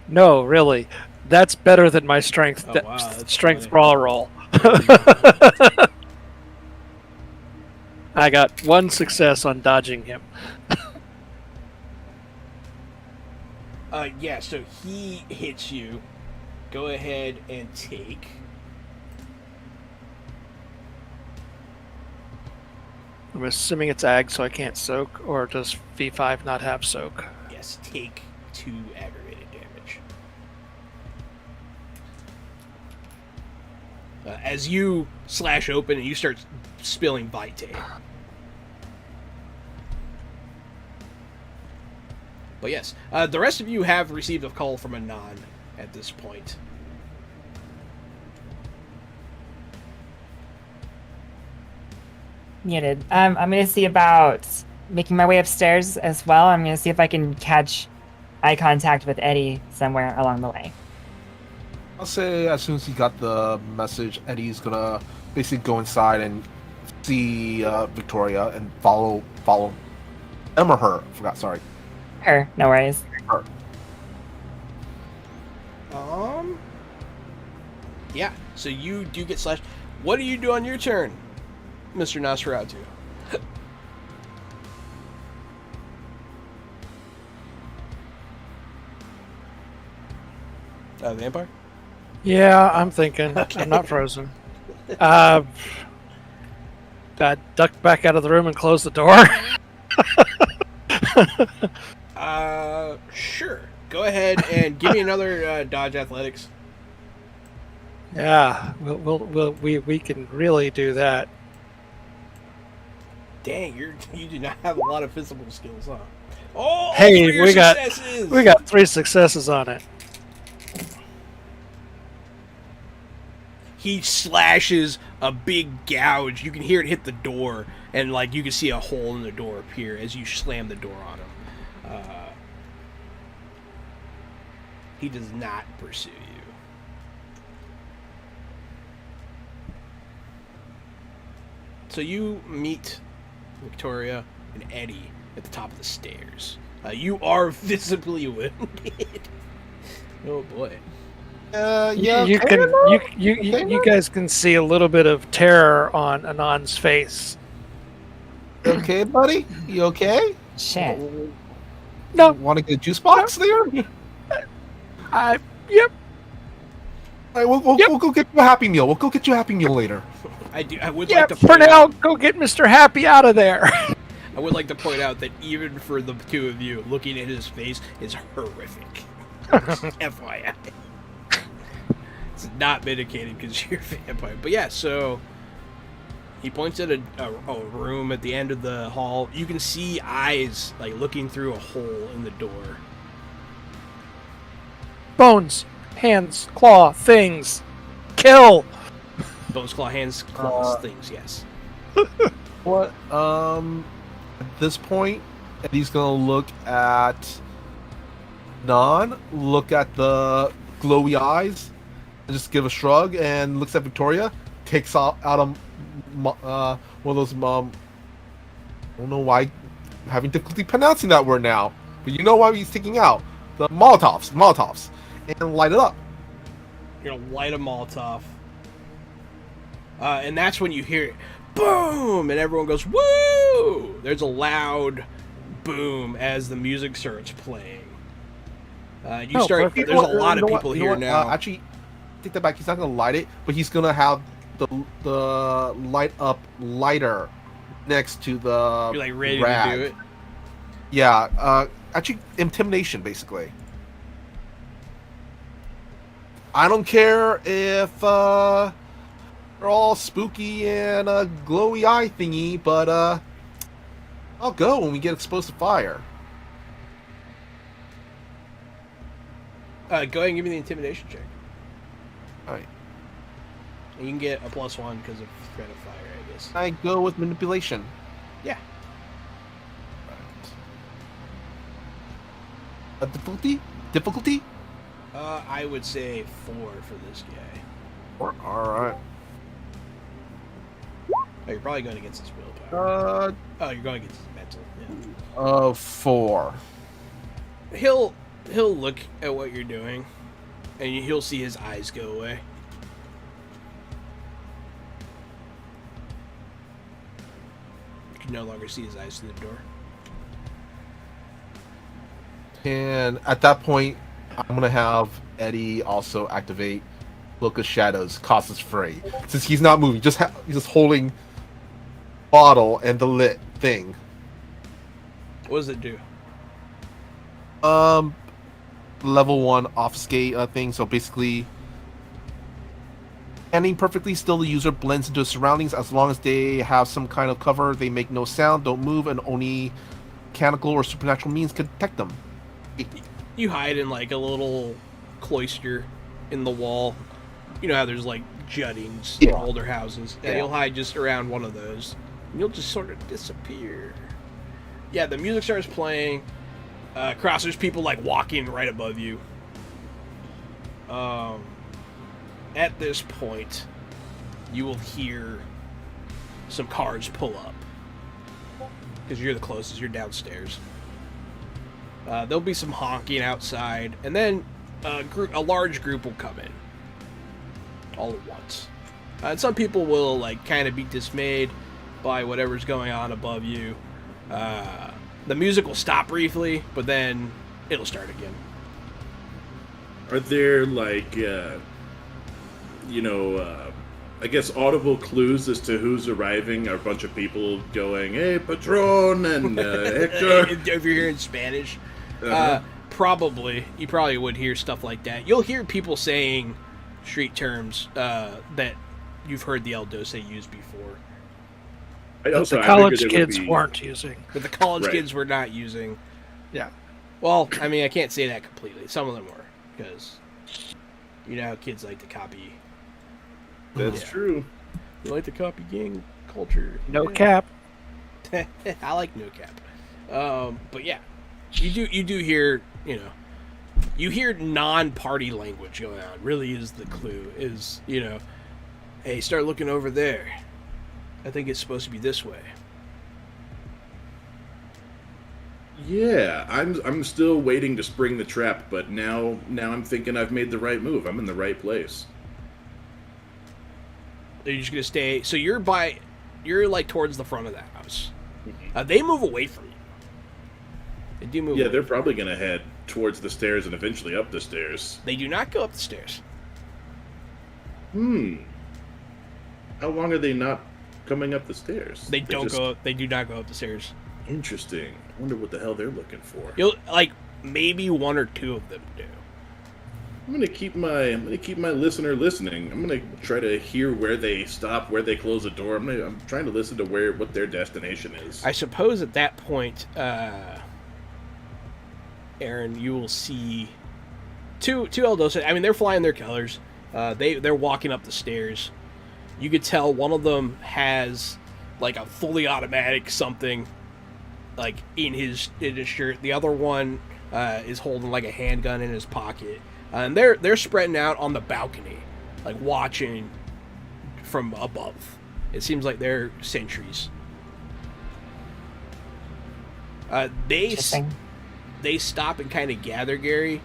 No, really. That's better than my strength Oh, wow, that's strength funny. brawl roll. I got one success on dodging him. Yeah, so he hits you. Go ahead and take. I'm assuming it's ag, so I can't soak, or does V5 not have soak? Yes, take 2 aggravated damage. As you slash open and you start spilling Vitae. But yes, the rest of you have received a call from a non at this point. Muted. I'm going to see about making my way upstairs as well. I'm going to see if I can catch eye contact with Eddie somewhere along the way. I'll say as soon as he got the message, Eddie's gonna basically go inside and see Victoria and follow him or her. I forgot. Sorry. Her, no worries. Her. Yeah, so you do get slashed. What do you do on your turn, Mr. Nosferatu? Vampire? Yeah, I'm thinking. Okay. I'm not frozen. Duck back out of the room and close the door. Sure. Go ahead and give me another dodge athletics. Yeah, we can really do that. Dang, you do not have a lot of physical skills, huh? Oh, Hey, all 3 are we got- successes! We got 3 successes on it. He slashes a big gouge. You can hear it hit the door, and like you can see a hole in the door appear as you slam the door on him. He does not pursue you. So you meet Victoria and Eddie at the top of the stairs. You are visibly wounded. Oh boy. Yeah. You okay, can no? you guys can see a little bit of terror on Anand's face. You okay, buddy? You okay? Shit. No, Want to get a juice box there? All yep. right, we'll go get you a Happy Meal. We'll go get you a Happy Meal later. I would Yeah, like to for point now, out, go get Mr. Happy out of there. I would like to point out that even for the two of you, looking at his face is horrific. FYI. It's not mitigated because you're a vampire. But yeah, so he points at a room at the end of the hall. You can see eyes like looking through a hole in the door. Bones, hands, claw, things. Kill. Bones, claw, hands, claws, things. Yes. What? At this point, Eddie's gonna look at look at the glowy eyes, and just give a shrug, and looks at Victoria, takes out one of those I don't know why I'm having difficulty pronouncing that word now, but you know why he's taking out the Molotovs, and light it up. You're gonna light a Molotov. And that's when you hear it, boom, and everyone goes, woo! There's a loud boom as the music starts playing. There's a lot of people here now. Actually, take that back. He's not gonna light it, but he's gonna have the light up lighter next to the You're like ready rag. to do it. Yeah. Actually, intimidation, basically. I don't care if they're all spooky and a glowy eye thingy, but I'll go when we get exposed to fire. Go ahead and give me the intimidation check. Alright. And you can get a +1 because of threat of fire, I guess. I go with manipulation. Yeah. Difficulty? I would say 4 for this guy. Alright. Oh, you're probably going against his willpower. Oh, you're going against his mental. Yeah. 4. He'll look at what you're doing, and he'll see his eyes go away. You can no longer see his eyes through the door. And at that point, I'm gonna have Eddie also activate Cloak of Shadows, cost us free. Since he's not moving, he's just holding bottle and the lit thing. What does it do? Level 1 obfuscate thing. So basically, standing perfectly still, the user blends into the surroundings. As long as they have some kind of cover, they make no sound, don't move, and only mechanical or supernatural means can detect them. You hide in like a little cloister in the wall. You know how there's like juttings in older houses. Yeah, you'll hide just around one of those. And you'll just sort of disappear. Yeah, the music starts playing. Cross, there's people like walking right above you. At this point, you will hear some cars pull up. Because you're the closest, you're downstairs. There'll be some honking outside, and then a large group will come in. All at once. And some people will like kind of be dismayed by whatever's going on above you. The music will stop briefly, but then it'll start again. Are there like, I guess audible clues as to who's arriving? Are a bunch of people going, "Hey, Patron," and Hector? If you're hearing Spanish, Uh-huh. probably you probably would hear stuff like that. You'll hear people saying street terms that you've heard the El Doce use before. The college kids weren't using. But the college Right. kids were not using. Yeah. Well, I mean, I can't say that completely. Some of them were, because you know how kids like to copy. That's true. You like to copy gang culture. No Yeah. cap. I like no cap. But yeah, you do hear, you hear non-party language going on. Really is the clue. Is, hey, start looking over there. I think it's supposed to be this way. Yeah, I'm still waiting to spring the trap, but now I'm thinking I've made the right move. I'm in the right place. Are you just gonna stay? So you're like towards the front of the house. They move away from you. They do move. Yeah, away. they're probably gonna head towards the stairs and eventually up the stairs. They do not go up the stairs. How long are they not coming up the stairs? They don't go. They do not go up the stairs. Interesting. I wonder what the hell they're looking for. You'll like maybe one or two of them do. I'm gonna keep my listener listening. I'm gonna try to hear where they stop, where they close the door. I'm trying to listen to what their destination is. I suppose at that point, Aaron, you will see two El Doce. I mean, they're flying their colors. They're walking up the stairs. You could tell one of them has like a fully automatic something, like in his shirt. The other one is holding like a handgun in his pocket. And they're spreading out on the balcony, like watching from above. It seems like they're sentries. They stop and kind of gather, Gary,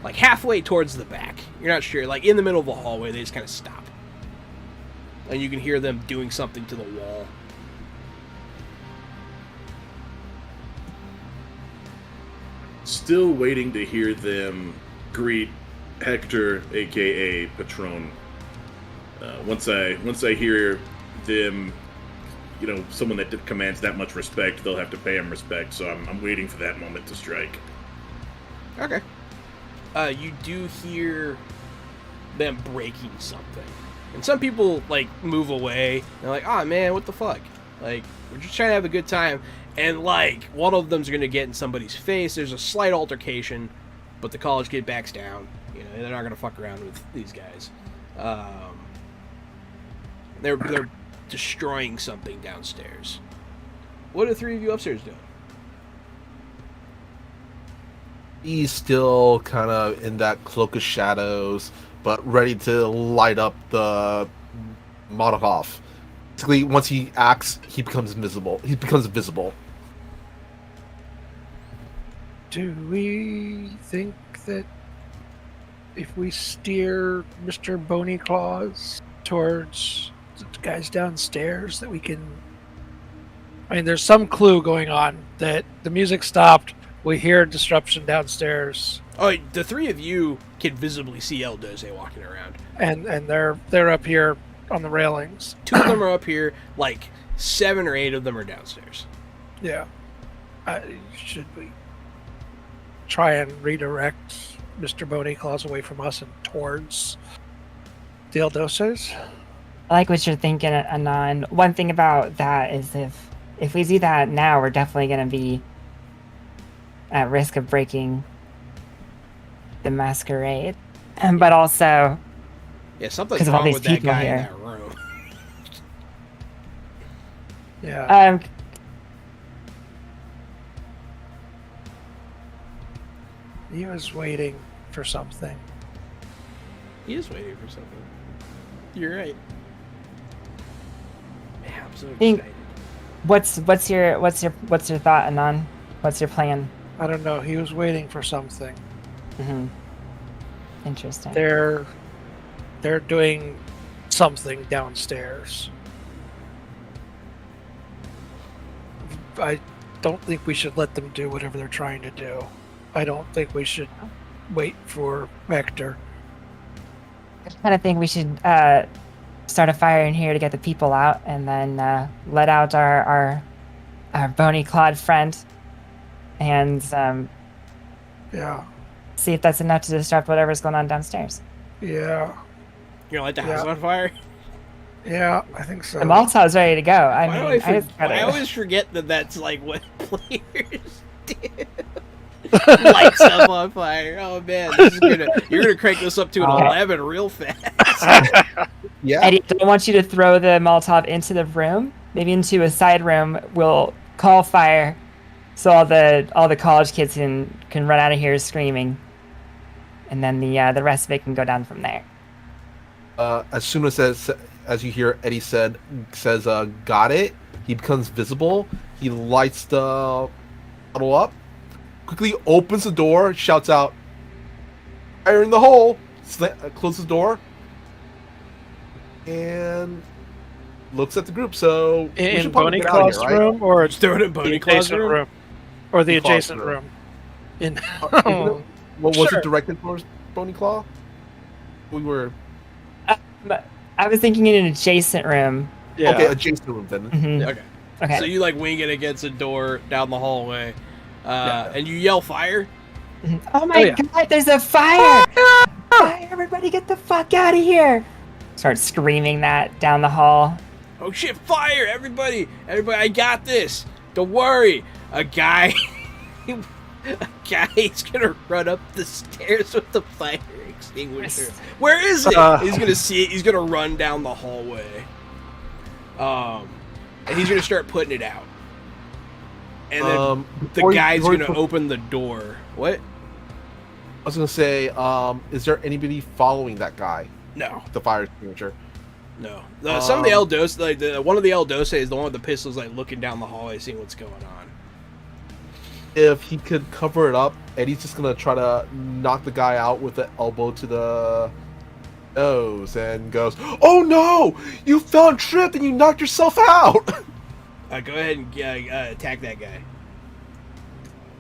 like halfway towards the back. You're not sure, like in the middle of a hallway. They just kind of stop, and you can hear them doing something to the wall. Still waiting to hear them greet Hector, aka Patron. Once I hear them, someone that commands that much respect, they'll have to pay him respect. So I'm waiting for that moment to strike. Okay. You do hear them breaking something, and some people like move away. They're like, "Oh man, what the fuck?" Like, we're just trying to have a good time, and like one of them's gonna get in somebody's face. There's a slight altercation. But the college kid backs down. They're not gonna fuck around with these guys. They're destroying something downstairs. What are the three of you upstairs doing? He's still kind of in that cloak of shadows, but ready to light up the Molotov. Basically, once he acts, he becomes invisible. Do we think that if we steer Mr. Bony Claws towards the guys downstairs that we can... I mean, there's some clue going on that the music stopped, we hear disruption downstairs. Oh, the three of you can visibly see El Doce walking around. And they're up here on the railings. Two of them are up here, like 7 or 8 of them are downstairs. Yeah. Should we try and redirect Mr. Bony Claws away from us and towards the El Doces? I like what you're thinking, Anon. One thing about that is if we do that now, we're definitely going to be at risk of breaking the masquerade. But also... Yeah, something's 'cause of all wrong these with that people guy here. in that room. Yeah. He was waiting for something. He is waiting for something. You're right. Man, I'm so Think- excited. What's your thought, Anon? What's your plan? I don't know. He was waiting for something. Mm-hmm. Interesting. They're doing something downstairs. I don't think we should let them do whatever they're trying to do. I don't think we should wait for Hector. I kind of think we should start a fire in here to get the people out, and then let out our bony clawed friend, and Yeah. see if that's enough to disrupt whatever's going on downstairs. Yeah. You're gonna light the Yeah. house on fire? Yeah, I think so. The Molotov's ready to go. I Why mean, do I, just gotta- I always forget that that's like what players do. Light stuff on fire. Oh man, you're gonna crank this up to an 11 real fast. Yeah. Eddie, I don't want you to throw the Molotov into the room. Maybe into a side room. We'll call fire, so all the college kids can run out of here screaming, and then the rest of it can go down from there. As soon as you hear Eddie says, "Got it," he becomes visible. He lights the huddle up, quickly opens the door, shouts out, "Fire in the hole!" Closes the door, and looks at the group. So we In should probably Boney get out of Claw's here, right? room, or Just throw it in the Boney Claw's adjacent room. or the Claw's adjacent room. room? In Well, was Sure. it directed towards Boney Claw? We were But I was thinking in an adjacent room. yeah. okay. Adjacent room then. Mhm. Okay. Okay. So you like wing it against a door down the hallway, and you yell fire. Oh my yeah. god, there's a fire! Fire, everybody get the fuck out of here! Start screaming that down the hall. Oh shit! Fire! Everybody! I got this. Don't worry. A guy's gonna run up the stairs with the fire extinguisher. Where is it? He's gonna see it. He's gonna run down the hallway. And he's gonna start putting it out. And then the guy's gonna open the door. What? I was gonna say, is there anybody following that guy? No. The fire extinguisher. No. Some of the El Doce, like one of the El Doce is the one with the pistols, like looking down the hallway, seeing what's going on. If he could cover it up, Eddie's just gonna try to knock the guy out with the elbow to the nose and goes, "Oh no! You fell and tripped and you knocked yourself out!" Go ahead and attack that guy.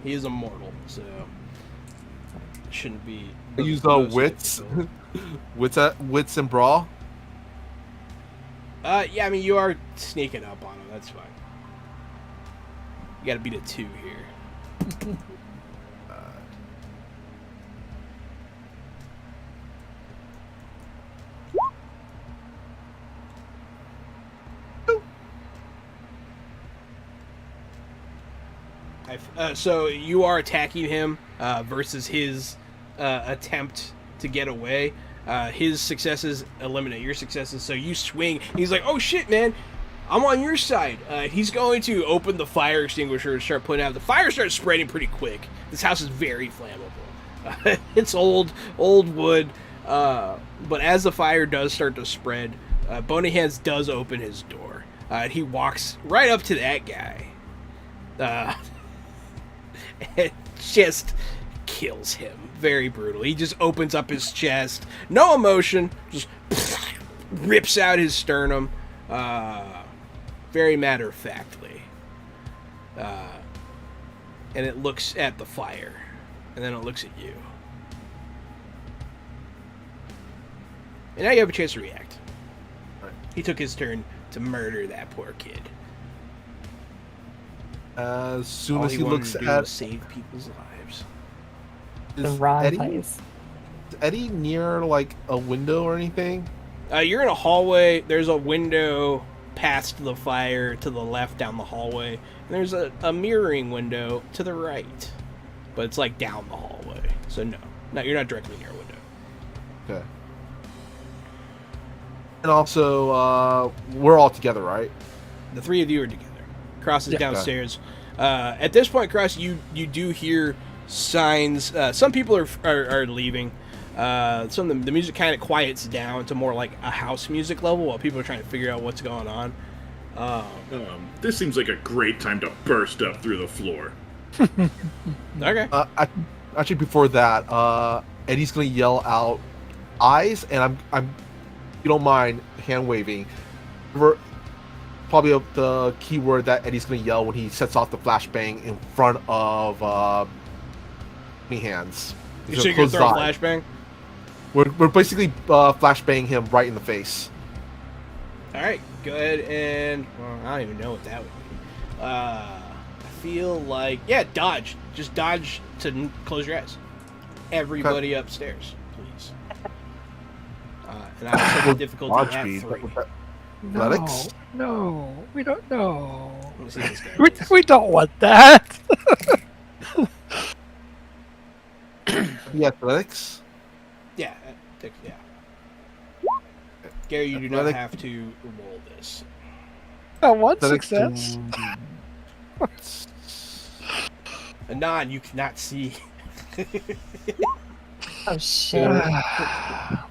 He is immortal, so it shouldn't be. Use most wits, difficult. wits and brawl. Yeah, I mean you are sneaking up on him. That's fine. You got to beat a 2 here. So you are attacking him versus his attempt to get away. His successes eliminate your successes, so you swing. He's like, "Oh shit, man, I'm on your side." He's going to open the fire extinguisher and start putting out. The fire starts spreading pretty quick. This house is very flammable. It's old wood, but as the fire does start to spread, Bony Hands does open his door. And he walks right up to that guy. And just kills him very brutally. He just opens up his chest, no emotion, just rips out his sternum, very matter-of-factly. And it looks at the fire, and then it looks at you. And now you have a chance to react. He took his turn to murder that poor kid. As soon All as he wanted looks to do was at save people's lives. The is wrong Eddie, place. is Eddie near like a window or anything? You're in a hallway. There's a window past the fire to the left down the hallway. And there's a mirroring window to the right. But it's like down the hallway. So no, you're not directly near a window. Okay. And also, we're all together, right? The three of you are together. Cross is Yeah. downstairs. At this point, Cross, you do hear signs. Some people are leaving. Some of the music kind of quiets down to more like a house music level while people are trying to figure out what's going on. This seems like a great time to burst up through the floor. Okay. Actually, before that, Eddie's gonna yell out, "Eyes!" And I'm, you don't mind hand waving. Probably the keyword that Eddie's gonna yell when he sets off the flashbang in front of me hands. He's So you're gonna gonna close throw a his eye. flashbang? We're basically flashbang him right in the face. All right, go ahead and I don't even know what that would be. I feel like dodge. Just dodge to close your eyes. Everybody upstairs, please. And I'll set the difficulty Dodge at speed. 3. Athletics? No, we don't know. Let me see this guy. We don't want that. Yeah, athletics. Yeah. Gary, you do not Athletic- have to roll this. One Athletics success. Anon, you cannot see. Oh shit. I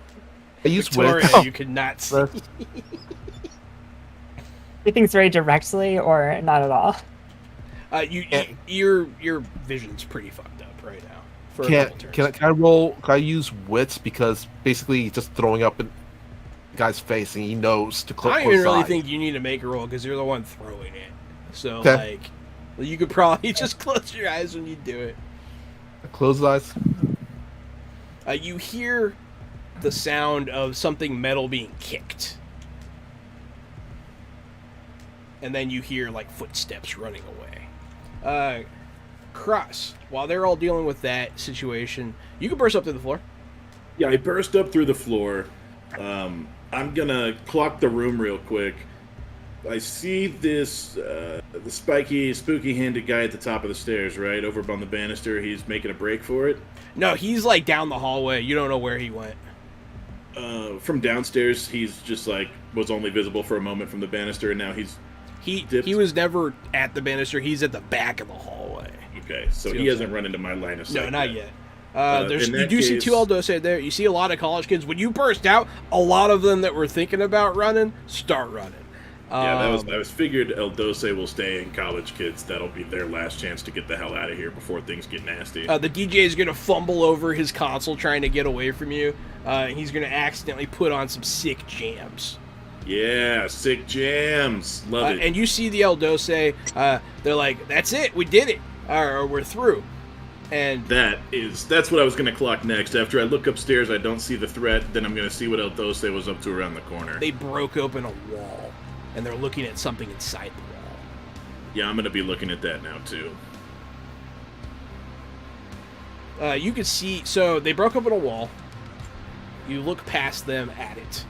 use Victoria, wits. you cannot see. That's- He thinks very directly or not at all. Your vision's pretty fucked up right now. For a couple turns. Can I roll? Can I use wits because basically he's just throwing up in the guy's face and he knows to close. I don't even really think you need to make a roll because you're the one throwing it. So Okay. you could probably just close your eyes when you do it. Close his eyes. You hear the sound of something metal being kicked. And then you hear, like, footsteps running away. Cross, while they're all dealing with that situation, you can burst up to the floor. Yeah, I burst up through the floor. I'm gonna clock the room real quick. I see this, the spiky, spooky-handed guy at the top of the stairs, right? Over on the banister. He's making a break for it. No, he's, like, down the hallway. You don't know where he went. From downstairs, he's just, like, was only visible for a moment from the banister, and now he's dipped. He was never at the banister. He's at the back of the hallway. Okay, so he hasn't run into my line of sight. No, not yet. In You that do see case- two Doce there. You see a lot of college kids. When you burst out, a lot of them that were thinking about running start running. Yeah, I was figured El Doce will stay in college kids. That'll be their last chance to get the hell out of here before things get nasty. The DJ is going to fumble over his console trying to get away from you. He's going to accidentally put on some sick jams. Yeah, sick jams. Love it. And you see the El Doce. They're like, that's it. We did it. Or we're through. And That's what I was going to clock next. After I look upstairs, I don't see the threat. Then I'm going to see what El Doce was up to around the corner. they broke open a wall. And they're looking at something inside the wall. Yeah, I'm going to be looking at that now, too. You can see, so they broke open a wall. You look past them at it.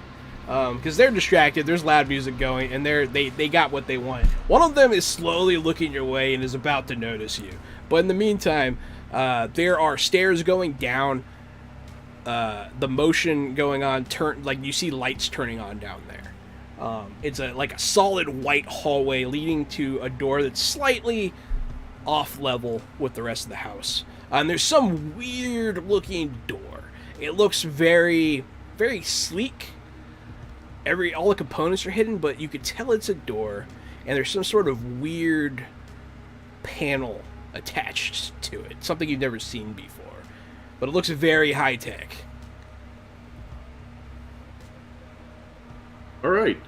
Because they're distracted, there's loud music going, and they got what they want. One of them is slowly looking your way and is about to notice you. But in the meantime, there are stairs going down, the motion going on, like you see lights turning on down there. It's like a solid white hallway leading to a door that's slightly off level with the rest of the house. And there's some weird looking door. It looks very, very sleek. All the components are hidden, but you could tell it's a door. And there's some sort of weird panel attached to it. Something you've never seen before. But it looks very high tech. All right.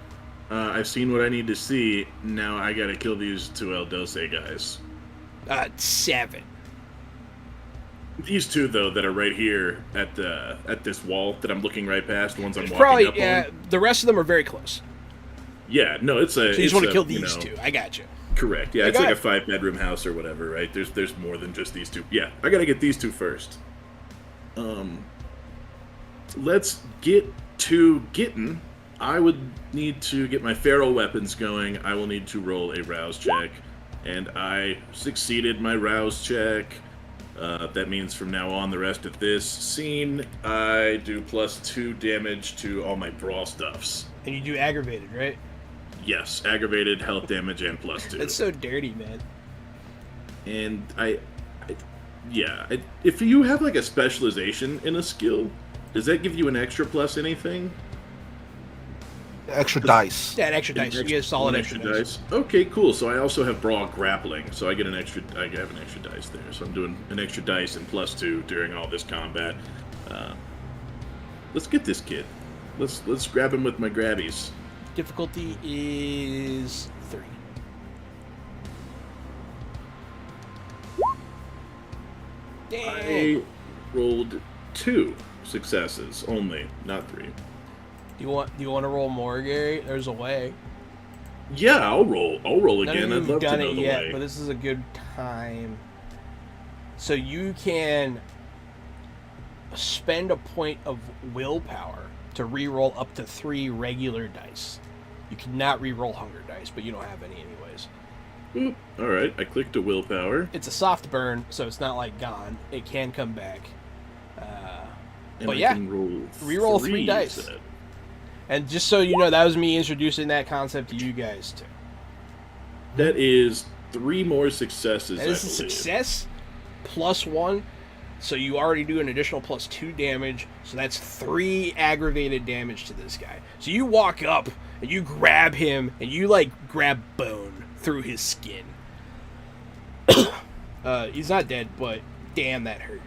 I've seen what I need to see. Now I got to kill these two El Doce guys. 7. These two, though, that are right here at this wall that I'm looking right past, the ones I'm walking Probably, up on. the rest of them are very close. Yeah, no, it's a. So you just want to kill these two. I got you. Correct. Yeah, Hey, it's go like a ahead. 5-bedroom house or whatever, right? There's more than just these two. Yeah, I gotta get these two first. Let's get to getting. I would need to get my feral weapons going. I will need to roll a rouse check, and I succeeded my rouse check. That means from now on, the rest of this scene, I do +2 damage to all my brawl stuffs. And you do aggravated, right? Yes, aggravated health damage and +2. That's so dirty, man. And if you have like a specialization in a skill, does that give you an extra plus anything? Extra dice. Yeah, an extra dice. You get a solid extra dice. Okay, cool. So I also have brawl grappling, so I get an extra. I have an extra dice there. So I'm doing an extra dice and +2 during all this combat. Let's get this kid. Let's grab him with my grabbies. Difficulty is 3. Dang. I rolled 2 successes only, not 3. Do you want to roll more, Gary? There's a way. Yeah, I'll roll. I'll roll None again. of I'd you've love to done know it the yet, way. but this is a good time. So you can spend a point of willpower to re-roll up to 3 regular dice. You cannot re-roll hunger dice, but you don't have any anyways. Oop. All right, I clicked a willpower. It's a soft burn, so it's not like gone. It can come back. And But I yeah, can roll re-roll 3 you dice. said. And just so you know, that was me introducing that concept to you guys too. That is 3 more successes. That is a I believe. success +1, so you already do an additional +2 damage. So that's 3 aggravated damage to this guy. So you walk up and you grab him and you like grab bone through his skin. He's not dead, but damn, that hurt.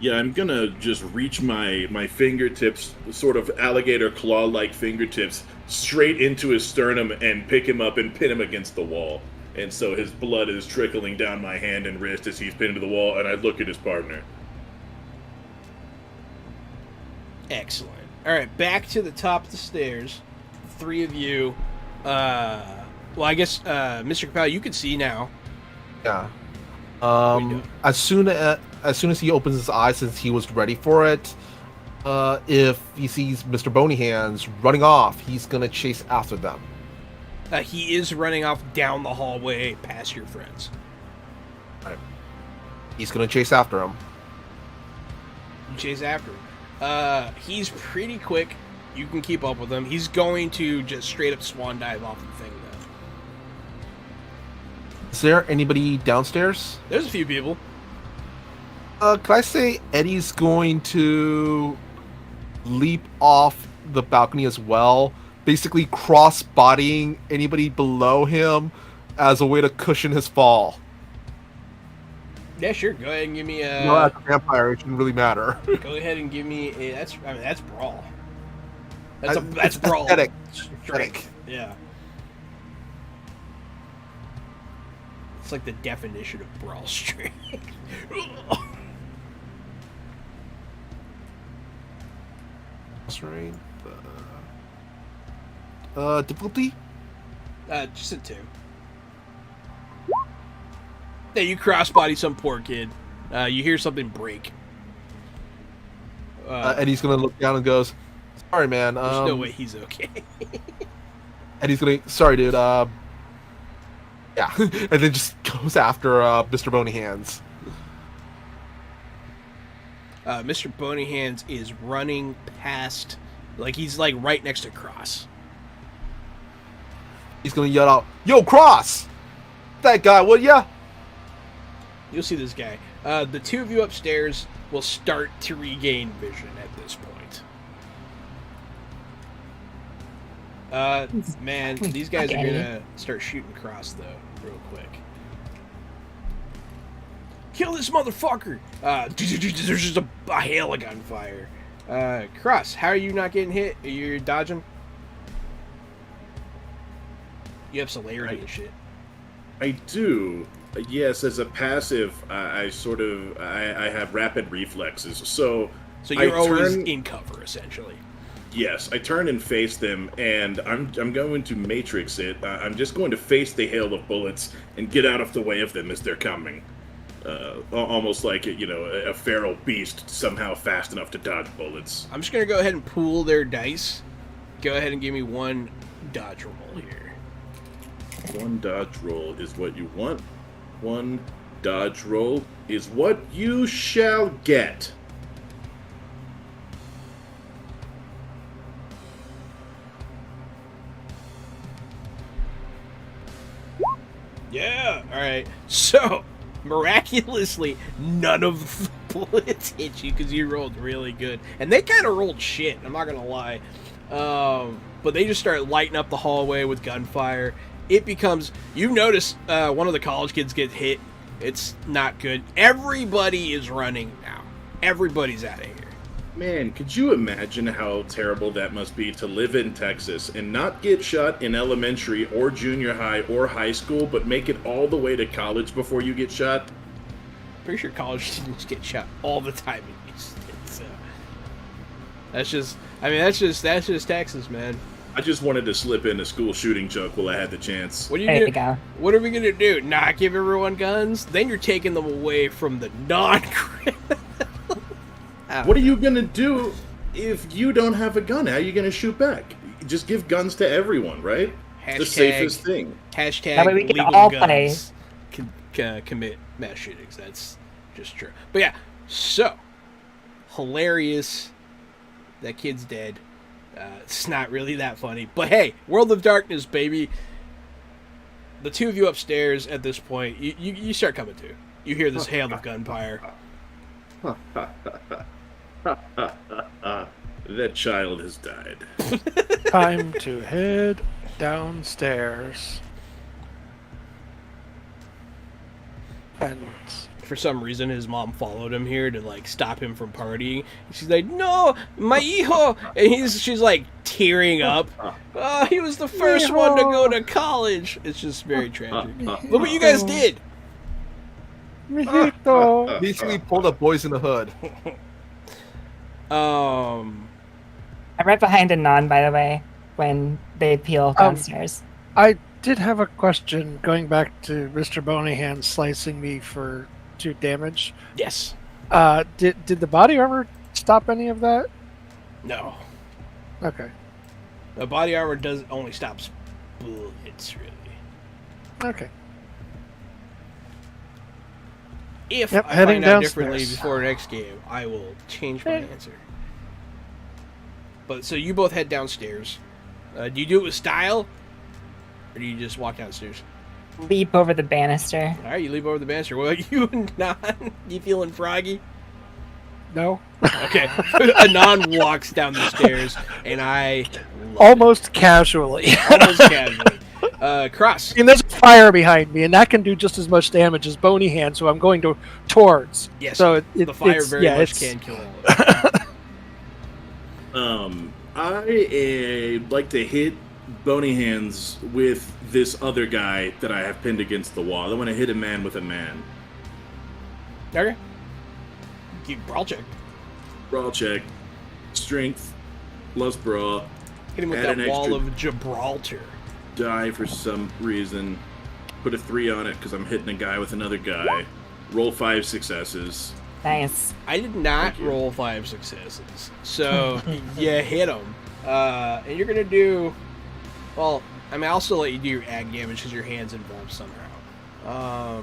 Yeah, I'm gonna just reach my fingertips, sort of alligator claw-like fingertips, straight into his sternum and pick him up and pin him against the wall. And so his blood is trickling down my hand and wrist as he's pinned to the wall, and I look at his partner. Excellent. All right, back to the top of the stairs. Three of you. Well, I guess Mr. Kapow, you can see now. Yeah. Window. As soon as he opens his eyes, since he was ready for it, if he sees Mr. Bony Hands running off, he's gonna chase after them. He is running off down the hallway past your friends. Right. He's gonna chase after him. You chase after him. He's pretty quick. You can keep up with him. He's going to just straight up swan dive off the thing, though. Is there anybody downstairs? There's a few people. Could I say Eddie's going to leap off the balcony as well, basically cross-bodying anybody below him as a way to cushion his fall? Yeah, sure. Go ahead and give me a. No, as a vampire, it shouldn't really matter. Go ahead and give me a. That's brawl. That's It's brawl. aesthetic. Strength. Yeah. It's like the definition of brawl strength. Strength. Difficulty? Just a 2. Yeah, you crossbody some poor kid. You hear something break. Eddie's gonna look down and goes, "Sorry, man. There's no way he's okay. Eddie's gonna, sorry, dude. Yeah," and then just goes after Mr. Bony Hands. Mr. Bony Hands is running past, like he's like right next to Cross. He's gonna yell out, "Yo, Cross! That guy, would ya?" You'll see this guy. The two of you upstairs will start to regain vision at this point. Man, these guys are gonna start shooting Cross though, real quick. Kill this motherfucker! There's just a hail of gunfire. Cross, how are you not getting hit? You're dodging? You have celerity and shit. I do. Yes, as a passive, I have rapid reflexes. So you're always in cover, essentially. Yes, I turn and face them, and I'm going to matrix it. I'm just going to face the hail of bullets and get out of the way of them as they're coming. Almost like, a feral beast somehow fast enough to dodge bullets. I'm just going to go ahead and pool their dice. Go ahead and give me one dodge roll here. One dodge roll is what you want. One dodge roll is what you shall get. Yeah, alright. So, miraculously, none of the bullets hit you because you rolled really good. And they kind of rolled shit, I'm not going to lie. But they just start lighting up the hallway with gunfire. It becomes, you notice one of the college kids get hit. It's not good. Everybody is running now. Everybody's out of here. Man, could you imagine how terrible that must be to live in Texas and not get shot in elementary or junior high or high school, but make it all the way to college before you get shot? Pretty sure college students get shot all the time in Houston. So that's just Texas, man. I just wanted to slip in a school shooting joke while I had the chance. What are There you go. What are we gonna do? Not give everyone guns? Then you're taking them away from the non-criminal. What are you gonna do if you don't have a gun? How are you gonna shoot back? Just give guns to everyone, right? The safest thing. Hashtag That way we can legal all guns commit mass shootings. That's just true. But yeah, so hilarious. That kid's dead. It's not really that funny. But hey, World of Darkness, baby. The two of you upstairs at this point, you start coming to. You hear this hail of gunfire. That child has died. Time to head downstairs. And For some reason, his mom followed him here to like stop him from partying. She's like, "No, my hijo," and she's like tearing up. Oh, he was the first one to go to college. It's just very tragic. Look what you guys did. Mijito. Basically, pulled up Boys in the Hood. I'm right behind Anon, by the way, when they peel downstairs. I did have a question going back to Mr. Bonyhand slicing me for 2 damage. Yes. Did the body armor stop any of that? No. Okay. The body armor only stops bullets, really. Okay. If Yep, I heading find out downstairs. differently before next game, I will change my answer. But so you both head downstairs. Do you do it with style, or do you just walk downstairs? Leap over the banister. All right, you leap over the banister. Well, you not? You feeling froggy? No. Okay. Anon walks down the stairs, and I love Almost casually. it. Almost casually. Cross. I mean, there's a fire behind me, and that can do just as much damage as Bony Hand, so I'm going towards. Yes. So The fire it's, very yeah, much it's- can kill all of it. I like to hit Bony Hands with this other guy that I have pinned against the wall. I want to hit a man with a man. Okay. Keep brawl check. Brawl check. Strength. Plus brawl. Hit him with Add that an wall extra- of Gibraltar. Die for some reason. Put a 3 on it because I'm hitting a guy with another guy. Roll 5 successes. Nice. I did not Thank you. roll 5 successes, so you hit him, and you're gonna do. Well, I mean, I'll still let you do your ag damage because your hand's involved somehow.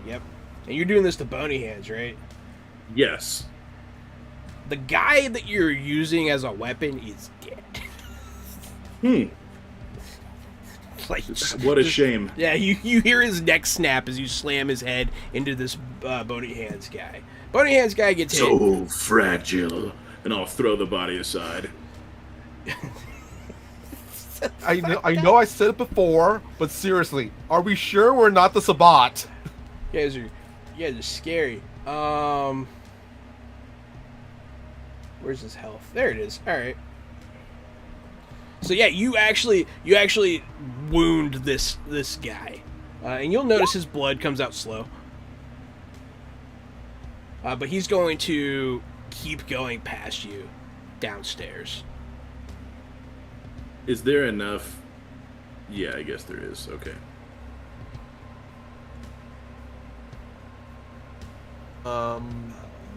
Yep, and you're doing this to Bony Hands, right? Yes. The guy that you're using as a weapon is dead. Like, What a shame. yeah, you hear his neck snap as you slam his head into this Bony Hands guy. Bony Hands guy gets hit. So fragile. And I'll throw the body aside. I know I said it before, but seriously, are we sure we're not the Sabat? You guys are scary. Where's his health? There it is. All right. So yeah, you actually wound this guy, and you'll notice his blood comes out slow. But he's going to keep going past you downstairs. Is there enough? Yeah, I guess there is. Okay.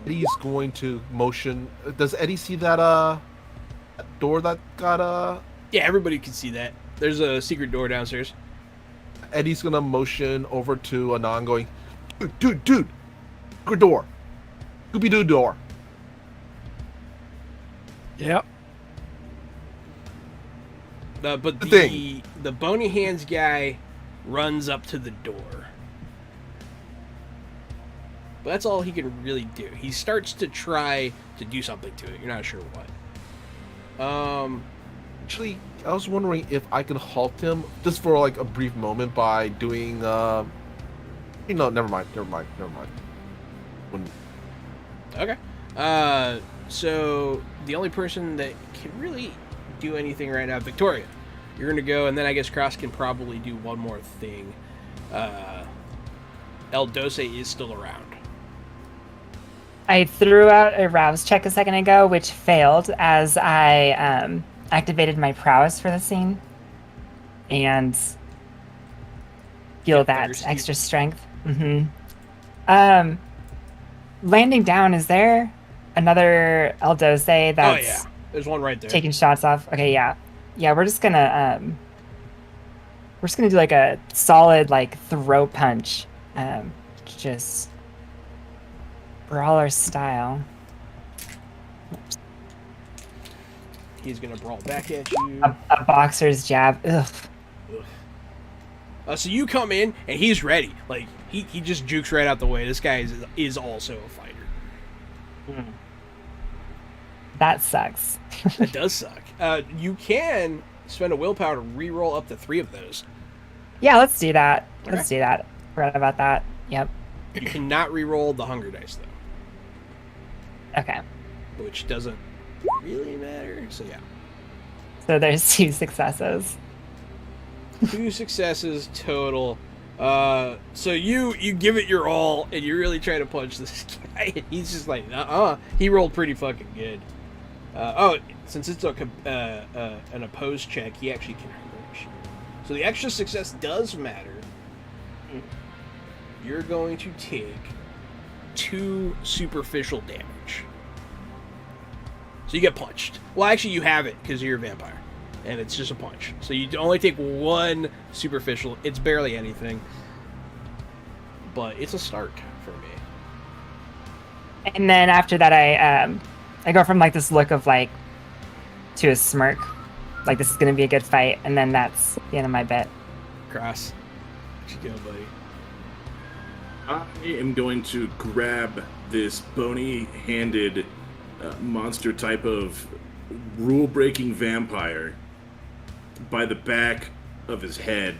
Eddie's going to motion. Does Eddie see that door that got Yeah, everybody can see that. There's a secret door downstairs. Eddie's gonna motion over to Anon, going, dude, good door, Scooby-Doo door. Yep. But The thing. the Bony Hands guy runs up to the door. But that's all he can really do. He starts to try to do something to it. You're not sure what. Actually, I was wondering if I could halt him just for like a brief moment by doing. Never mind. Wouldn't- Okay. So the only person that can really do anything right now, Victoria. You're gonna go, and then I guess Cross can probably do one more thing. El Doce is still around. I threw out a rouse check a second ago, which failed as I activated my prowess for the scene and feel Get that thirsty. extra strength. Landing down, is there another El Doce that's Oh yeah, there's one right there. taking shots off? Okay, yeah, we're just gonna do like a solid like throat punch, just brawler style. He's gonna brawl back at you. A boxer's jab. Ugh. So you come in and he's ready. Like he just jukes right out the way. This guy is also a fighter. That sucks. That does suck. You can spend a willpower to re-roll up to 3 of those. Yeah, let's do that. Okay. Let's do that. Forgot about that. Yep. You cannot re-roll the hunger dice though, Okay. which doesn't really matter. So yeah, So there's 2 successes. 2 successes total. So you give it your all, and you really try to punch this guy, and he's just like, He rolled pretty fucking good. Since it's an opposed check, he actually can hurt you. So the extra success does matter. You're going to take 2 superficial damage. So you get punched. Well, actually, you have it because you're a vampire. And it's just a punch. So you only take 1 superficial. It's barely anything. But it's a start for me. And then after that, I go from like this look of like to a smirk, like this is gonna be a good fight, and then that's the end of my bit. Cross. What you doing, buddy? I am going to grab this bony-handed monster type of rule-breaking vampire by the back of his head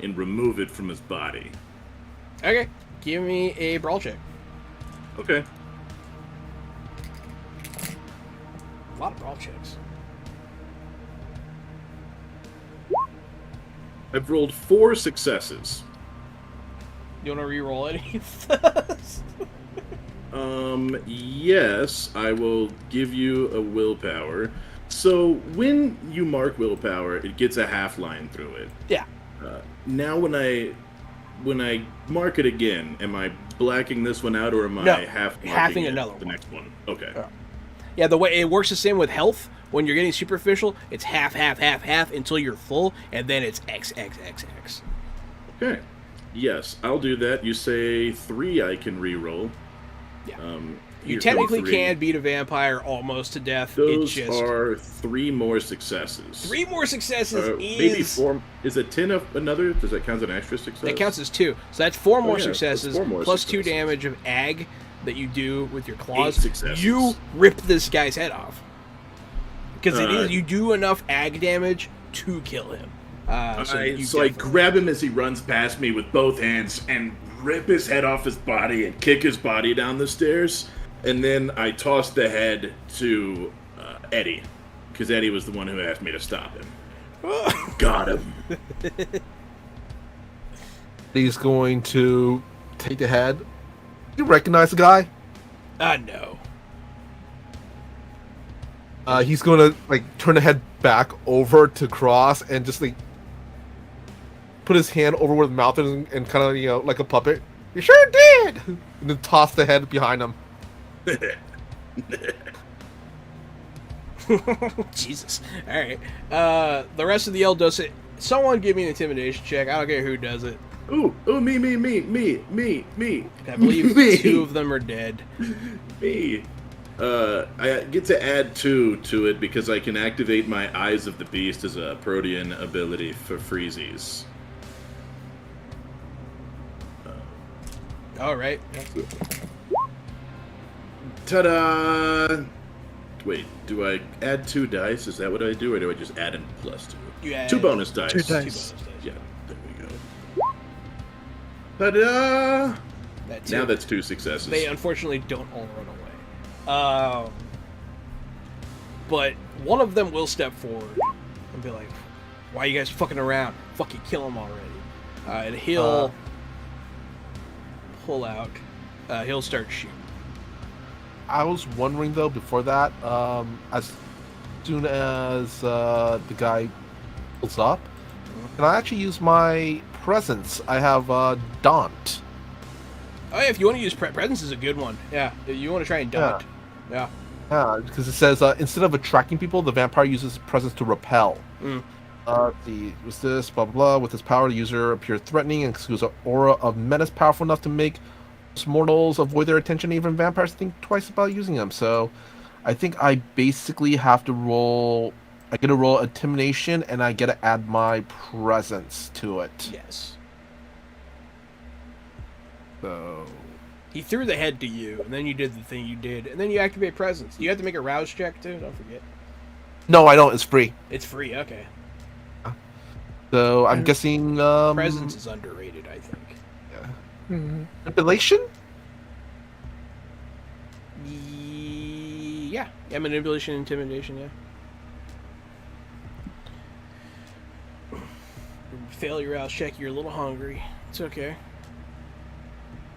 and remove it from his body. Okay. Give me a brawl check. Okay. A lot of brawl checks. I've rolled 4 successes. You want to re-roll any of those? Yes, I will give you a willpower. So when you mark willpower, it gets a half line through it. Yeah. Now when I mark it again, am I blacking this one out, or am No, I halving it, another the one. next one? Okay. Yeah, the way it works the same with health. When you're getting superficial, it's half until you're full, and then it's X. Okay. Yes, I'll do that. You say 3 I can re-roll. Yeah. Here You come technically 3. can beat a vampire almost to death. Those It's just are 3 more successes. 3 more successes Maybe 4. Is a 10 of another? Does that count as an extra success? That counts as 2. So that's 4 more yeah, that's successes 4 more plus 2 successes. damage of ag that you do with your claws. 8 successes. You rip this guy's head off. Because you do enough ag damage to kill him. So I grab him as he runs past me with both hands and rip his head off his body and kick his body down the stairs. And then I toss the head to Eddie, because Eddie was the one who asked me to stop him. Got him. He's going to take the head. You recognize the guy? No. He's going to like turn the head back over to Cross and just like put his hand over where the mouth is and kind of, like a puppet. You sure did! And then toss the head behind him. Jesus. Alright. The rest of the Doce. Someone give me an intimidation check. I don't care who does it. Ooh, me. I believe Me. 2 of them are dead. Me. I get to add 2 to it because I can activate my Eyes of the Beast as a Protean ability for freezies. Alright. Ta-da! Wait, do I add 2 dice? Is that what I do, or do I just add in +2? You add 2 bonus dice. 2 2 dice. bonus dice. Yeah, there we go. Ta-da! That's Now it. that's 2 successes. They unfortunately don't all run away. But one of them will step forward and be like, "Why are you guys fucking around? Fucking kill him already." And he'll pull out. He'll start shooting. I was wondering though before that, as soon as the guy pulls up, can I actually use my presence? I have Daunt. Oh yeah, if you want to use presence is a good one. Yeah, if you want to try and daunt. Yeah. Yeah, because it says instead of attracting people, the vampire uses presence to repel. Was this blah blah blah? With his power, the user appears threatening and exudes an aura of menace powerful enough to make mortals avoid their attention. Even vampires think twice about using them. So, I think I basically have to roll. I get to roll intimidation, and I get to add my presence to it. Yes. So He threw the head to you, and then you did the thing you did, and then you activate presence. You have to make a rouse check too. Don't forget. no, I don't. It's free. It's free. Okay. So I'm guessing Presence is underrated, I think. Yeah. Manipulation? Yeah, manipulation, intimidation, yeah. Failure out, check, you're a little hungry. It's okay.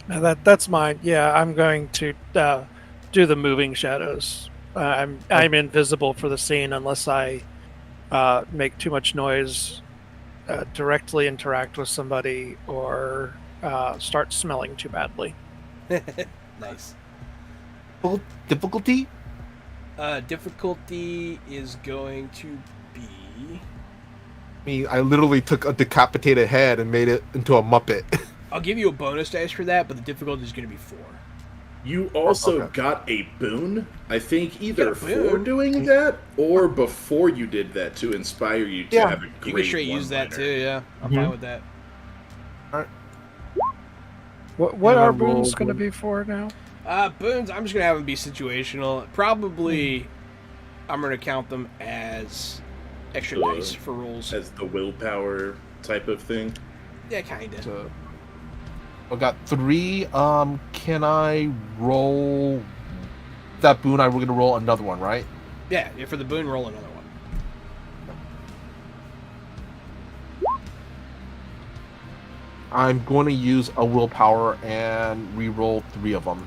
That's mine. Yeah, I'm going to do the moving shadows. I'm invisible for the scene unless I make too much noise, directly interact with somebody, or start smelling too badly. Nice. Difficulty? Difficulty is going to be... I mean, I literally took a decapitated head and made it into a Muppet. I'll give you a bonus dice for that, but the difficulty is going to be 4. You also Okay. got a boon, I think, either got a boon? for doing that or before you did that to inspire you to Yeah. have a great You can straight use that one-liner. too, yeah. I'm fine with that. What Yeah, are roll boons going to boon. be for now? Boons, I'm just going to have them be situational. Probably, I'm going to count them as extra dice for rolls. As the willpower type of thing. Yeah, kind of. So, I got 3. Can I roll that boon? I'm going to roll another one, right? Yeah, for the boon, roll another one. I'm going to use a willpower and re-roll 3 of them.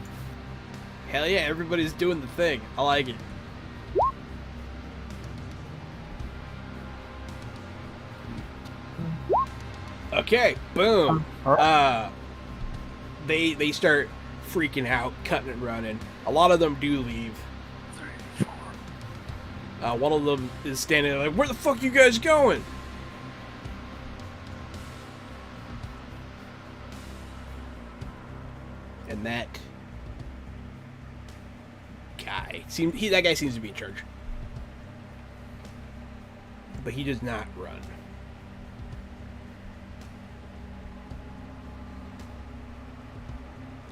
Hell yeah, everybody's doing the thing. I like it. Okay, boom. They start freaking out, cutting and running. A lot of them do leave. One of them is standing there like, where the fuck you guys going? And that guy that guy seems to be in charge. But he does not run.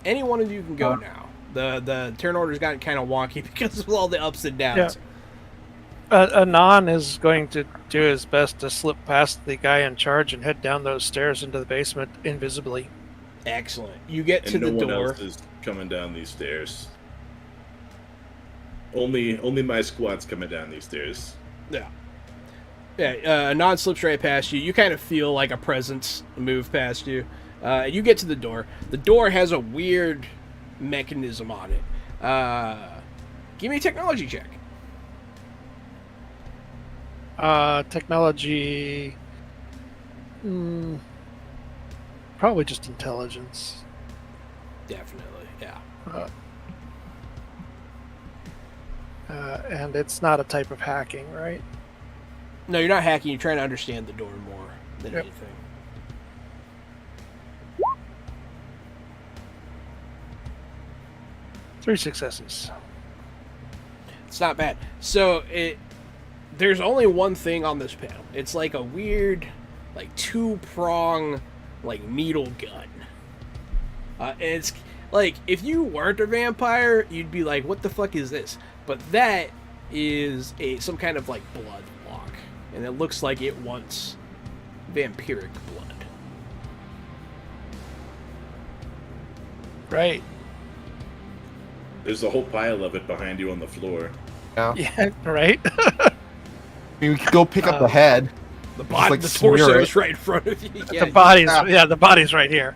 Any one of you can go now. The turn order's gotten kind of wonky because of all the ups and downs. Anon is going to do his best to slip past the guy in charge and head down those stairs into the basement invisibly. Excellent. You get to And no the one door. else is coming down these stairs. Only my squad's coming down these stairs. Yeah. Yeah, Anon slips right past you. You kind of feel like a presence move past you. You get to the door. The door has a weird mechanism on it. Give me a technology check. Technology... probably just intelligence. Definitely, yeah. And it's not a type of hacking, right? No, you're not hacking. You're trying to understand the door more than Yep. anything. Three successes. It's not bad. So there's only one thing on this panel. It's like a weird, like 2-prong, like needle gun. And it's like if you weren't a vampire, you'd be like, "What the fuck is this?" But that is some kind of like blood lock, and it looks like it wants vampiric blood. Right. There's a whole pile of it behind you on the floor. Yeah. Yeah, right? I mean, we could go pick up the head. The body, like the smear torso it. is right in front of you. Yeah, the body's right here.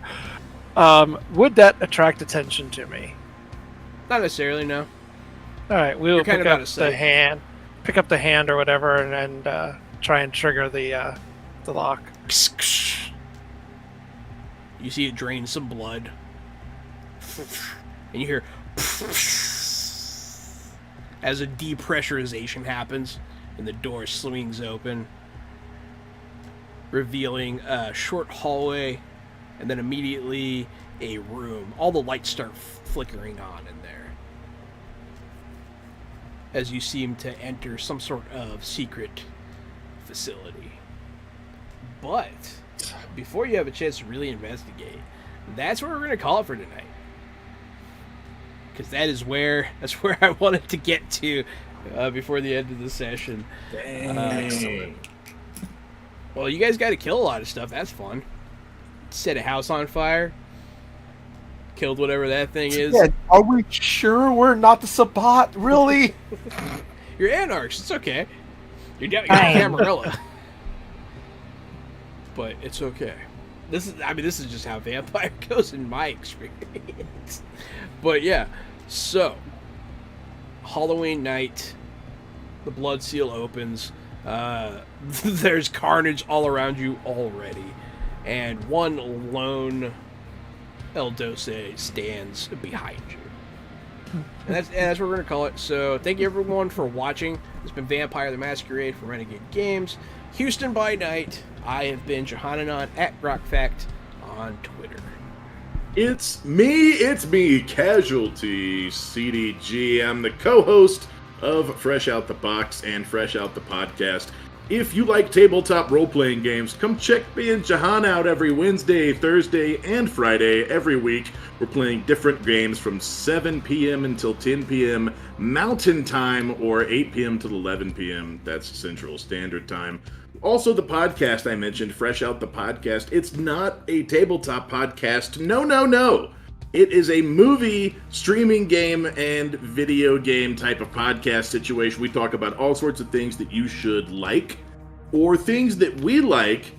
Would that attract attention to me? not necessarily. No. All right, we'll You're kind pick of out up of the sight. hand, or whatever, and try and trigger the lock. You see it drain some blood, and you hear as a depressurization happens, and the door swings open, revealing a short hallway, and then immediately a room. All the lights start flickering on in there as you seem to enter some sort of secret facility. But before you have a chance to really investigate, that's where we're going to call it for tonight. Because that's where I wanted to get to before the end of the session. Excellent. Well, you guys got to kill a lot of stuff. That's fun. Set a house on fire. killed whatever that thing is. Yeah, are we sure we're not the Sabat? Really? You're Anarchs. It's okay. You're Fine. Camarilla. But it's okay. This is just how Vampire goes in my experience. But yeah, so Halloween night, the Blood Seal opens. There's carnage all around you already, and one lone El Doce stands behind you. And that's what we're gonna call it. So thank you everyone for watching. It's been Vampire the Masquerade from Renegade Games, Houston by night. I have been Johananon at Grokfact on Twitter. It's me, Casualty CDG. I'm the co-host of Fresh Out the Box and Fresh Out the Podcast. If you like tabletop role-playing games, come check me and Jahan out every Wednesday, Thursday, and Friday every week. We're playing different games from 7 p.m. until 10 p.m. Mountain Time, or 8 p.m. till 11 p.m. That's Central Standard Time. Also, the podcast I mentioned, Fresh Out the Podcast, it's not a tabletop podcast. No. It is a movie, streaming game, and video game type of podcast situation. We talk about all sorts of things that you should like, or things that we like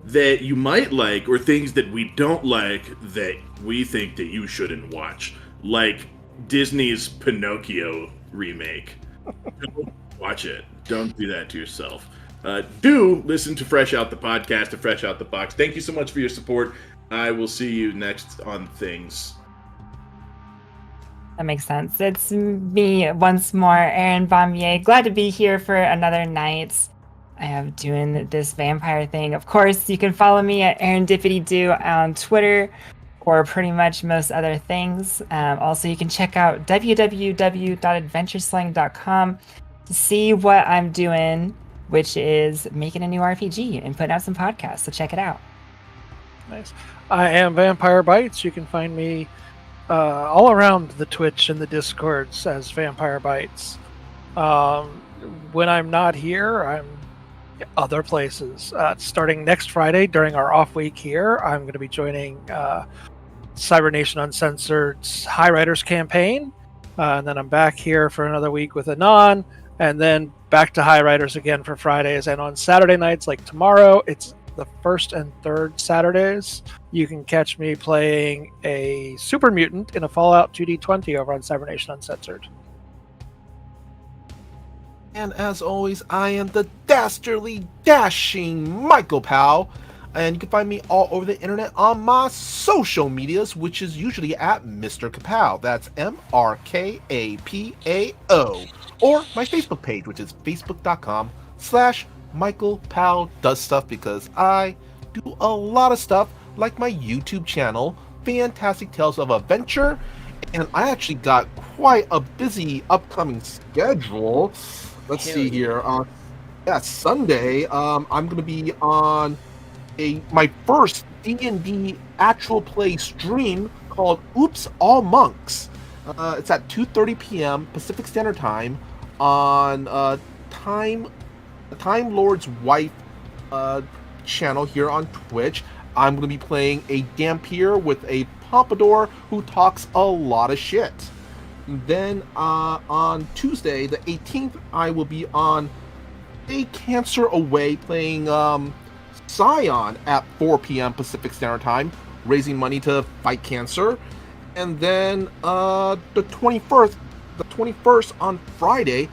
that you might like, or things that we don't like that we think that you shouldn't watch. Like Disney's Pinocchio remake. Don't watch it. Don't do that to yourself. Do listen to Fresh Out the Podcast and Fresh Out the Box. Thank you so much for your support. I will see you next on Things. That makes sense. It's me once more, Erin Baumier. Glad to be here for another night. I have doing this vampire thing. Of course, you can follow me at ErinDippity-Doo on Twitter, or pretty much most other things. Also, you can check out www.adventuresling.com to see what I'm doing, which is making a new RPG and putting out some podcasts. So check it out. Nice. I am Vampire Bites. You can find me all around the Twitch and the Discords as Vampire Bites. When I'm not here, I'm other places. Starting next Friday during our off week here, I'm going to be joining Cyber Nation Uncensored's High Riders campaign. And then I'm back here for another week with Anon, and then back to High Riders again for Fridays. And on Saturday nights, like tomorrow, it's the first and third Saturdays. You can catch me playing a super mutant in a Fallout 2D20 over on Cyber Nation Uncensored. And as always, I am the dastardly, dashing Michael Powell. And you can find me all over the internet on my social medias, which is usually at Mr. Kapow. That's MRKAPAO. Or my Facebook page, which is facebook.com/Michael Powell Does Stuff, because I do a lot of stuff, like my YouTube channel, Fantastic Tales of Adventure. And I actually got quite a busy upcoming schedule. Let's see here. Sunday, I'm going to be on my first D&D actual play stream called Oops All Monks. It's at 2:30 p.m. Pacific Standard Time on Time Lord's Wife channel here on Twitch. I'm going to be playing a Dampier with a Pompadour who talks a lot of shit. Then on Tuesday, the 18th, I will be on A Cancer Away playing Scion at 4 p.m. Pacific Standard Time, raising money to fight cancer. And then the 21st on Friday,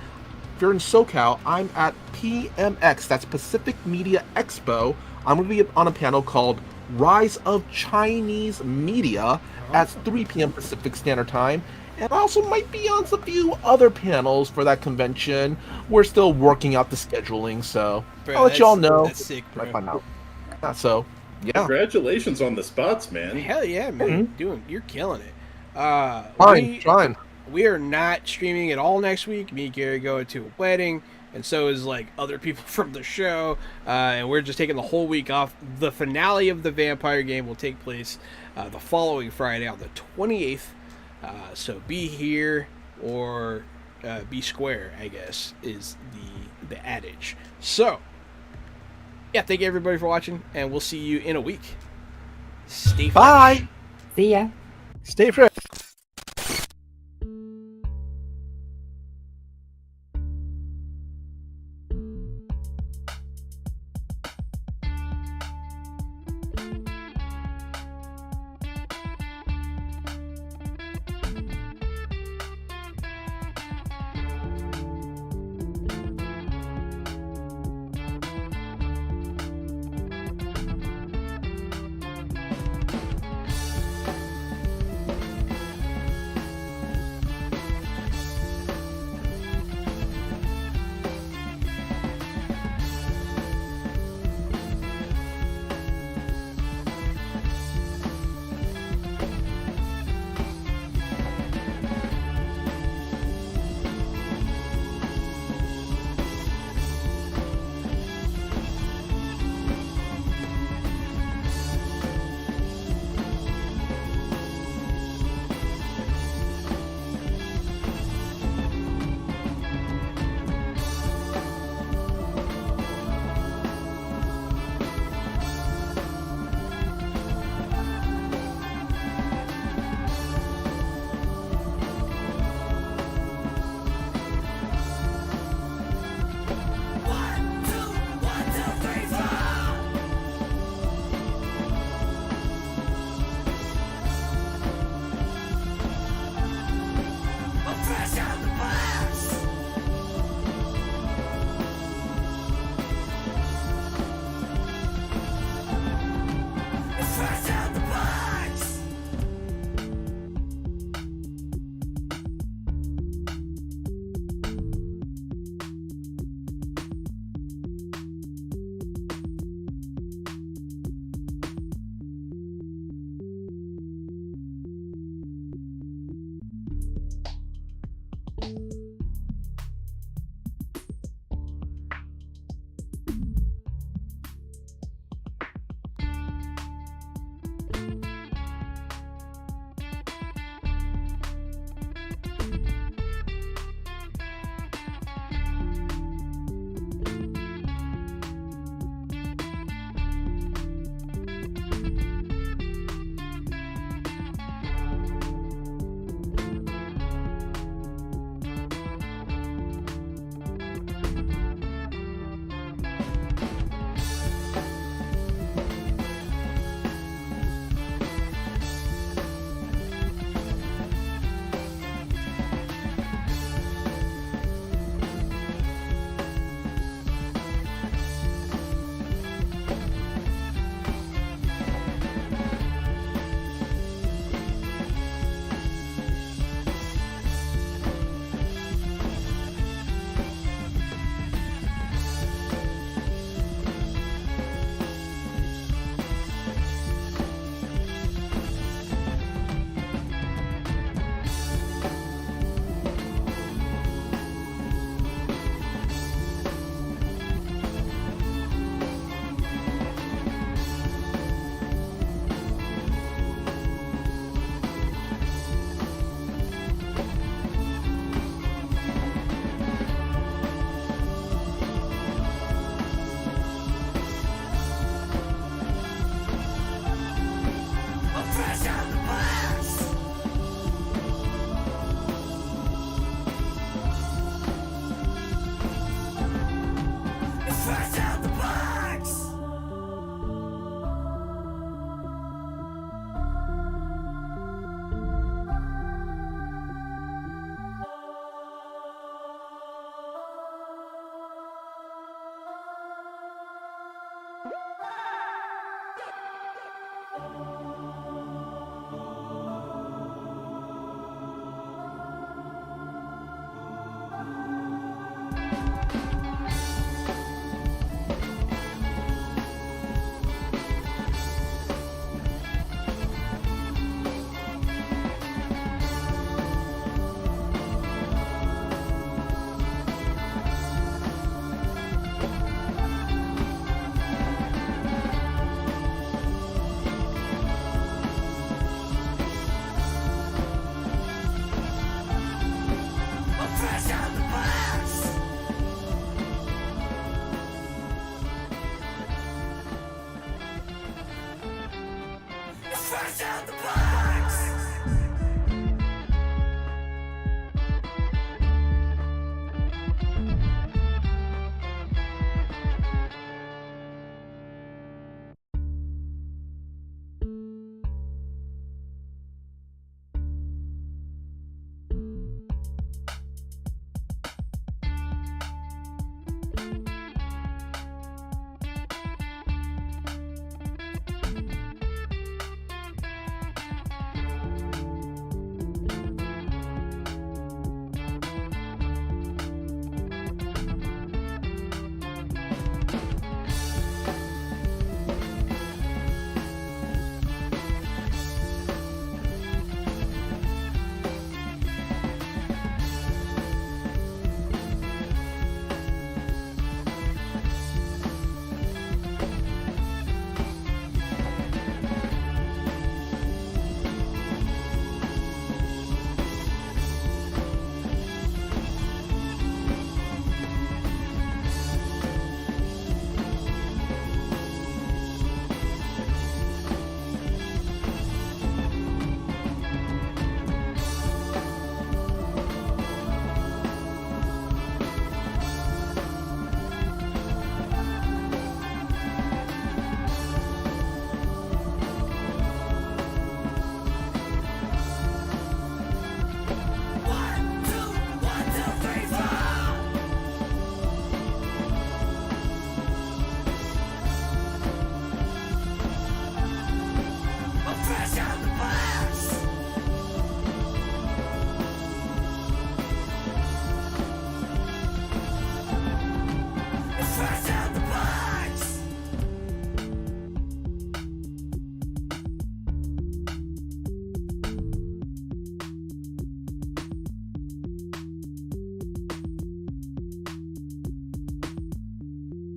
if you're in SoCal, I'm at PMX, that's Pacific Media Expo. I'm going to be on a panel called Rise of Chinese Media at 3 p.m. Pacific Standard Time. And I also might be on a few other panels for that convention. We're still working out the scheduling, so Bro, I'll let y'all know. That's sick, bro. I find out. So, yeah. Congratulations on the spots, man. Hell yeah, man. You're killing it. Fine. We are not streaming at all next week. Me and Gary go to a wedding, and so is like other people from the show. And we're just taking the whole week off. The finale of the Vampire game will take place the following Friday on the 28th. So be here or be square, I guess, is the adage. So, yeah, thank you everybody for watching, and we'll see you in a week. Stay fresh. Bye. See ya. Stay fresh.